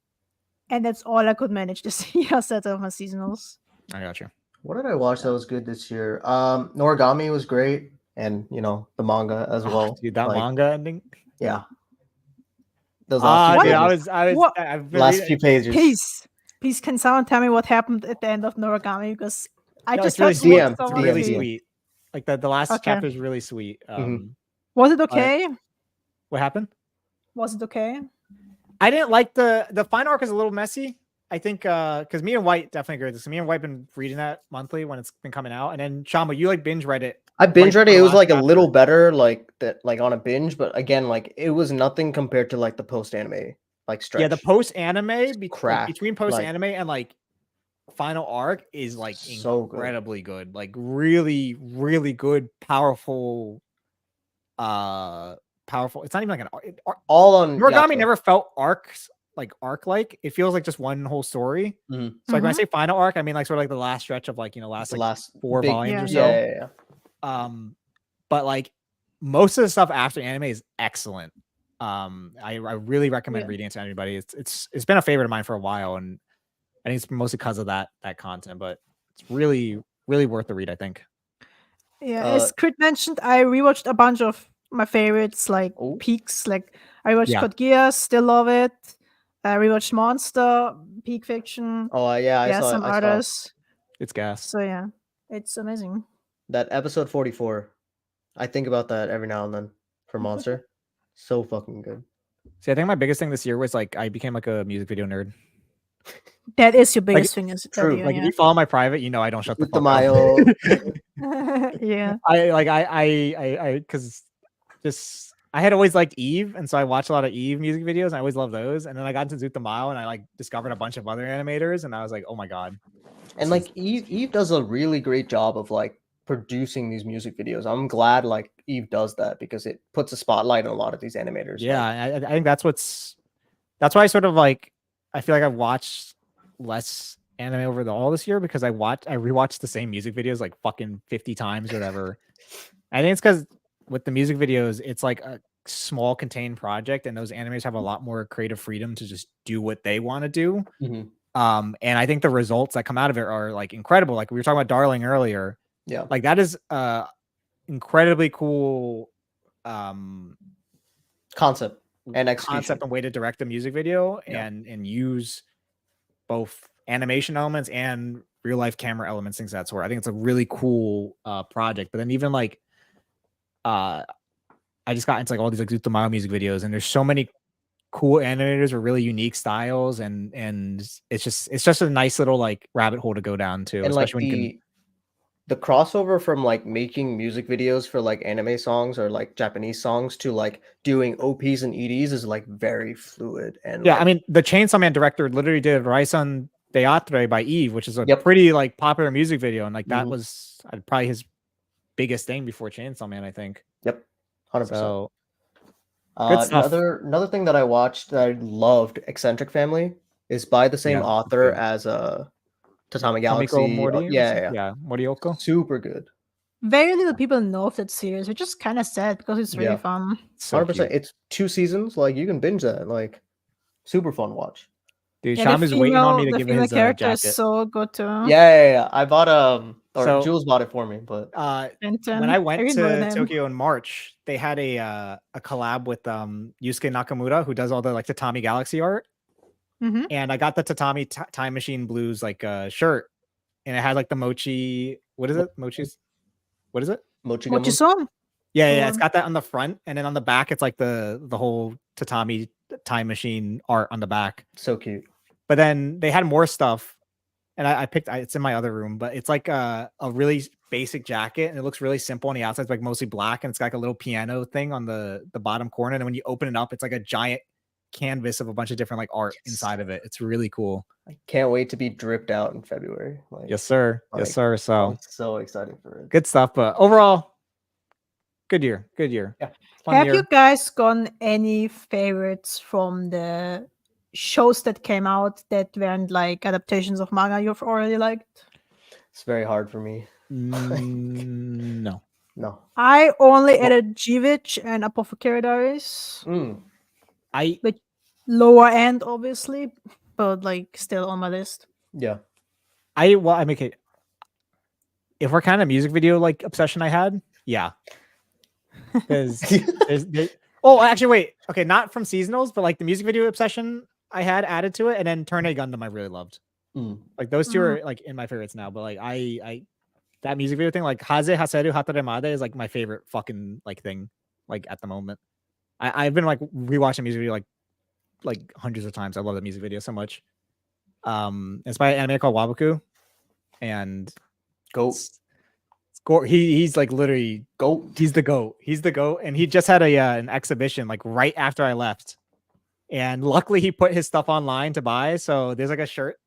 And that's all I could manage to see outside of my seasonals. I got you. What did I watch that was good this year? Noragami was great, and the manga as well. Dude, that Like, manga ending. yeah. Those Dude, last few pages. What? I've been Last reading- few pages. Please, can someone tell me what happened at the end of Noragami? Because I No, just it's heard really DM, It's someone really DM. sweet. Like the last Okay. chapter is really sweet. Was it okay? What happened? Was it okay? I didn't like the final arc is a little messy. I think because me and White definitely agree with this. Me and White been reading that monthly when it's been coming out, and then Shama, you like binge read it. I binge read for it. the It was last like a chapter. little better, like that, like on a binge. But again, like it was nothing compared to like the post anime like stretch. Yeah, the post anime crack, between post like- anime and like final arc is like So good. incredibly good. Like really, really good, powerful. Powerful. It's not even like an all on Noragami Yakuza. never felt arc like. It feels like just one whole story. Mhm. So like when I say final arc, I mean like sort of like the last stretch of like last The like last 4 big- volumes or Yeah, so. Yeah. But like most of the stuff after anime is excellent. I really recommend reading it to anybody. It's been a favorite of mine for a while, and I think it's mostly because of that content, but it's really, really worth the read, I think. Yeah, as Crit mentioned, I rewatched a bunch of my favorites, like Oh. peaks. Like I watched Yeah. Code Geass, still love it. I rewatched Monster, Peak Fiction. Oh yeah, I saw some I saw others. It's gas. So yeah, it's amazing. that episode 44. I think about that every now and then for Monster. So fucking good. See, I think my biggest thing this year was like I became like a music video nerd. That is your biggest thing, is true. that Like you, if you follow my private, you know I don't shut the With the fuck up. Mayo. yeah. I because just I had always liked Eve, and so I watched a lot of Eve music videos, and I always loved those. And then I got into Zoot the Mile, and I like discovered a bunch of other animators, and I was like, oh my god. And like Eve does a really great job of like producing these music videos. I'm glad like Eve does that because it puts a spotlight on a lot of these animators. Yeah, like- I think that's why I sort of like I feel like I've watched less anime over all this year because I rewatched the same music videos like fucking 50 times or whatever. I think it's because with the music videos, it's like a small contained project, and those animators have a lot more creative freedom to just do what they want to do. Mhm. And I think the results that come out of it are like incredible. Like we were talking about Darling earlier. Yeah. Like that is incredibly cool Concept and execution. concept and way to direct a music video Yeah. and use both animation elements and real life camera elements, things of that sort. I think it's a really cool project. But then even like I just got into like all these like Zutomayo music videos, and there's so many cool animators with really unique styles, and it's just a nice little like rabbit hole to go down to, And like especially when you can. the crossover from like making music videos for like anime songs or like Japanese songs to like doing OPs and EDs is like very fluid. And Yeah, like, I mean, the Chainsaw Man director literally did Raisan Teatre by Eve, which is a Yep. pretty like popular music video, and like that Mhm. was probably his biggest thing before Chainsaw Man, I think. Yep, 100%. So good stuff. Another thing that I watched that I loved, Eccentric Family, is by the same Yeah, that's author good. as Tatami Tomiko Galaxy. Mori, Yeah, yeah, Morioko. super good. Very little people know of that series, which is kind of sad because it's really Yeah. fun. So 100%. cute. It's 2 seasons. Like you can binge that. Like super fun watch. Dude, Yeah, Sham is waiting on me to the give me female his character is jacket. so good too. Yeah. I bought or So- Jules bought it for me, but when I went read more than to him. Tokyo in March, they had a collab with Yusuke Nakamura, who does all the like Tatami Galaxy art. Mhm. And I got the Tatami Time Machine Blues like shirt, and it had like the mochi. What is it? Mochi's. What is it? Mochi What you Gumbo. saw? Yeah, it's got that on the front, and then on the back, it's like the whole Tatami Time Machine art on the back. So cute. But then they had more stuff, and I picked. It's in my other room, but it's like a really basic jacket, and it looks really simple on the outside. It's like mostly black, and it's got like a little piano thing on the bottom corner. And when you open it up, it's like a giant canvas of a bunch of different like art inside of it. It's really cool. I can't wait to be dripped out in February. Like, Yes, sir. Yes, like, sir. So I'm so excited for it. good stuff. But overall, good year. Good year. Yeah. Fun Have year. you guys gotten any favorites from the shows that came out that weren't like adaptations of manga you've already liked? It's very hard for me. No. No. I only added Jivich and Apothecary Diaries. I Lower end, obviously, but like still on my list. Yeah. I make it. If we're kind of music video like obsession I had, yeah. There's oh, actually, wait. Okay, not from seasonals, but like the music video obsession I had added to it, and then Turn A Gundam I really loved. Like those two are like in my favorites now. But like I that music video thing, like Haze Haseru Hataremade is like my favorite fucking like thing like at the moment. I've been like rewatching music video like hundreds of times. I love that music video so much. It's by an anime called Waboku, and he's like literally goat. He's the goat. He's the goat, and he just had an exhibition like right after I left, and luckily he put his stuff online to buy. So there's like a shirt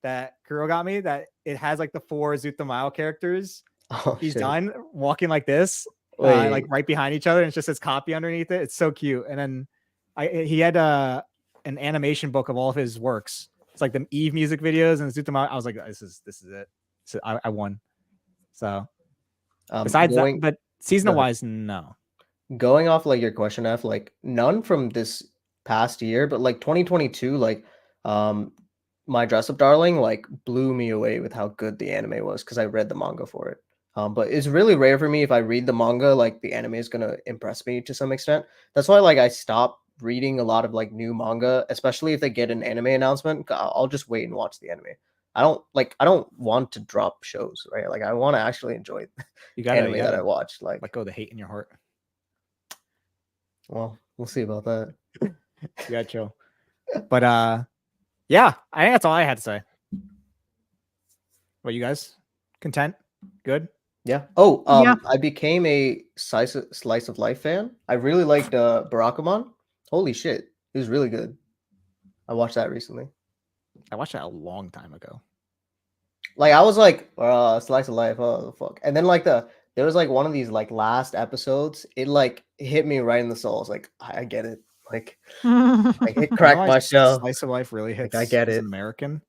that Kuro got me that it has like the 4 Zutomayo characters. Oh, he's shit. done walking like this, like right behind each other, and it's just his copy underneath it. It's so cute. And then he had an animation book of all of his works. It's like the Eve music videos and Zutomayo. I was like, this is it. So I won. So besides that, but seasonal wise, no. Going off like your question, F, like none from this past year, but like 2022, like My Dress Up Darling like blew me away with how good the anime was because I read the manga for it. But it's really rare for me if I read the manga, like the anime is gonna impress me to some extent. That's why like I stopped reading a lot of like new manga, especially if they get an anime announcement. I'll just wait and watch the anime. I don't want to drop shows, right? Like I want to actually enjoy the anime that I watch. Like let go the hate in your heart. Well, we'll see about that. You got chill. But yeah, I think that's all I had to say. What, you guys? Content? Good? Yeah. Oh, Yeah. I became a slice of life fan. I really liked Barakamon. Holy shit, it was really good. I watched that recently. I watched that a long time ago. Like I was like, slice of life, oh the fuck. And then like there was like one of these like last episodes, it like hit me right in the soul. I was like, I get it. Like it cracked my shell. Slice of life really hits. Like, I get as it. an American,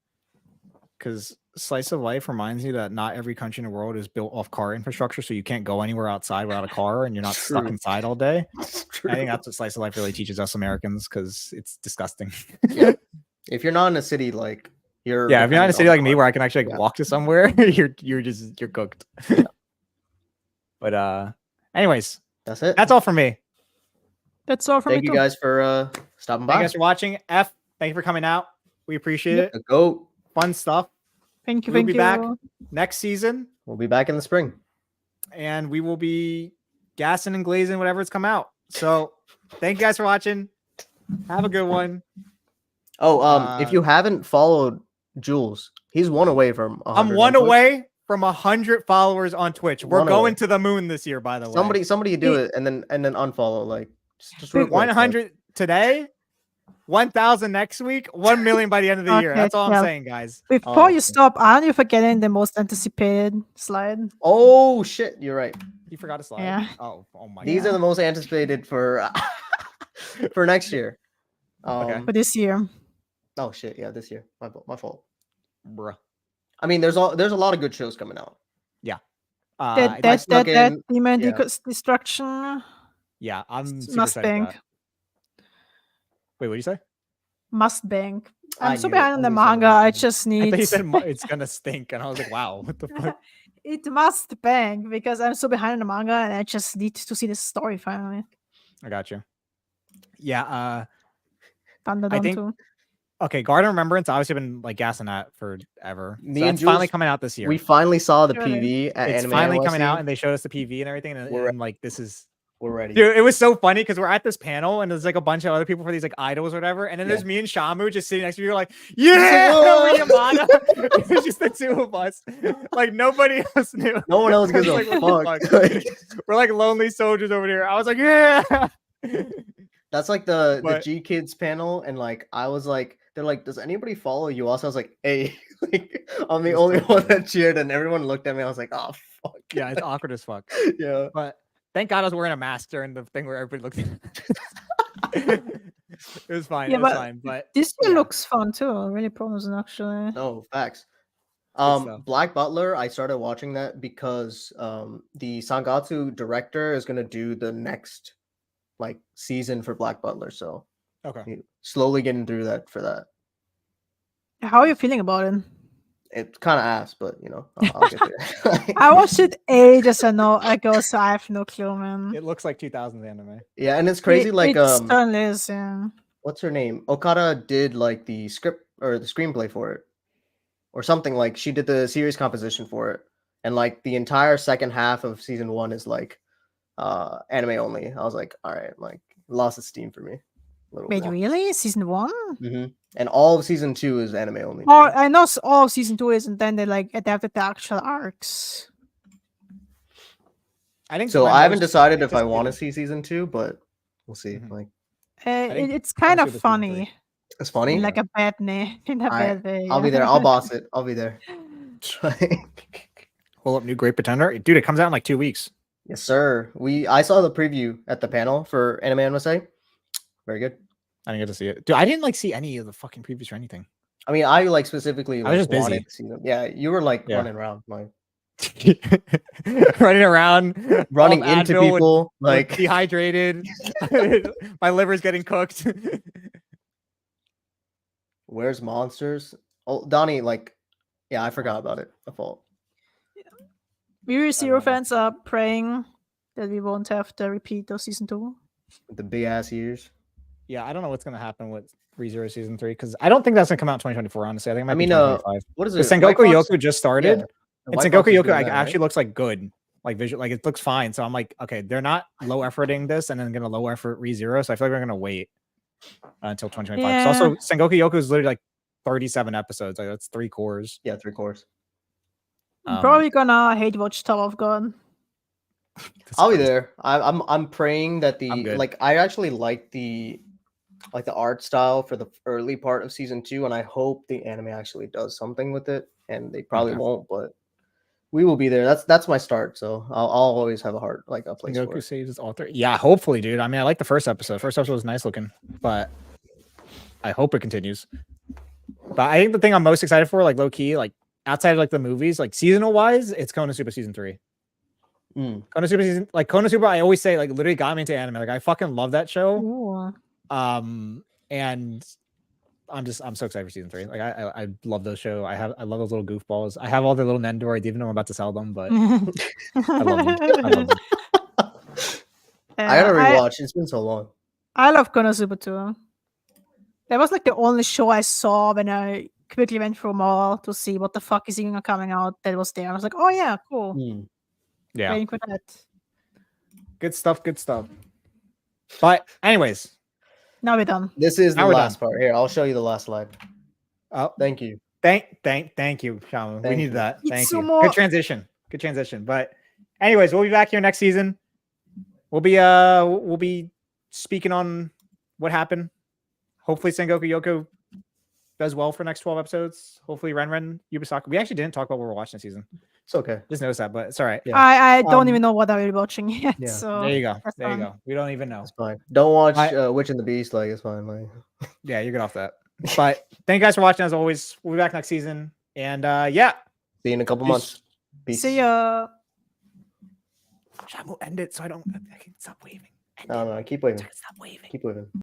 because slice of life reminds you that not every country in the world is built off car infrastructure, so you can't go anywhere outside without a car, and you're not stuck inside all day. I think that's what slice of life really teaches us Americans, because it's disgusting. Yeah. If you're not in a city, like if you're not in a city like me where I can actually walk to somewhere, you're cooked. Yeah. But anyways, that's it. That's all for me. That's all from me. Thank you guys for stopping by. Thank you guys for watching. F, thank you for coming out. We appreciate it. Go. Fun stuff. Thank you. We'll Thank be you. back next season, We'll be back in the spring. and we will be gassing and glazing whatever's come out. So thank you guys for watching. Have a good one. Oh, if you haven't followed Jules, he's one away from 100. I'm one away from 100 followers on Twitch. We're One going away. to the moon this year, by the way. Somebody do it and then unfollow. Like just real quick, 100 today, 1,000 next week, 1 million by the end of the year. Okay, That's all yeah. I'm saying, guys. Before you okay. stop, aren't you forgetting the most anticipated slide? Oh shit, you're right. You forgot to slide. Yeah. Oh my These god. are the most anticipated for for next year. For this year. Oh shit, yeah, this year. My fault. Bruh. I mean, there's a lot of good shows coming out. That demon yeah. destruction. Yeah, I'm super Must excited for bank. that. Wait, what did you say? Must bank. I I'm so knew it. behind on I the knew something manga. was I coming. just I need. thought you said it's gonna stink, and I was like, wow, what the fuck? It must bank because I'm so behind on the manga, and I just need to see the story finally. I got you. Yeah, Thunderdome think too. okay, Guard of Remembrance, obviously been like gassing that forever. Me So and that's finally Jules, coming out this year. We finally saw the Sure. PV at It's Anime finally coming NYC. out, and they showed us the PV and everything, and like this is We're ready. dude, it was so funny because we're at this panel and there's like a bunch of other people for these like idols or whatever, and then Yeah. there's me and Shamu just sitting next to you, like, yeah, "Whoa." we're Yamada. It was just the two of us, like nobody else knew. No one else gives a It's like, what fuck. the fuck? We're like lonely soldiers over here. I was like, yeah. That's like the But- G Kids panel, and like I was like, they're like, does anybody follow you? Also, I was like, hey, like I'm the It was only so one funny. that cheered, and everyone looked at me. I was like, oh fuck. Yeah, it's awkward as fuck. Yeah. But thank God I was wearing a mask during the thing where everybody looked. It was fine. Yeah, It was but fine. But This year yeah. looks fun too. Really promising, actually. No facts. stuff. Black Butler, I started watching that because the Sangatsu director is gonna do the next like season for Black Butler, so Okay. slowly getting through that for that. How are you feeling about it? It's kind of ass, but you know, I'll get there. I watched it ages ago, so I have no clue, man. It looks like 2000s anime. Yeah, and it's crazy. Like it certainly is, yeah. what's her name? Okada did like the script or the screenplay for it, or something. Like she did the series composition for it, and like the entire second half of season 1 is like anime only. I was like, all right, like lost its steam for me. Wait, really? Season 1? Mm-hmm. And all of season 2 is anime only. Oh, I know all of season 2 is, and then they like adapted the actual arcs. I think So. my I haven't most decided if I anticipated- want to see season 2, but we'll see. Mhm. Like think It's kind I'll of see the season funny, it's funny. in like a bad way. In a Alright, bad way. I'll be there. I'll boss it. I'll be there. Pull up new Great Pretender, dude. It comes out in like 2 weeks. Yes, sir. I saw the preview at the panel for Anime NYC. Very good. I didn't get to see it, dude. I didn't like see any of the fucking previews or anything. I mean, I like specifically. I was just busy. wanted to see them. Yeah, you were like Yeah. running around, like Running around, running off into Advil with- people, with like dehydrated. My liver's getting cooked. where's monsters? Oh, Donnie, like, yeah, I forgot about it. A fault. We Zero know. fans are praying that we won't have the repeat of season 2. With the big ass ears. Yeah, I don't know what's gonna happen with ReZero season 3 because I don't think that's gonna come out in 2024. Honestly, I think it might I be mean, 2025. What is The it? Sengoku White Fox? Yoku just started, Yeah, and White Sengoku Fox is Yoku doing like, that, actually right? looks like good, like visual, like it looks fine. So I'm like, okay, they're not low efforting this and then gonna low effort ReZero. So I feel like we're gonna wait until 2025. Yeah. So also, Sengoku Yoku is literally like 37 episodes. Like that's 3 cores. Yeah, 3 cores. I'm probably gonna hate watch Tower of God. That's I'll be crazy. there. I'm praying that I'm good. like I actually like the art style for the early part of season 2, and I hope the anime actually does something with it. And they probably Okay. won't, but we will be there. That's my start. So I'll always have a heart, like a place for Sengoku it. saves his author. Yeah, hopefully, dude. I mean, I like the first episode. First episode was nice looking, but I hope it continues. But I think the thing I'm most excited for, like low key, like outside of like the movies, like seasonal wise, it's Konosuba season 3. Konosuba season, like Konosuba, I always say, like literally got me into anime. Like I fucking love that show. Ooh. And I'm so excited for season 3. Like I love those show. I love those little goofballs. I have all the little Nendoroids, even though I'm about to sell them, but I love them. I love them. I gotta rewatch. It's been so long. I love Konosuba too. That was like the only show I saw when I quickly went through mall to see what the fuck is even coming out that was there. I was like, oh yeah, cool. Yeah. Waiting for that. Good stuff. Good stuff. But anyways, Now we're done. This is the Now we're last part. Here, I'll show you the last slide. oh, Thank you. thank you, Shaman. We Thank need you. that. Thank you. Itsumo. Good transition. But anyways, we'll be back here next season. We'll be speaking on what happened. Hopefully Sengoku Yoko does well for next 12 episodes. Hopefully Renren Yubisaka. We actually didn't talk about what we're watching this season. It's okay. Just noticed that, but it's all right. Yeah. I don't Um, even know what I'm watching yet. yeah. So There you go. that's There you fine. go. We don't even know. It's fine. Don't watch I- Witch and the Beast. Like, it's fine. Like, Yeah, you get off that. But thank you guys for watching as always. We'll be back next season. And yeah. see you in a couple Peace. months. Peace. See ya. I will end it so I can stop waving. No, keep waving. Stop waving. Keep waving.